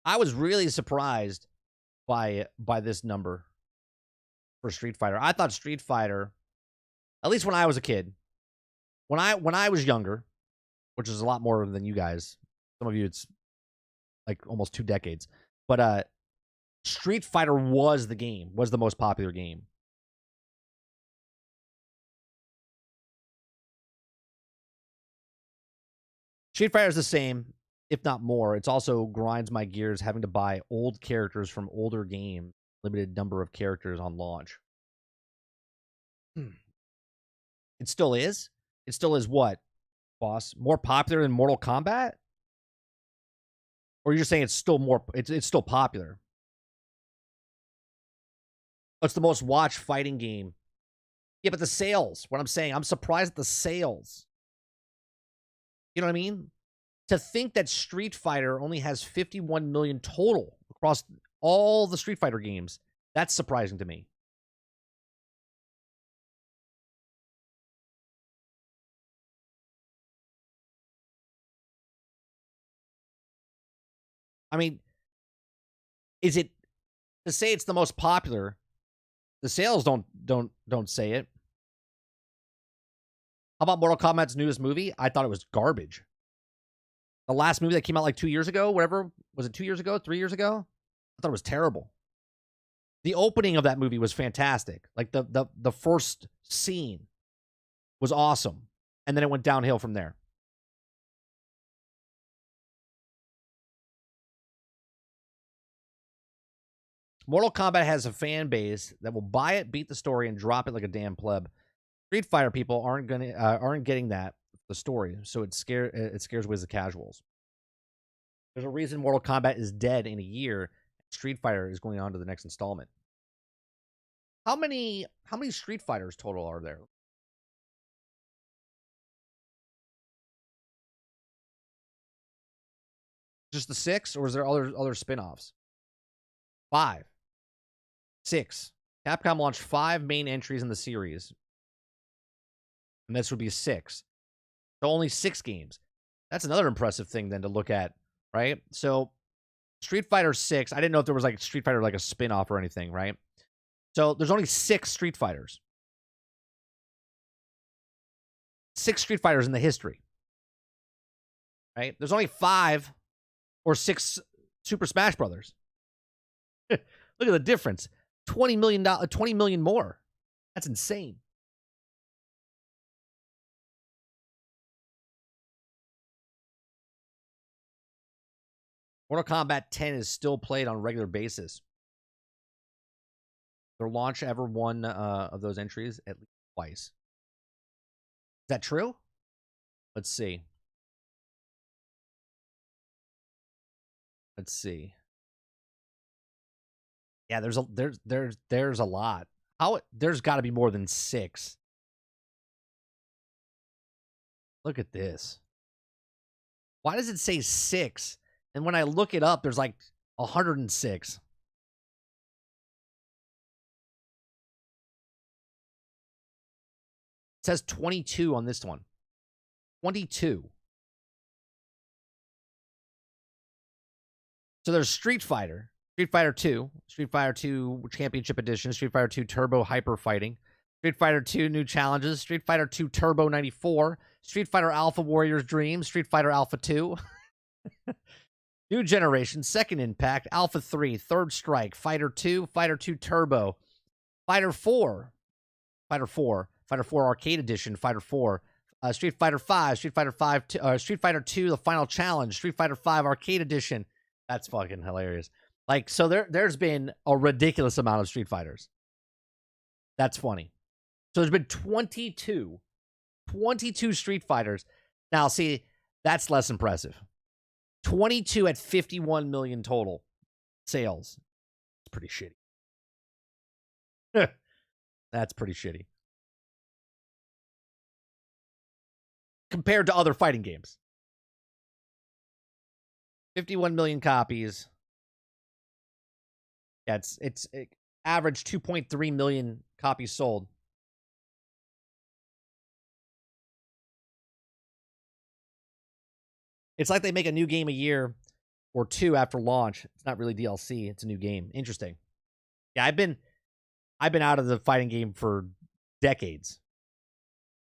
I was really surprised by this number for Street Fighter. I thought Street Fighter, at least when I was a kid, when I was younger, which is a lot more than you guys. Some of you, it's like almost 2 decades. But Street Fighter was the most popular game. Street Fighter is the same, if not more. It's also grinds my gears having to buy old characters from older games, limited number of characters on launch. It still is? It still is what, boss? More popular than Mortal Kombat? Or you're saying it's still more, it's still popular? It's the most watched fighting game. Yeah, but the sales, what I'm saying, I'm surprised at the sales. You know what I mean? To think that Street Fighter only has 51 million total across all the Street Fighter games, that's surprising to me. I mean, is it to say it's the most popular? The sales don't say it. How about Mortal Kombat's newest movie? I thought it was garbage. The last movie that came out like 2 years ago, whatever, was it 2 years ago, 3 years ago? I thought it was terrible. The opening of that movie was fantastic. Like the first scene was awesome, and then it went downhill from there. Mortal Kombat has a fan base that will buy it, beat the story, and drop it like a damn pleb. Street Fighter people aren't getting that the story, so it scares away the casuals. There's a reason Mortal Kombat is dead in a year. Street Fighter is going on to the next installment. How many Street Fighters total are there? Just the 6, or is there other spin-offs? 5. 6. Capcom launched 5 main entries in the series. And this would be 6. So only 6 games. That's another impressive thing then to look at, right? So Street Fighter 6, I didn't know if there was like Street Fighter like a spin-off or anything, right? So there's only 6 Street Fighters. 6 Street Fighters in the history. Right? There's only 5 or 6 Super Smash Brothers. Look at the difference. $20 million more. That's insane. Mortal Kombat 10 is still played on a regular basis. Their launch ever one of those entries at least twice. Is that true? Let's see. Let's see. Yeah, there's a lot. There's got to be more than 6. Look at this. Why does it say 6? And when I look it up, there's like 106. It says 22 on this one. 22. So there's Street Fighter, Street Fighter 2, Street Fighter 2 Championship Edition, Street Fighter 2 Turbo Hyper Fighting, Street Fighter 2 New Challenges, Street Fighter 2 Turbo 94, Street Fighter Alpha Warrior's Dream, Street Fighter Alpha 2, New Generation, Second Impact, Alpha 3, Third Strike, Fighter 2 Turbo, Fighter 4 Arcade Edition, Fighter 4, Street Fighter 5, Street Fighter 2, The Final Challenge, Street Fighter 5 Arcade Edition. That's fucking hilarious. Like, so there's been a ridiculous amount of Street Fighters. That's funny. So there's been 22 Street Fighters. Now, see, that's less impressive. 22 at 51 million total sales. It's pretty shitty. That's pretty shitty. Compared to other fighting games. 51 million copies. Yeah, it's average 2.3 million copies sold. It's like they make a new game a year or two after launch. It's not really DLC. It's a new game. Interesting. Yeah, I've been out of the fighting game for decades.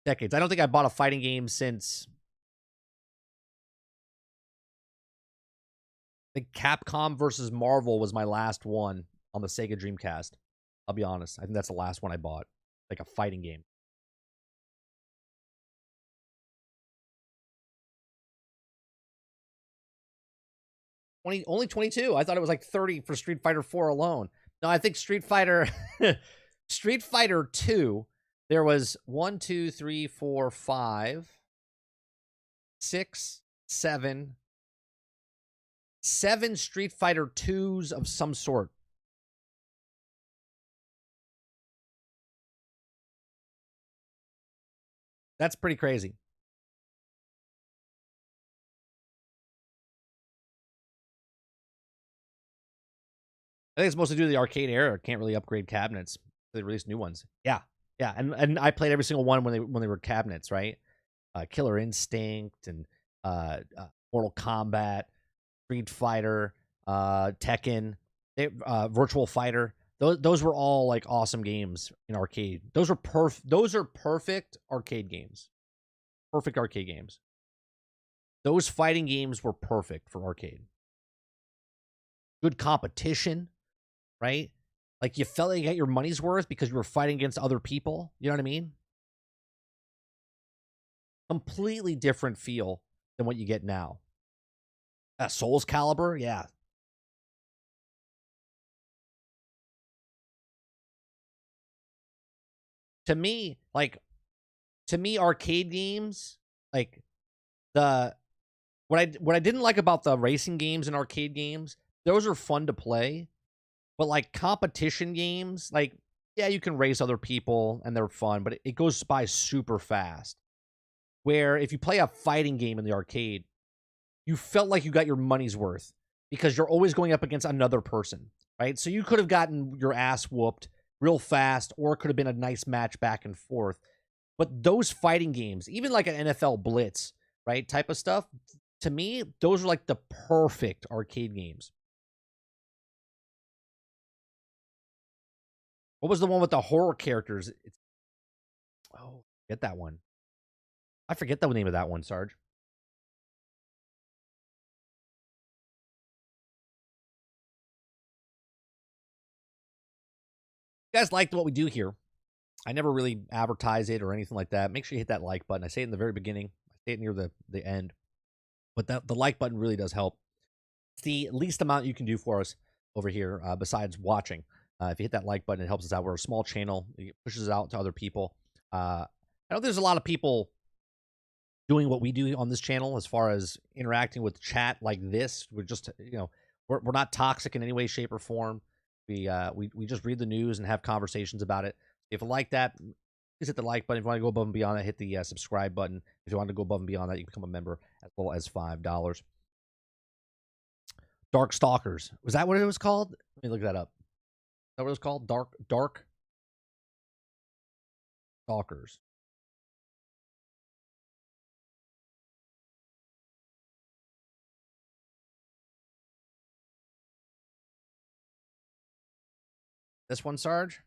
Decades. I don't think I bought a fighting game since the Capcom versus Marvel was my last one on the Sega Dreamcast. I'll be honest. I think that's the last one I bought. Like a fighting game. Only 22. I thought it was like 30 for Street Fighter 4 alone. No, I think Street Fighter 2, there was 1, 2, 3, 4, 5, 6, 7 Street Fighter 2s of some sort. That's pretty crazy. I think it's mostly due to the arcade era. Can't really upgrade cabinets. They released new ones. Yeah, yeah, and I played every single one when they were cabinets, right? Killer Instinct and Mortal Kombat, Street Fighter, Tekken, Virtual Fighter. Those were all like awesome games in arcade. Those are perfect arcade games. Perfect arcade games. Those fighting games were perfect for arcade. Good competition, right? Like you felt like you got your money's worth because you were fighting against other people. You know what I mean? Completely different feel than what you get now. Soul's Calibur, yeah. To me, arcade games, like the what I didn't like about the racing games and arcade games, those are fun to play, but like competition games, like yeah, you can race other people and they're fun, but it goes by super fast. Where if you play a fighting game in the arcade, you felt like you got your money's worth because you're always going up against another person, right? So you could have gotten your ass whooped real fast, or it could have been a nice match back and forth. But those fighting games, even like an NFL Blitz, right, type of stuff, to me, those are like the perfect arcade games. What was the one with the horror characters? Get that one. I forget the name of that one, Sarge. You guys liked what we do here. I never really advertise it or anything like that. Make sure you hit that like button. I say it in the very beginning. I say it near the end. But the like button really does help. It's the least amount you can do for us over here besides watching. If you hit that like button, it helps us out. We're a small channel. It pushes us out to other people. I know there's a lot of people doing what we do on this channel as far as interacting with chat like this. We're just, we're not toxic in any way, shape, or form. We just read the news and have conversations about it. If you like that, please hit the like button. If you want to go above and beyond that, hit the subscribe button. If you want to go above and beyond that, you can become a member as little as $5. Dark Stalkers. Was that what it was called? Let me look that up. Is that what it was called? Dark Stalkers. This one, Sarge?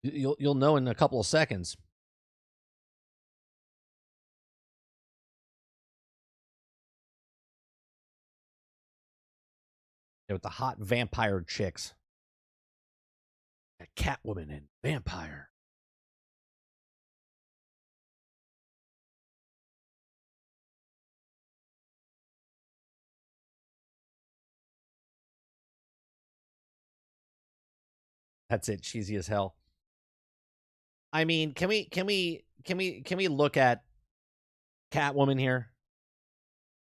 You'll know in a couple of seconds. With the hot vampire chicks. Catwoman and vampire. That's it. Cheesy as hell. I mean, can we look at Catwoman here?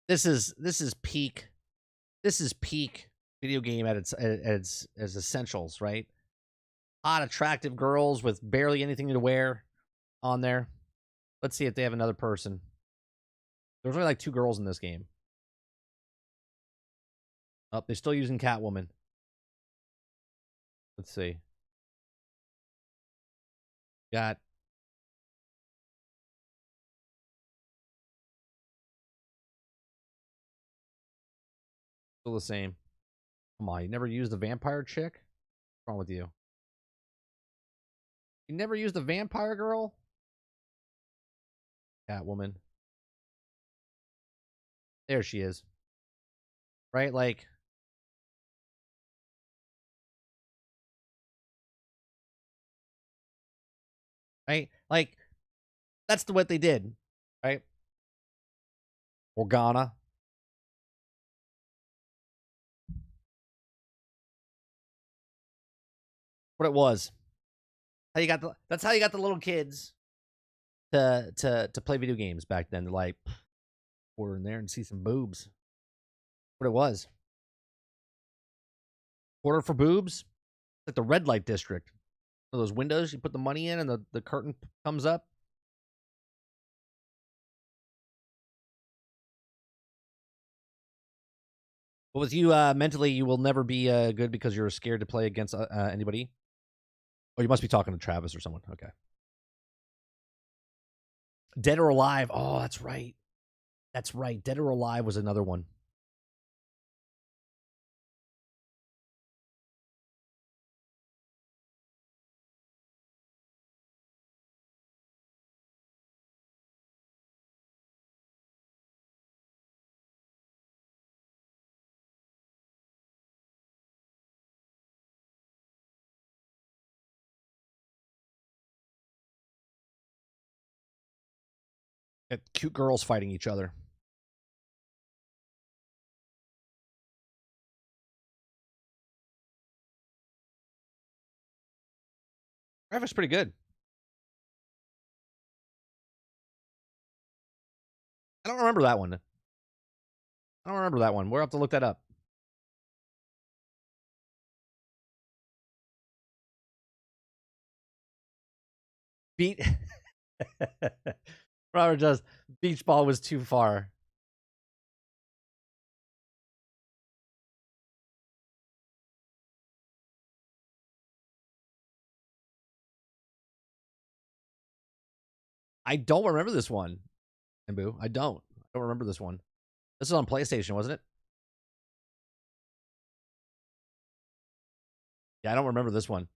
This is peak. This is peak video game at its as essentials, right? Hot, attractive girls with barely anything to wear on there. Let's see if they have another person. There's only like 2 girls in this game. Oh, they're still using Catwoman. Let's see. Got still the same. Come on, you never used the vampire chick? What's wrong with you? You never used the vampire girl? Catwoman. There she is. Right? Like, right? Like, that's what they did. Right? Organa. What it was. That's how you got the little kids to play video games back then. They're like, we're in there and see some boobs. What it was. Order for boobs? Like the red light district. So those windows, you put the money in and the curtain comes up. But with you, mentally, you will never be good because you're scared to play against anybody. Oh, you must be talking to Travis or someone. Okay. Dead or Alive. Oh, that's right. That's right. Dead or Alive was another one. Cute girls fighting each other. Graphic's pretty good. I don't remember that one. I don't remember that one. We'll have to look that up. Beat. Robert does. Beach ball was too far. I don't remember this one. Boo. I don't remember this one. This is on PlayStation, wasn't it? Yeah, I don't remember this one.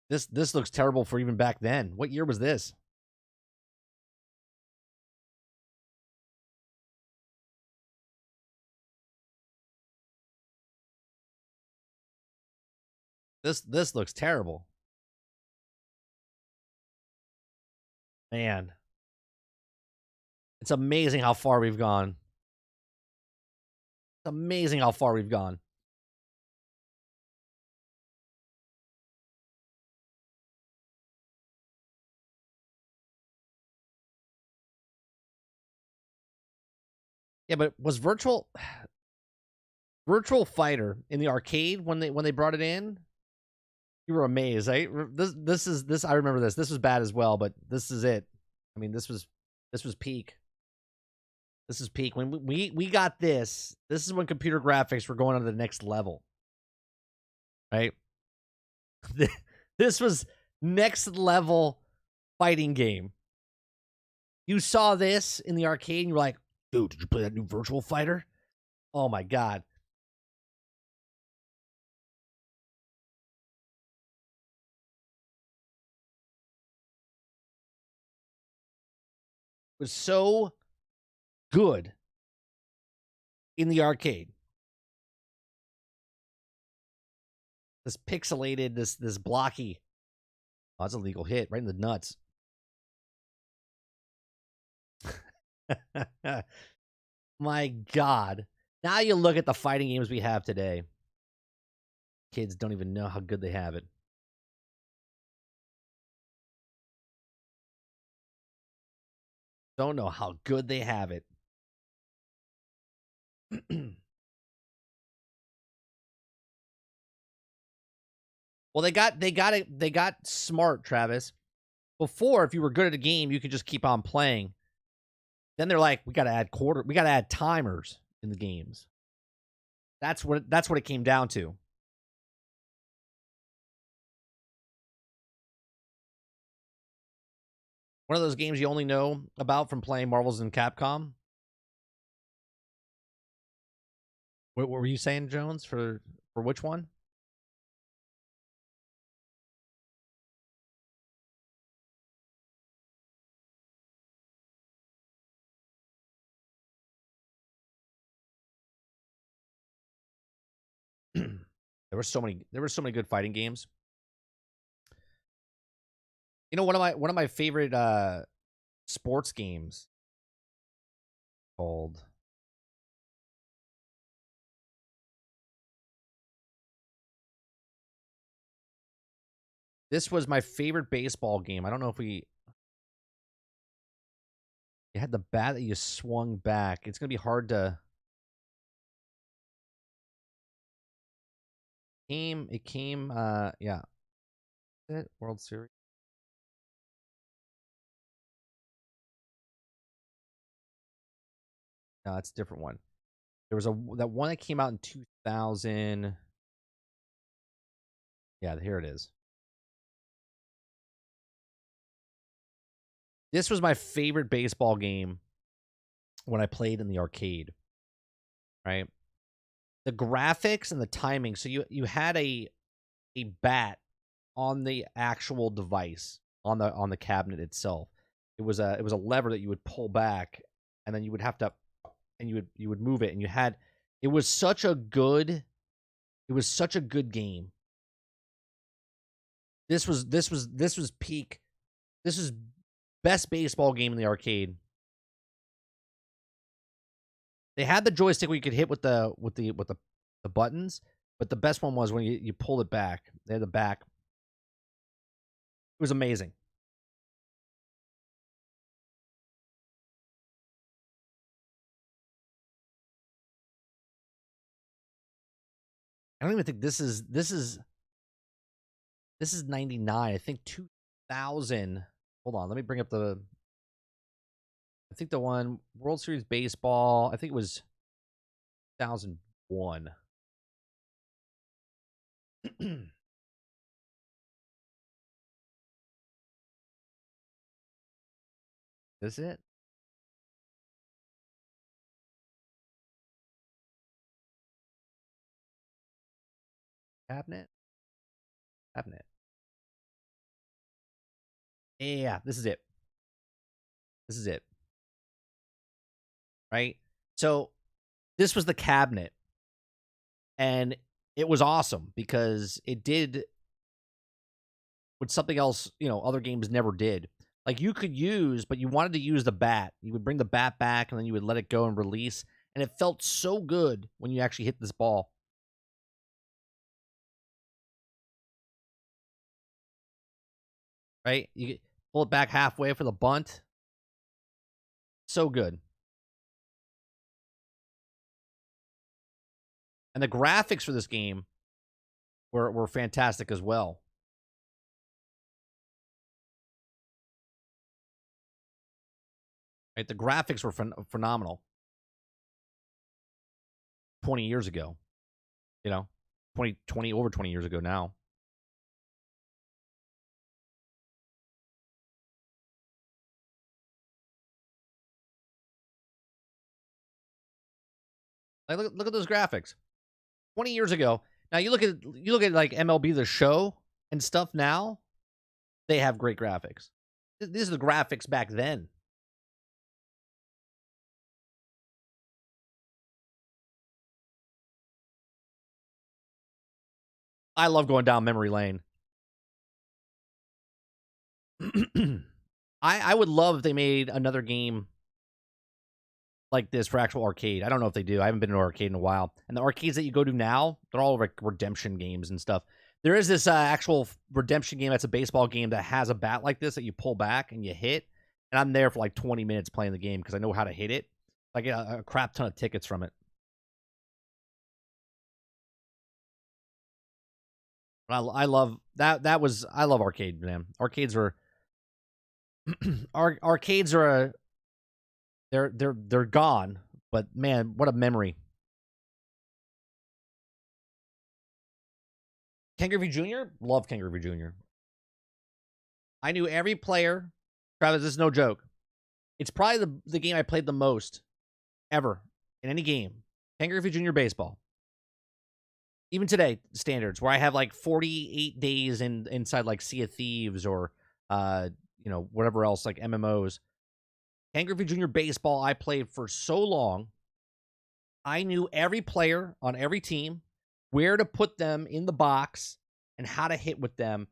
This looks terrible for even back then. What year was this? This looks terrible. Man. It's amazing how far we've gone. It's amazing how far we've gone. Yeah, but was Virtual Fighter in the arcade when they brought it in? You were amazed, right? This I remember this. This was bad as well, but this is it. I mean, this was peak. This is peak. When we got this, this is when computer graphics were going on to the next level. Right? This was next level fighting game. You saw this in the arcade and you were like, dude, did you play that new Virtual Fighter? Oh my god. It was so good in the arcade. This pixelated, this blocky. Oh, that's a legal hit right in the nuts. My God. Now you look at the fighting games we have today. Kids don't even know how good they have it. Don't know how good they have it. Well, they got smart, Travis. Before, if you were good at a game, you could just keep on playing. Then they're like, we gotta add timers in the games. That's what it came down to. One of those games you only know about from playing Marvels and Capcom. What were you saying, Jones? For which one? There were so many good fighting games. You know, one of my favorite sports games called this was my favorite baseball game. I don't know if we you had the bat that you swung back. It's gonna be hard to it came yeah. World Series. No, that's a different one. There was that one that came out in 2000. Yeah, here it is. This was my favorite baseball game when I played in the arcade. Right? The graphics and the timing. So you had a bat on the actual device on the cabinet itself. It was a lever that you would pull back, and then you would have to, and you would move it, and you had. It was such a good game. This was peak. This is best baseball game in the arcade. They had the joystick where you could hit with the buttons, but the best one was when you pulled it back. They had the back. It was amazing. I don't even think this is 99. I think 2000. Hold on, let me bring up the. I think the one World Series baseball. I think it was 2001. Is it? Cabinet? Cabinet. Yeah, this is it. This is it. Right? So this was the cabinet. And it was awesome because it did what something else, other games never did. Like you could use, but you wanted to use the bat. You would bring the bat back and then you would let it go and release. And it felt so good when you actually hit this ball. Right? You pull it back halfway for the bunt. So good. And the graphics for this game were fantastic as well. Right? The graphics were phenomenal. 20 years ago. 20 over 20 years ago now. Like look at those graphics. 20 years ago. Now you look at like MLB The Show and stuff now, they have great graphics. These are the graphics back then. I love going down memory lane. I would love if they made another game like this for actual arcade. I don't know if they do. I haven't been to an arcade in a while. And the arcades that you go to now, they're all like redemption games and stuff. There is this actual redemption game that's a baseball game that has a bat like this that you pull back and you hit. And I'm there for like 20 minutes playing the game because I know how to hit it. I get a crap ton of tickets from it. I love that. I love arcade, man. Arcades are arcades are they're gone, but man, what a memory. Ken Griffey Jr. Love Ken Griffey Jr. I knew every player. Travis, this is no joke. It's probably the game I played the most ever in any game. Ken Griffey Jr. baseball. Even today, standards where I have like 48 days inside like Sea of Thieves or whatever else like MMOs. Ken Griffey Jr. baseball I played for so long. I knew every player on every team, where to put them in the box, and how to hit with them.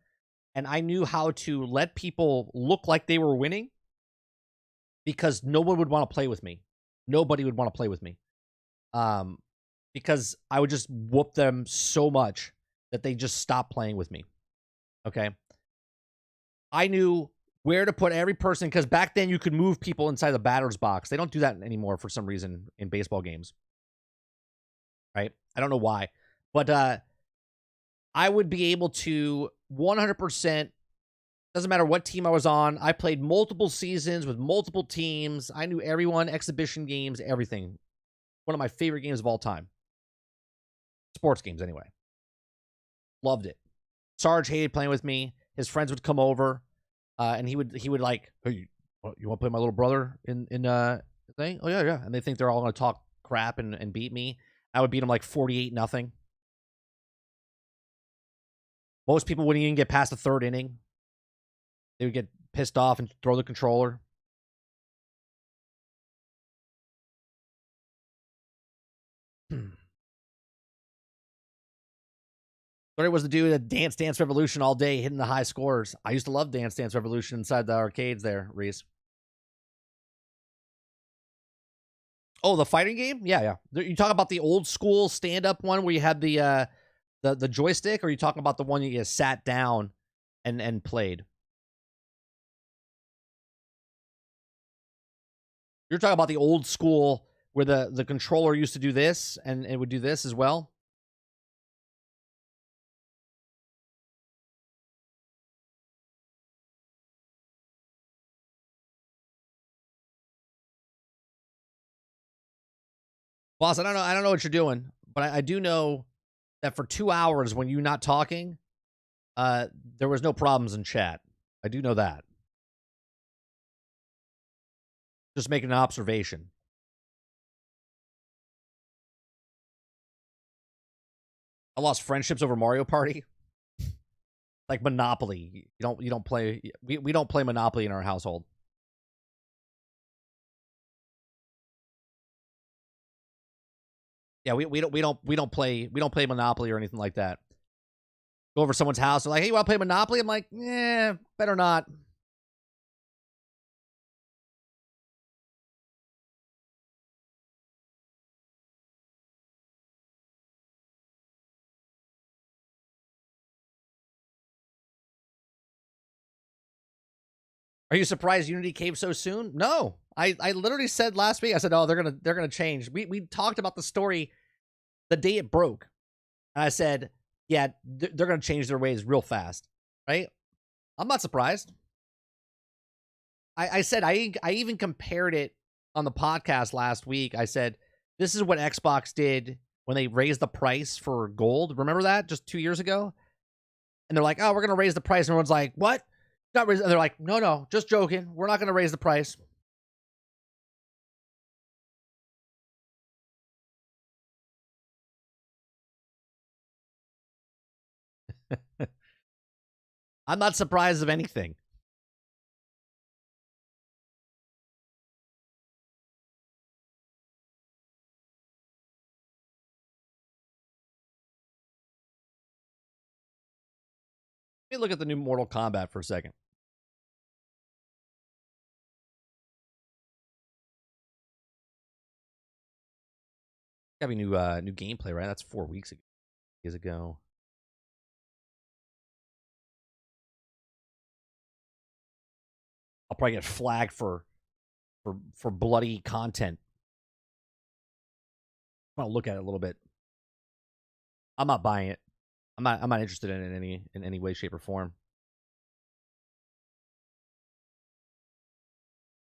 And I knew how to let people look like they were winning because no one would want to play with me. Nobody would want to play with me. Because I would just whoop them so much that they just stopped playing with me. Okay. I knew where to put every person because back then you could move people inside the batter's box. They don't do that anymore for some reason in baseball games. Right? I don't know why. But I would be able to 100%, doesn't matter what team I was on. I played multiple seasons with multiple teams. I knew everyone, exhibition games, everything. One of my favorite games of all time. Sports games, anyway. Loved it. Sarge hated playing with me. His friends would come over, and he would like, hey, you want to play my little brother in thing? Oh yeah. And they think they're all going to talk crap and beat me. I would beat him like 48-0. Most people wouldn't even get past the third inning. They would get pissed off and throw the controller. Thought was the dude at Dance Dance Revolution all day, hitting the high scores. I used to love Dance Dance Revolution inside the arcades there, Reese. Oh, the fighting game? Yeah. You talk about the old school stand-up one where you had the joystick, or are you talking about the one you sat down and played? You're talking about the old school where the controller used to do this and it would do this as well? Boss, I don't know what you're doing, but I do know that for 2 hours when you're not talking, there was no problems in chat. I do know that. Just making an observation. I lost friendships over Mario Party. Like Monopoly. You don't play we don't play Monopoly in our household. Yeah, we don't play Monopoly or anything like that. Go over someone's house, they're like, hey, you wanna play Monopoly? I'm like, better not. Are you surprised Unity caved so soon? No. I literally said last week, I said, oh, they're gonna change. We talked about the story the day it broke. And I said, yeah, they're gonna change their ways real fast. Right? I'm not surprised. I said I even compared it on the podcast last week. I said, this is what Xbox did when they raised the price for gold. Remember that just 2 years ago? And they're like, oh, we're going to raise the price. And everyone's like, what? Not raise. And they're like, no, just joking. We're not going to raise the price. I'm not surprised of anything. Let me look at the new Mortal Kombat for a second. Gotta be new new gameplay, right? That's 4 weeks ago. Years ago. I'll probably get flagged for bloody content. I'm gonna look at it a little bit. I'm not buying it. I'm not interested in it in any way, shape, or form.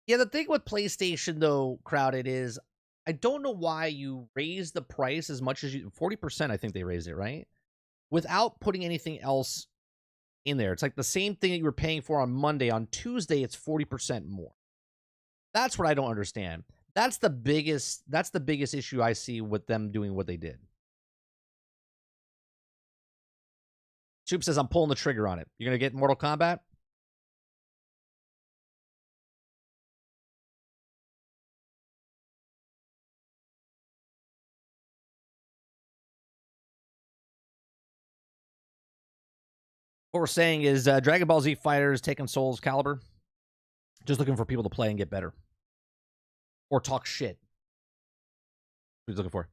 Yeah, the thing with PlayStation though, crowded is I don't know why you raise the price as much as you 40%, I think they raised it, right? Without putting anything else in there. It's like the same thing that you were paying for on Monday. On Tuesday, it's 40% more. That's what I don't understand. That's the biggest issue I see with them doing what they did. Soup says I'm pulling the trigger on it. You're gonna get Mortal Kombat? What we're saying is Dragon Ball Z Fighters taking Soul's Calibur. Just looking for people to play and get better. Or talk shit. What he's looking for.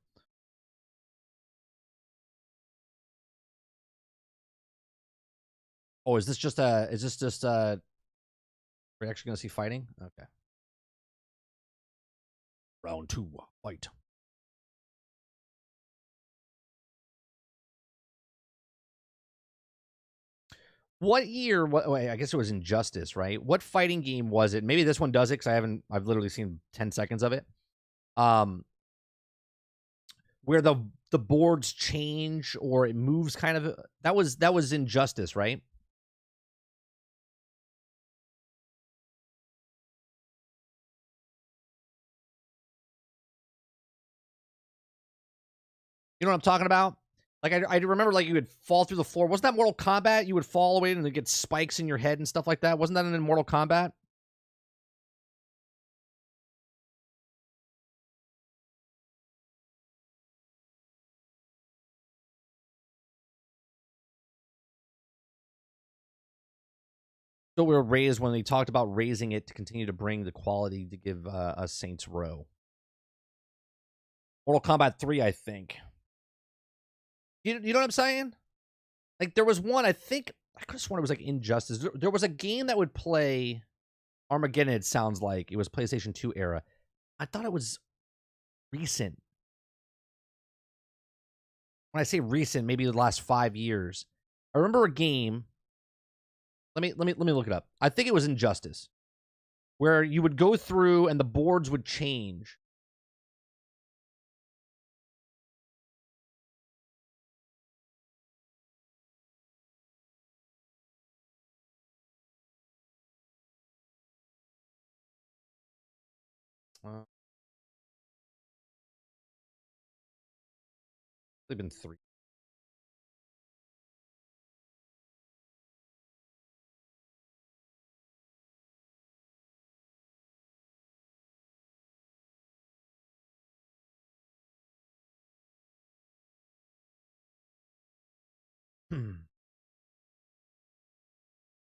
Oh, is this just we're actually gonna see fighting? Okay. Round 2, fight. What year? Wait, I guess it was Injustice, right? What fighting game was it? Maybe this one does it because I've literally seen 10 seconds of it. Where the boards change or it moves kind of. That was Injustice, right? You know what I'm talking about? Like I remember, like you would fall through the floor. Wasn't that Mortal Kombat? You would fall away and it get spikes in your head and stuff like that. Wasn't that in Mortal Kombat? So we were raised when they talked about raising it to continue to bring the quality to give us Saints Row. Mortal Kombat 3, I think. You know what I'm saying? Like there was one, I think I could have sworn it was like Injustice. There was a game that would play Armageddon, it sounds like. It was PlayStation 2 era. I thought it was recent. When I say recent, maybe the last 5 years. I remember a game. Let me look it up. I think it was Injustice, where you would go through and the boards would change. They've been 3.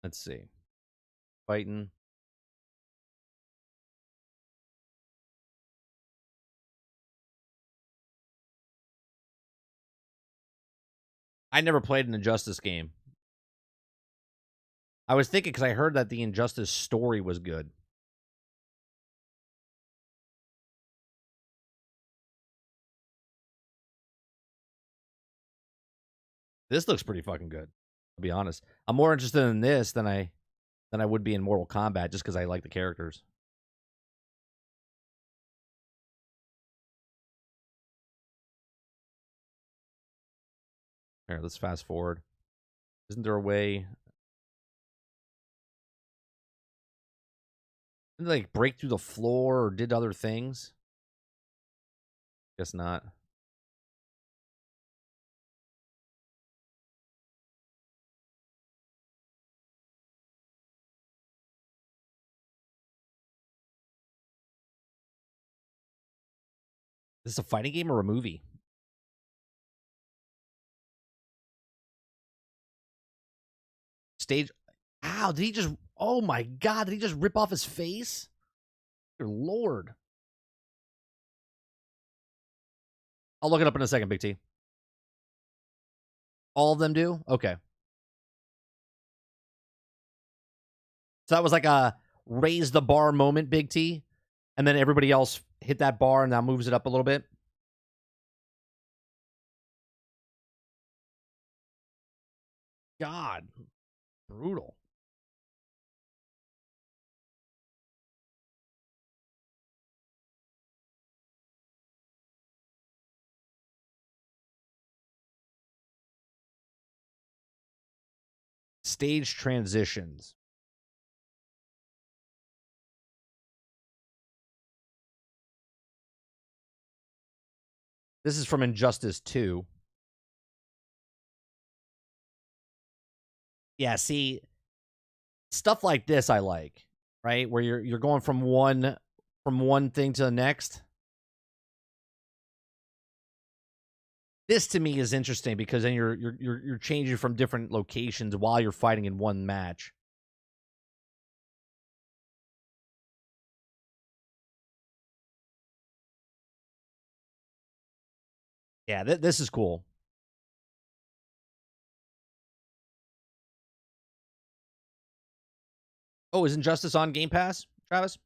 Let's see. Fighting. I never played an Injustice game. I was thinking because I heard that the Injustice story was good. This looks pretty fucking good. I'll be honest. I'm more interested in this than I would be in Mortal Kombat just because I like the characters. Here, let's fast forward. Isn't there a way? Didn't they like break through the floor or did other things? Guess not. Is this a fighting game or a movie? Stage. Ow, did he just. Oh my god, did he just rip off his face? Dear Lord. I'll look it up in a second, Big T. All of them do? Okay. So that was like a raise the bar moment, Big T, and then everybody else hit that bar and now moves it up a little bit. God, brutal. Stage transitions. This is from Injustice 2. Yeah, see, stuff like this I like, right? Where you're going from one thing to the next. This to me is interesting because then you're changing from different locations while you're fighting in one match. Yeah, this is cool. Oh, is Injustice on Game Pass, Travis?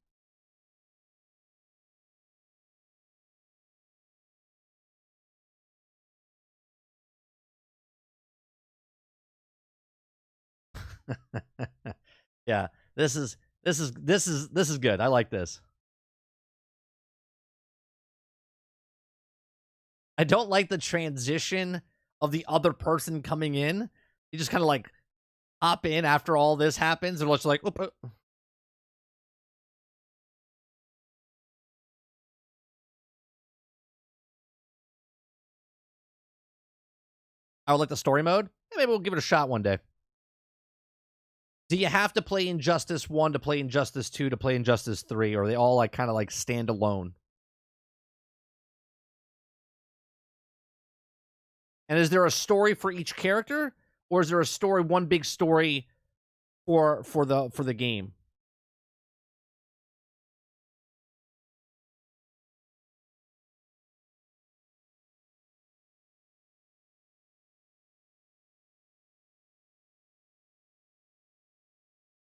Yeah, this is good. I like this. I don't like the transition of the other person coming in. You just kind of like hop in after all this happens, and it's like, oop, I would like the story mode. Maybe we'll give it a shot one day. Do you have to play Injustice 1 to play Injustice 2 to play Injustice 3, or are they all like kind of like stand alone? And is there a story for each character, or is there a story, one big story for the game?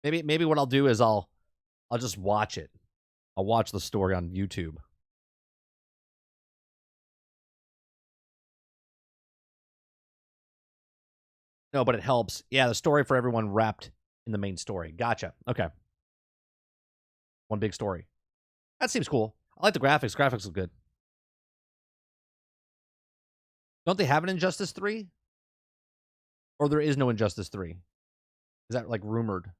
Maybe what I'll do is I'll just watch it. I'll watch the story on YouTube. No, but it helps. Yeah, the story for everyone wrapped in the main story. Gotcha. Okay. One big story. That seems cool. I like the graphics. Graphics look good. Don't they have an Injustice 3? Or there is no Injustice 3? Is that like rumored?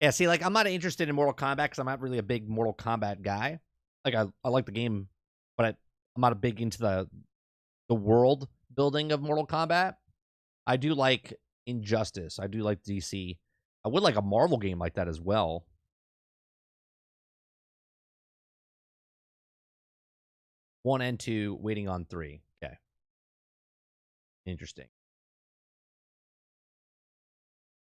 Yeah, see, like I'm not interested in Mortal Kombat because I'm not really a big Mortal Kombat guy. Like I like the game, but I'm not a big into the world building of Mortal Kombat. I do like Injustice. I do like DC. I would like a Marvel game like that as well. One and two, waiting on three. Okay, interesting.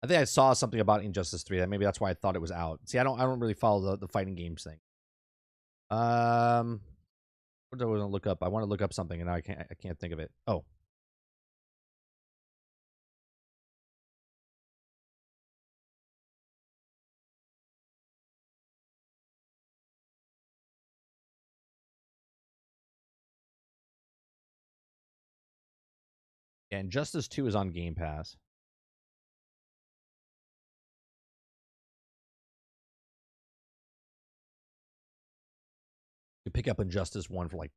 I think I saw something about Injustice 3. That maybe that's why I thought it was out. See, I don't really follow the fighting games thing. What do I want to look up? I want to look up something and I can't think of it. Oh, yeah, Injustice 2 is on Game Pass. You pick up Injustice 1 for like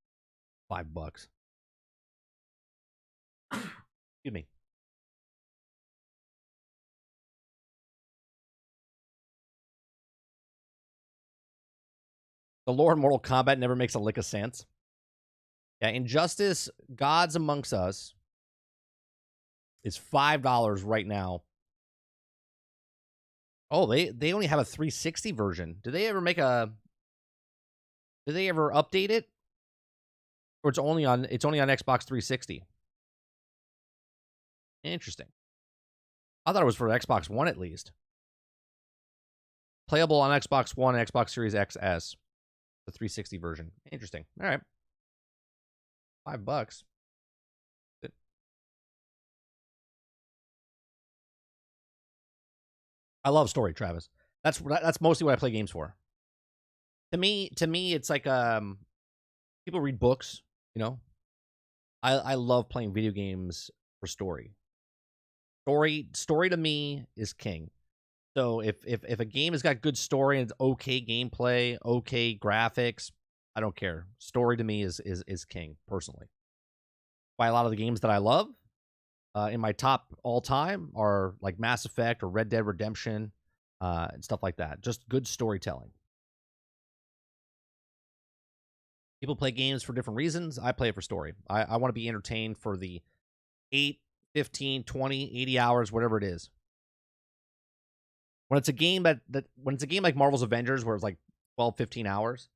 $5. Excuse me. The lore in Mortal Kombat never makes a lick of sense. Yeah, Injustice Gods Amongst Us is $5 right now. Oh, they only have a 360 version. Did they ever make a? Did they ever update it? Or it's only on Xbox 360. Interesting. I thought it was for Xbox One at least. Playable on Xbox One and Xbox Series XS, the 360 version. Interesting. All right, $5. I love story, Travis. That's mostly what I play games for. To me, it's like people read books. You know, I love playing video games for story. Story to me is king. So if a game has got good story and it's okay gameplay, okay graphics, I don't care. Story to me is king personally. Why a lot of the games that I love in my top all time are like Mass Effect or Red Dead Redemption and stuff like that. Just good storytelling. People play games for different reasons. I play it for story. I want to be entertained for the 8, 15, 20, 80 hours, whatever it is. When it's a game when it's a game like Marvel's Avengers where it's like 12, 15 hours,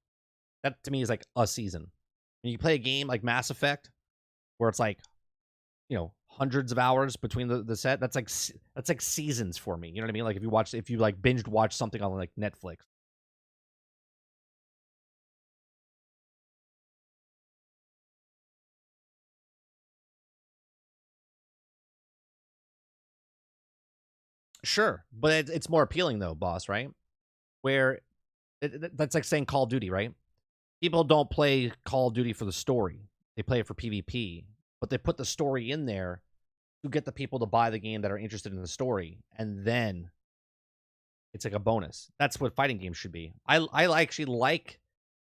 that to me is like a season. When you play a game like Mass Effect where it's like, hundreds of hours between the set, that's like seasons for me. You know what I mean? Like if you like binged watch something on like Netflix. Sure, but it's more appealing though, boss, right? Where that's like saying Call of Duty, right? People don't play Call of Duty for the story. They play it for PvP, but they put the story in there to get the people to buy the game that are interested in the story, and then it's like a bonus. That's what fighting games should be. I actually like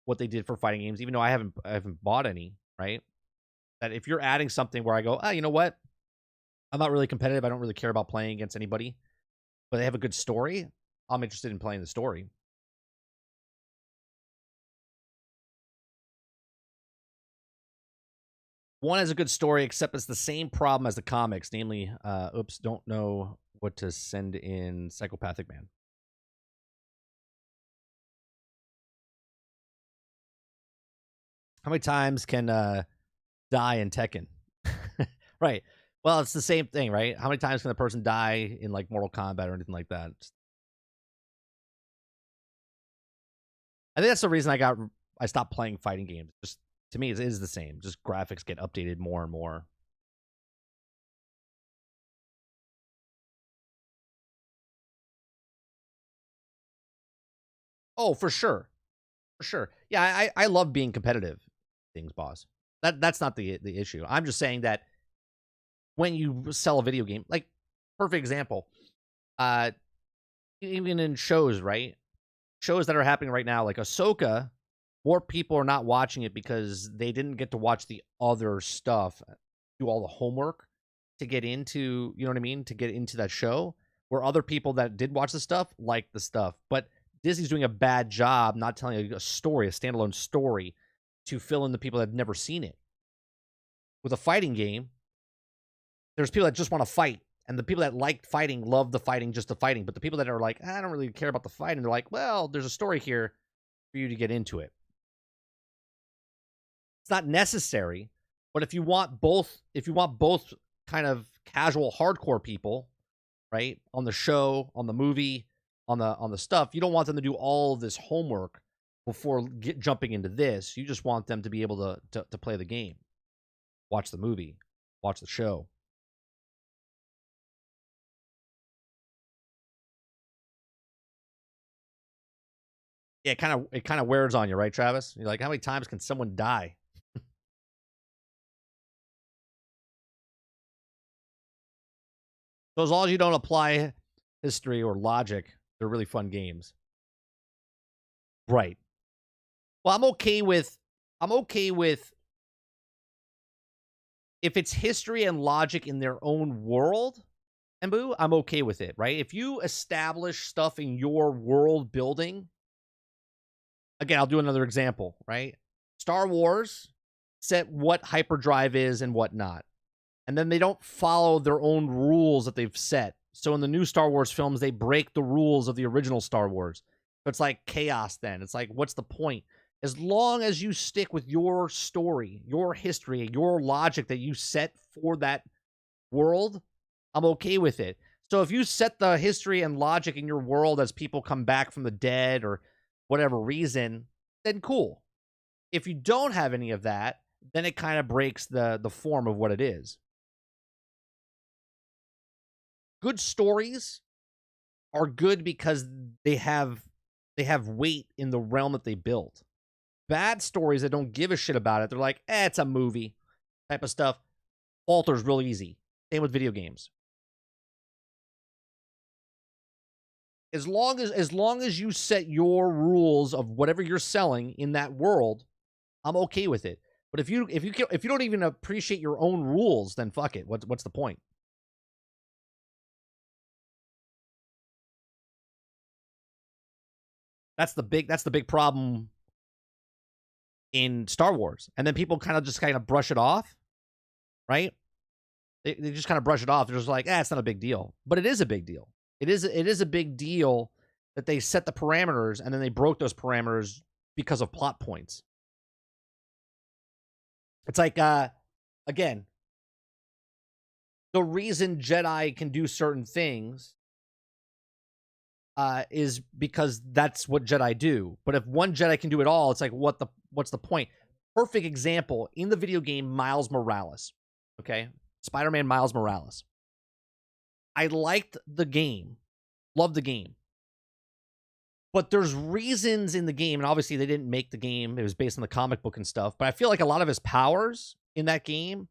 what they did for fighting games, even though I haven't bought any, right? That if you're adding something where I go, you know what? I'm not really competitive. I don't really care about playing against anybody, but they have a good story. I'm interested in playing the story. One has a good story, except it's the same problem as the comics, namely, don't know what to send in Psychopathic Man. How many times can die in Tekken? Right. Well, it's the same thing, right? How many times can a person die in like Mortal Kombat or anything like that? I think that's the reason I stopped playing fighting games. Just to me, it is the same. Just graphics get updated more and more. Oh, for sure, for sure. Yeah, I love being competitive. Things, boss. That's not the issue. I'm just saying that when you sell a video game, like perfect example, uh, even in shows, right? Shows that are happening right now, like Ahsoka, more people are not watching it because they didn't get to watch the other stuff, do all the homework to get into, you know what I mean, to get into that show. Where other people that did watch the stuff like the stuff, but Disney's doing a bad job not telling a story, a standalone story, to fill in the people that have never seen it. With a fighting game, there's people that just want to fight, and the people that like fighting love the fighting, just the fighting. But the people that are like, I don't really care about the fighting, they're like, well, there's a story here for you to get into it. It's not necessary, but if you want both kind of casual, hardcore people, right, on the show, on the movie, on the stuff, you don't want them to do all this homework before jumping into this. You just want them to be able to play the game, watch the movie, watch the show. Yeah, it kind of wears on you, right, Travis? You're like, how many times can someone die? So as long as you don't apply history or logic, they're really fun games. Right. Well, I'm okay with if it's history and logic in their own world, and boo, I'm okay with it, right? If you establish stuff in your world building, again, I'll do another example, right? Star Wars set what hyperdrive is and what not. And then they don't follow their own rules that they've set. So in the new Star Wars films, they break the rules of the original Star Wars. So it's like chaos then. It's like, what's the point? As long as you stick with your story, your history, your logic that you set for that world, I'm okay with it. So if you set the history and logic in your world as people come back from the dead or whatever reason, then cool. If you don't have any of that, then it kind of breaks the form of what it is. Good stories are good because they have weight in the realm that they built. Bad stories that don't give a shit about it, they're like, it's a movie type of stuff, falters real easy. Same with video games. As long as you set your rules of whatever you're selling in that world, I'm okay with it. But if you don't even appreciate your own rules, then fuck it. What's the point? That's the big problem in Star Wars. And then people kind of brush it off, right? They just kind of brush it off. They're just like, it's not a big deal. But it is a big deal. It is a big deal that they set the parameters and then they broke those parameters because of plot points. It's like, again, the reason Jedi can do certain things is because that's what Jedi do. But if one Jedi can do it all, it's like, what's the point? Perfect example in the video game Miles Morales. Okay, Spider-Man Miles Morales. I liked the game, loved the game. But there's reasons in the game, and obviously they didn't make the game. It was based on the comic book and stuff. But I feel like a lot of his powers in that game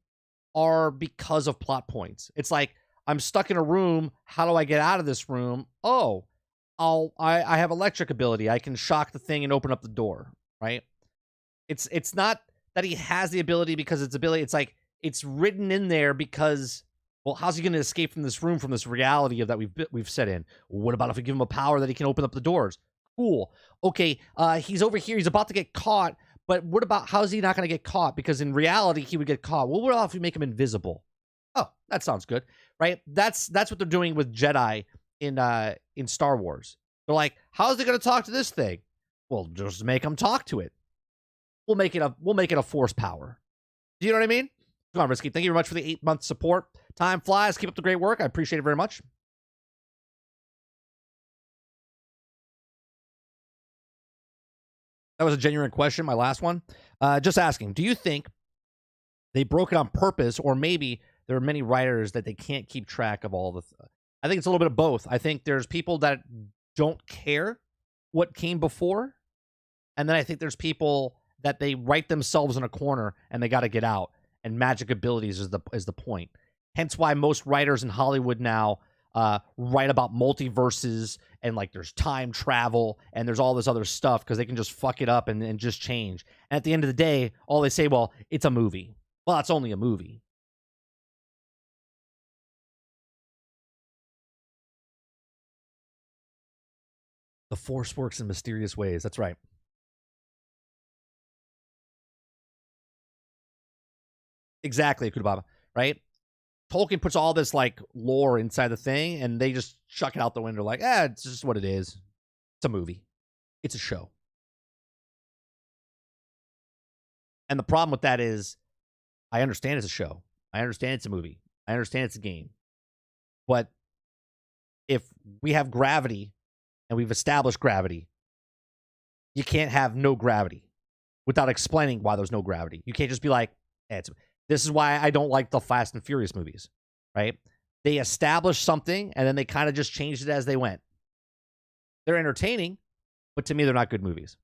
are because of plot points. It's like, I'm stuck in a room. How do I get out of this room? Oh, I have electric ability. I can shock the thing and open up the door, right? It's not that he has the ability because it's ability. It's like, it's written in there because, well, how's he going to escape from this room, from this reality of that we've set in? What about if we give him a power that he can open up the doors? Cool. Okay, he's over here. He's about to get caught. But what about, how's he not going to get caught? Because in reality, he would get caught. Well, what if we make him invisible? Oh, that sounds good, right? That's what they're doing with Jedi in Star Wars. They're like, how's he going to talk to this thing? Well, just make him talk to it. We'll make it a force power. Do you know what I mean? Come on, Risky. Thank you very much for the 8-month support. Time flies. Keep up the great work. I appreciate it very much. That was a genuine question, my last one. Just asking, do you think they broke it on purpose, or maybe there are many writers that they can't keep track of all the... I think it's a little bit of both. I think there's people that don't care what came before, and then I think there's people that they write themselves in a corner and they got to get out, and magic abilities is the point. Hence why most writers in Hollywood now write about multiverses and like there's time travel and there's all this other stuff because they can just fuck it up and just change. And at the end of the day, all they say, well, it's a movie. Well, it's only a movie. The Force works in mysterious ways. That's right. Exactly, Kudababa, right? Tolkien puts all this like lore inside the thing and they just chuck it out the window like, it's just what it is. It's a movie. It's a show. And the problem with that is, I understand it's a show. I understand it's a movie. I understand it's a game. But if we have gravity and we've established gravity, you can't have no gravity without explaining why there's no gravity. You can't just be like, this is why I don't like the Fast and Furious movies, right? They established something and then they kind of just changed it as they went. They're entertaining, but to me, they're not good movies.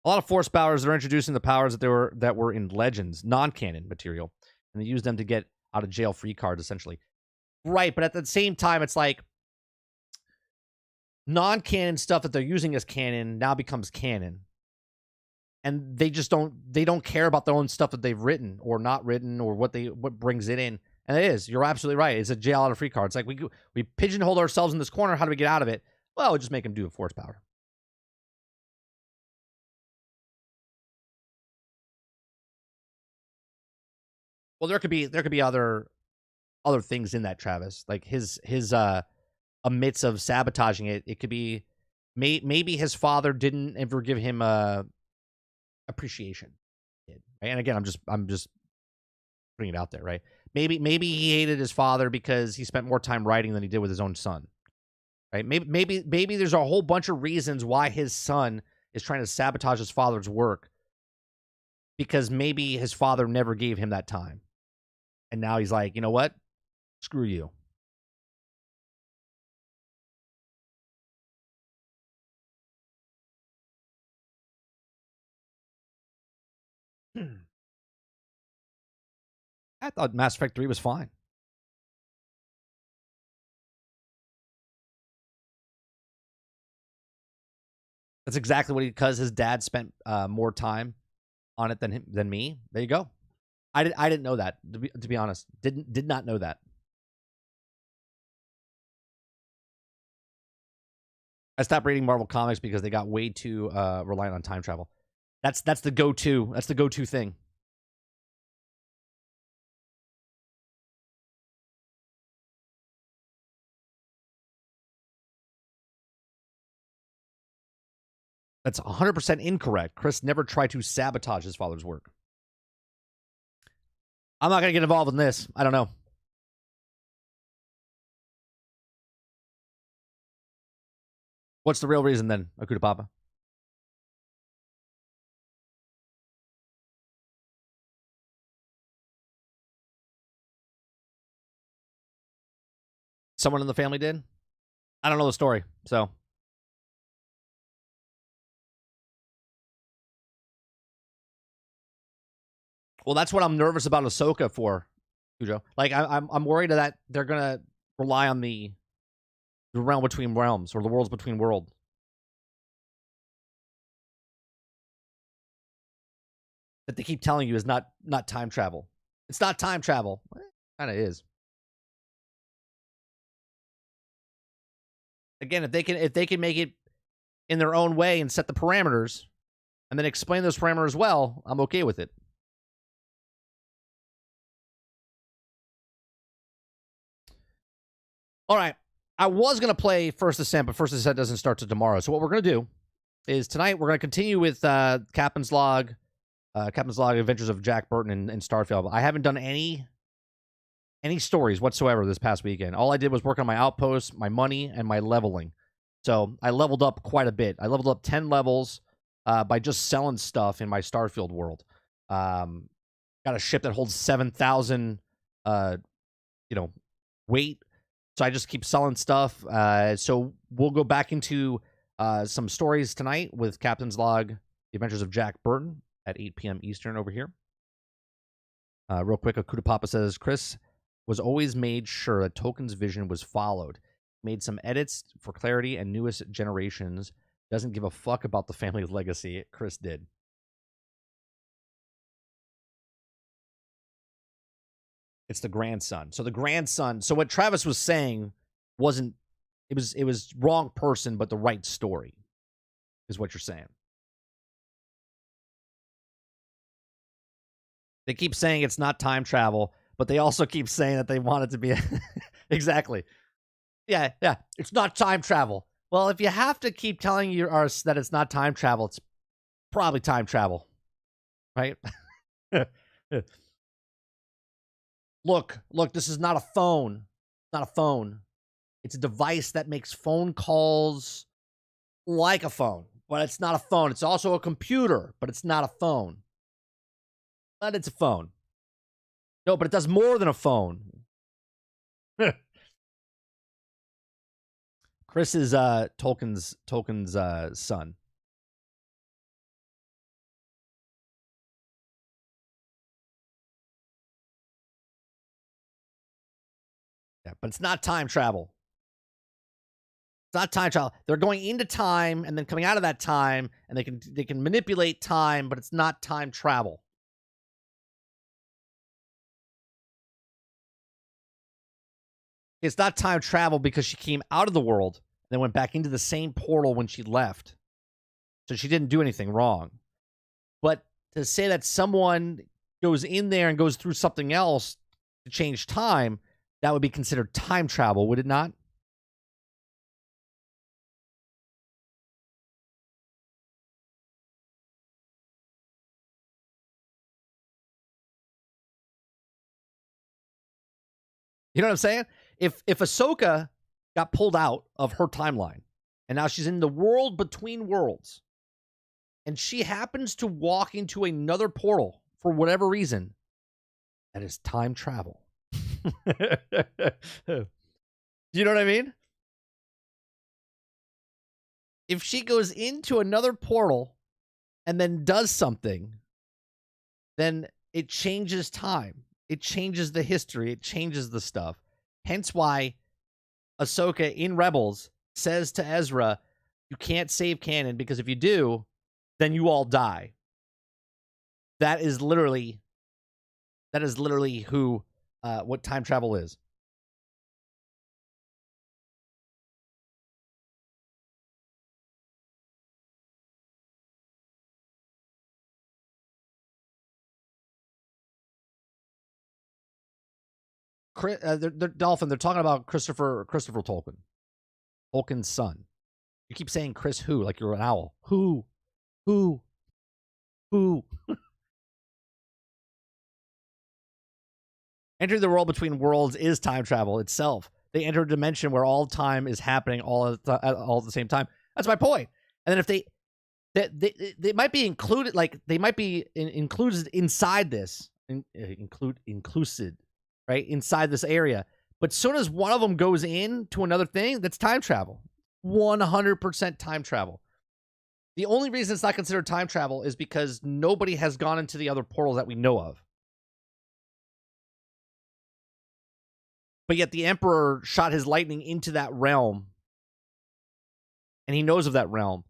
A lot of force powers, they're introducing the powers that were in Legends, non-canon material, and they use them to get out of jail free cards, essentially. Right, but at the same time, it's like non-canon stuff that they're using as canon now becomes canon. And they just don't care about their own stuff that they've written or not written or what brings it in. And it is, you're absolutely right. It's a jail out of free card. It's like we pigeonhole ourselves in this corner. How do we get out of it? Well, we'll just make them do a force power. Well, there could be other things in that, Travis. Like his amidst of sabotaging it. It could be maybe his father didn't ever give him appreciation. And again, I'm just Putting it out there, right? Maybe he hated his father because he spent more time writing than he did with his own son, right? Maybe there's a whole bunch of reasons why his son is trying to sabotage his father's work because maybe his father never gave him that time. And now he's like, you know what? Screw you. I thought Mass Effect 3 was fine. That's exactly what because his dad spent more time on it than me. There you go. I didn't know that, to be honest. Did not know that. I stopped reading Marvel comics because they got way too reliant on time travel. That's the go-to. That's the go-to thing. That's 100% incorrect. Chris never tried to sabotage his father's work. I'm not going to get involved in this. I don't know. What's the real reason then, Akuta Papa? Someone in the family did? I don't know the story, so. Well, that's what I'm nervous about Ahsoka for, Cujo. Like, I'm worried that they're going to rely on the realm between realms or the worlds between worlds. That they keep telling you is not time travel. It's not time travel. Kind of is. Again, if they can make it in their own way and set the parameters, and then explain those parameters well, I'm okay with it. All right. I was going to play First Ascent, but First Ascent doesn't start till tomorrow. So what we're going to do is tonight we're going to continue with Captain's Log Adventures of Jack Burton and Starfield. I haven't done any stories whatsoever this past weekend. All I did was work on my outposts, my money, and my leveling. So I leveled up quite a bit. I leveled up 10 levels by just selling stuff in my Starfield world. Got a ship that holds 7,000, weight. So I just keep selling stuff. So we'll go back into some stories tonight with Captain's Log, The Adventures of Jack Burton at 8 p.m. Eastern over here. Real quick, Akuta Papa says, Chris was always made sure that Tolkien's vision was followed. Made some edits for clarity and newest generations. Doesn't give a fuck about the family's legacy. Chris did. It's the grandson. So the grandson. So what Travis was saying wasn't. It was wrong person, but the right story, is what you're saying. They keep saying it's not time travel, but they also keep saying that they want it to be exactly. Yeah. It's not time travel. Well, if you have to keep telling us that it's not time travel, it's probably time travel, right? Look, this is not a phone. It's not a phone. It's a device that makes phone calls like a phone, but it's not a phone. It's also a computer, but it's not a phone. But it's a phone. No, but it does more than a phone. Chris is Tolkien's son. Yeah, but it's not time travel. It's not time travel. They're going into time and then coming out of that time, and they can manipulate time, but it's not time travel. It's not time travel because she came out of the world and then went back into the same portal when she left. So she didn't do anything wrong. But to say that someone goes in there and goes through something else to change time, that would be considered time travel, would it not? You know what I'm saying? If Ahsoka got pulled out of her timeline and now she's in the world between worlds and she happens to walk into another portal for whatever reason, that is time travel. You know what I mean? If she goes into another portal and then does something, then it changes time. It changes the history. It changes the stuff. Hence why Ahsoka in Rebels says to Ezra, you can't save canon because if you do, then you all die. That is literally who what time travel is. They're Dolphin. They're talking about Christopher Tolkien, Tolkien's son. You keep saying Chris who like you're an owl. Who? Entering the world between worlds is time travel itself. They enter a dimension where all time is happening all at the same time. That's my point. And then if they might be included, like they might be included inside this, inclusive, right inside this area. But soon as one of them goes in to another thing, that's time travel. 100% time travel. The only reason it's not considered time travel is because nobody has gone into the other portal that we know of. But yet the Emperor shot his lightning into that realm. And he knows of that realm.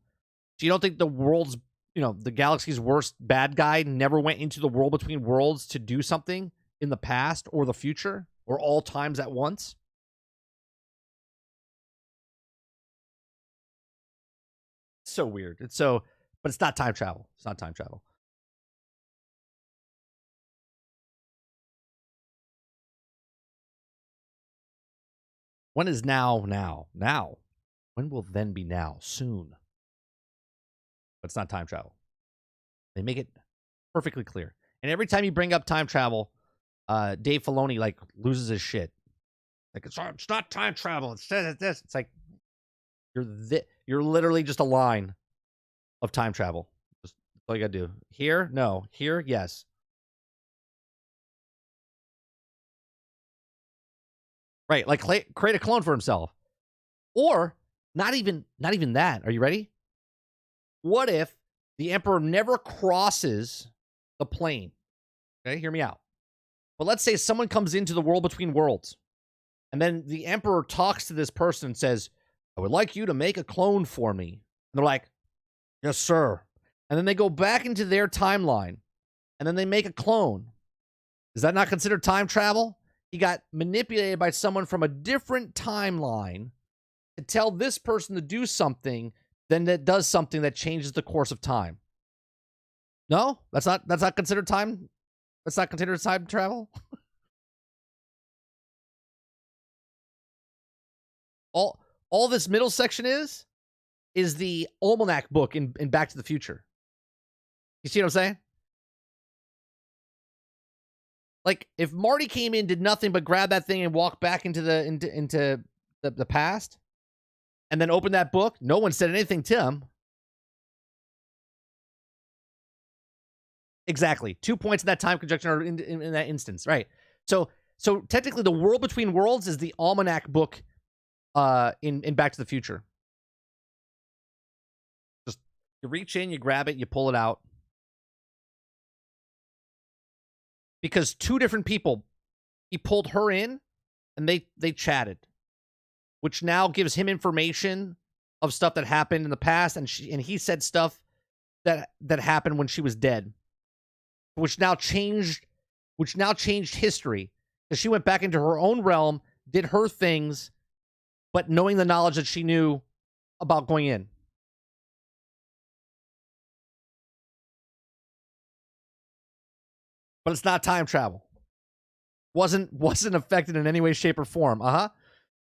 So you don't think the world's, the galaxy's worst bad guy never went into the world between worlds to do something in the past or the future or all times at once? It's so weird. But it's not time travel. It's not time travel. When is now? Now. When will then be now? Soon. But it's not time travel. They make it perfectly clear. And every time you bring up time travel, Dave Filoni like loses his shit. Like it's not time travel. It's this. It's like you're literally just a line of time travel. Just all you gotta do. Here, no. Here, yes. Right, like create a clone for himself. Or not even that. Are you ready? What if the Emperor never crosses the plane? Okay, hear me out. But let's say someone comes into the world between worlds, and then the Emperor talks to this person and says, I would like you to make a clone for me. And they're like, yes, sir. And then they go back into their timeline, and then they make a clone. Is that not considered time travel? He got manipulated by someone from a different timeline to tell this person to do something, then that does something that changes the course of time. No, that's not considered time. That's not considered time travel. All this middle section is the almanac book in Back to the Future. You see what I'm saying? Like if Marty came in, did nothing but grab that thing and walk back into the past, and then opened that book, no one said anything to him. Exactly. 2 points in that time conjunction or in that instance, right? So technically, the world between worlds is the almanac book in Back to the Future. Just you reach in, you grab it, you pull it out. Because two different people, he pulled her in, and they chatted, which now gives him information of stuff that happened in the past, and he said stuff that happened when she was dead, which now changed history. Because she went back into her own realm, did her things, but knowing the knowledge that she knew about going in. But it's not time travel. Wasn't affected in any way, shape, or form.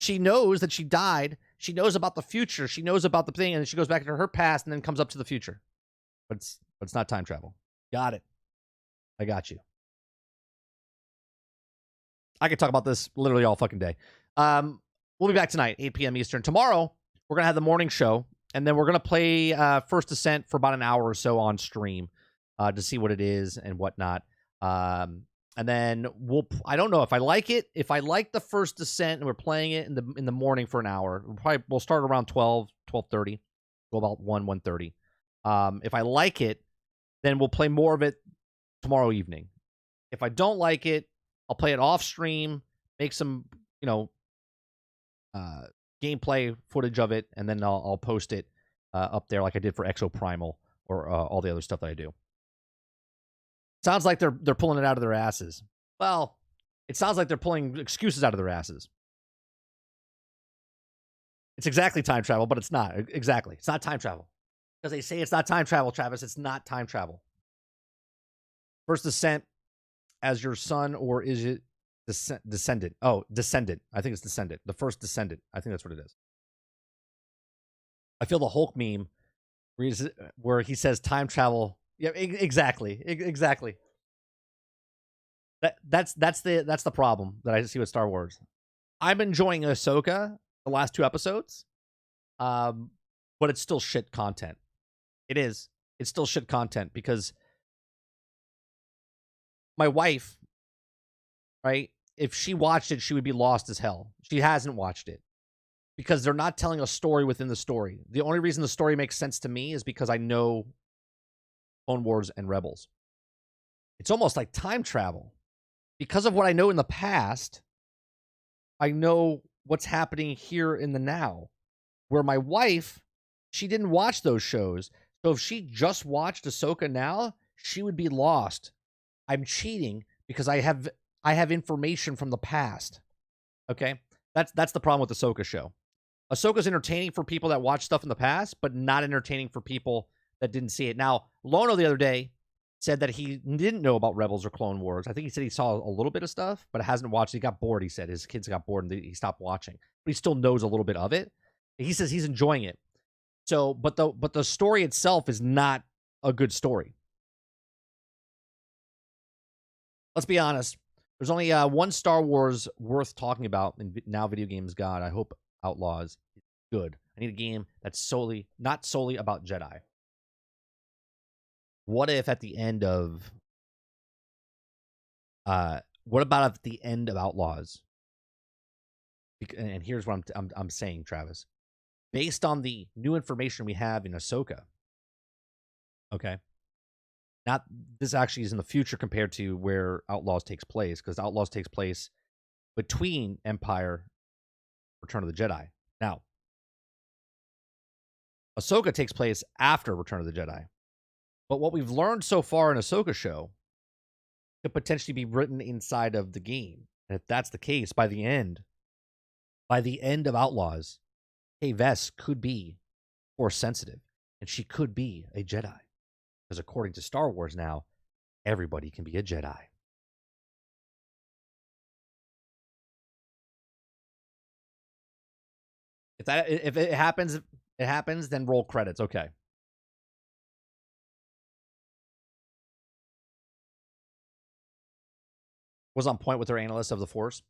She knows that she died. She knows about the future. She knows about the thing, and then she goes back into her past and then comes up to the future. But it's not time travel. Got it. I got you. I could talk about this literally all fucking day. We'll be back tonight, 8 p.m. Eastern. Tomorrow, we're going to have the morning show, and then we're going to play First Descent for about an hour or so on stream to see what it is and whatnot. And then I don't know if I like it. If I like the First Descent and we're playing it in the morning for an hour, we'll start around 12:30, go about 1:30. If I like it, then we'll play more of it tomorrow evening. If I don't like it, I'll play it off stream, make some, gameplay footage of it, and then I'll post it up there like I did for Exoprimal or all the other stuff that I do. Sounds like they're pulling it out of their asses. Well, it sounds like they're pulling excuses out of their asses. It's exactly time travel, but it's not. Exactly. It's not time travel. Because they say it's not time travel, Travis. It's not time travel. First Descent as your son, or is it Descendant? Oh, Descendant. I think it's Descendant. The First Descendant. I think that's what it is. I feel the Hulk meme where he says time travel. Yeah, exactly. Exactly. That's the problem that I see with Star Wars. I'm enjoying Ahsoka, the last 2 episodes, but it's still shit content. It is. It's still shit content because my wife, right? If she watched it, she would be lost as hell. She hasn't watched it because they're not telling a story within the story. The only reason the story makes sense to me is because I know Clone Wars and Rebels. It's almost like time travel. Because of what I know in the past, I know what's happening here in the now. Where my wife, she didn't watch those shows. So if she just watched Ahsoka now, she would be lost. I'm cheating because I have information from the past. Okay? That's the problem with the Ahsoka show. Ahsoka's entertaining for people that watch stuff in the past, but not entertaining for people that didn't see it. Now, Lono the other day said that he didn't know about Rebels or Clone Wars. I think he said he saw a little bit of stuff, but hasn't watched. He got bored, he said. His kids got bored and he stopped watching. But he still knows a little bit of it. He says he's enjoying it. So, but the story itself is not a good story. Let's be honest. There's only one Star Wars worth talking about, and now video games God. I hope Outlaws is good. I need a game that's not solely about Jedi. What if at the end of what about at the end of Outlaws? And here's what I'm saying, Travis. Based on the new information we have in Ahsoka, okay? Not this actually is in the future compared to where Outlaws takes place, because Outlaws takes place between Empire, Return of the Jedi. Now, Ahsoka takes place after Return of the Jedi. But what we've learned so far in Ahsoka show could potentially be written inside of the game. And if that's the case, by the end of Outlaws, Kay Vess could be Force sensitive, and she could be a Jedi. Because according to Star Wars now, everybody can be a Jedi. If it happens, it happens, then roll credits. Okay. Was on point with her analyst of the Force.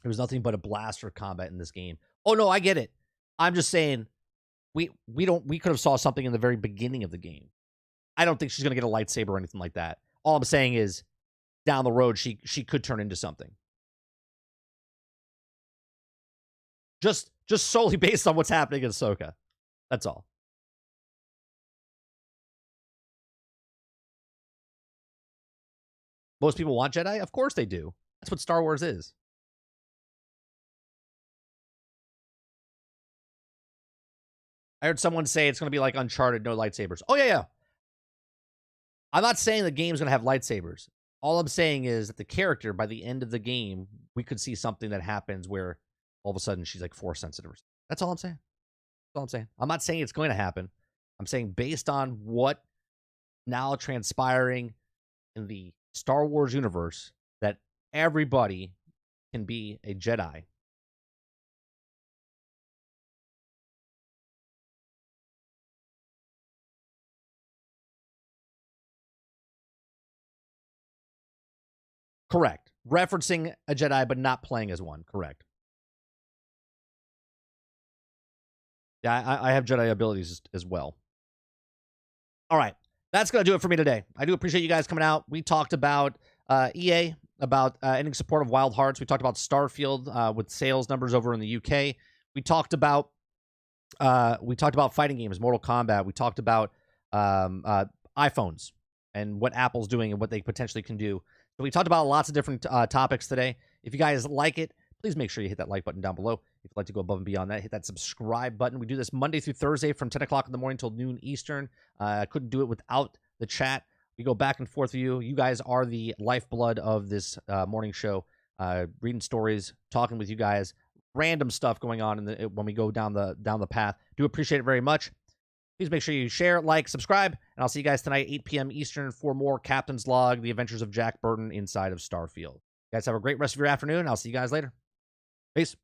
There was nothing but a blast for combat in this game. Oh no, I get it. I'm just saying we could have saw something in the very beginning of the game. I don't think she's gonna get a lightsaber or anything like that. All I'm saying is down the road she could turn into something. Just solely based on what's happening in Ahsoka. That's all. Most people want Jedi? Of course they do. That's what Star Wars is. I heard someone say it's going to be like Uncharted, no lightsabers. Oh, yeah. I'm not saying the game's going to have lightsabers. All I'm saying is that the character, by the end of the game, we could see something that happens where all of a sudden she's like Force sensitive. That's all I'm saying. That's all I'm saying. I'm not saying it's going to happen. I'm saying based on what now transpiring in the Star Wars universe, that everybody can be a Jedi. Correct. referencing a Jedi, but not playing as one. Correct. Yeah, I have Jedi abilities as well. All right. That's going to do it for me today. I do appreciate you guys coming out. We talked about EA, about ending support of Wild Hearts. We talked about Starfield with sales numbers over in the UK. We talked about fighting games, Mortal Kombat. We talked about iPhones and what Apple's doing and what they potentially can do. So we talked about lots of different topics today. If you guys like it, please make sure you hit that like button down below. If you'd like to go above and beyond that, hit that subscribe button. We do this Monday through Thursday from 10 o'clock in the morning till noon Eastern. I couldn't do it without the chat. We go back and forth with you. You guys are the lifeblood of this morning show. Reading stories, talking with you guys, random stuff going on when we go down the path. Do appreciate it very much. Please make sure you share, like, subscribe, and I'll see you guys tonight, 8 p.m. Eastern, for more Captain's Log, The Adventures of Jack Burton inside of Starfield. You guys have a great rest of your afternoon. I'll see you guys later. Peace.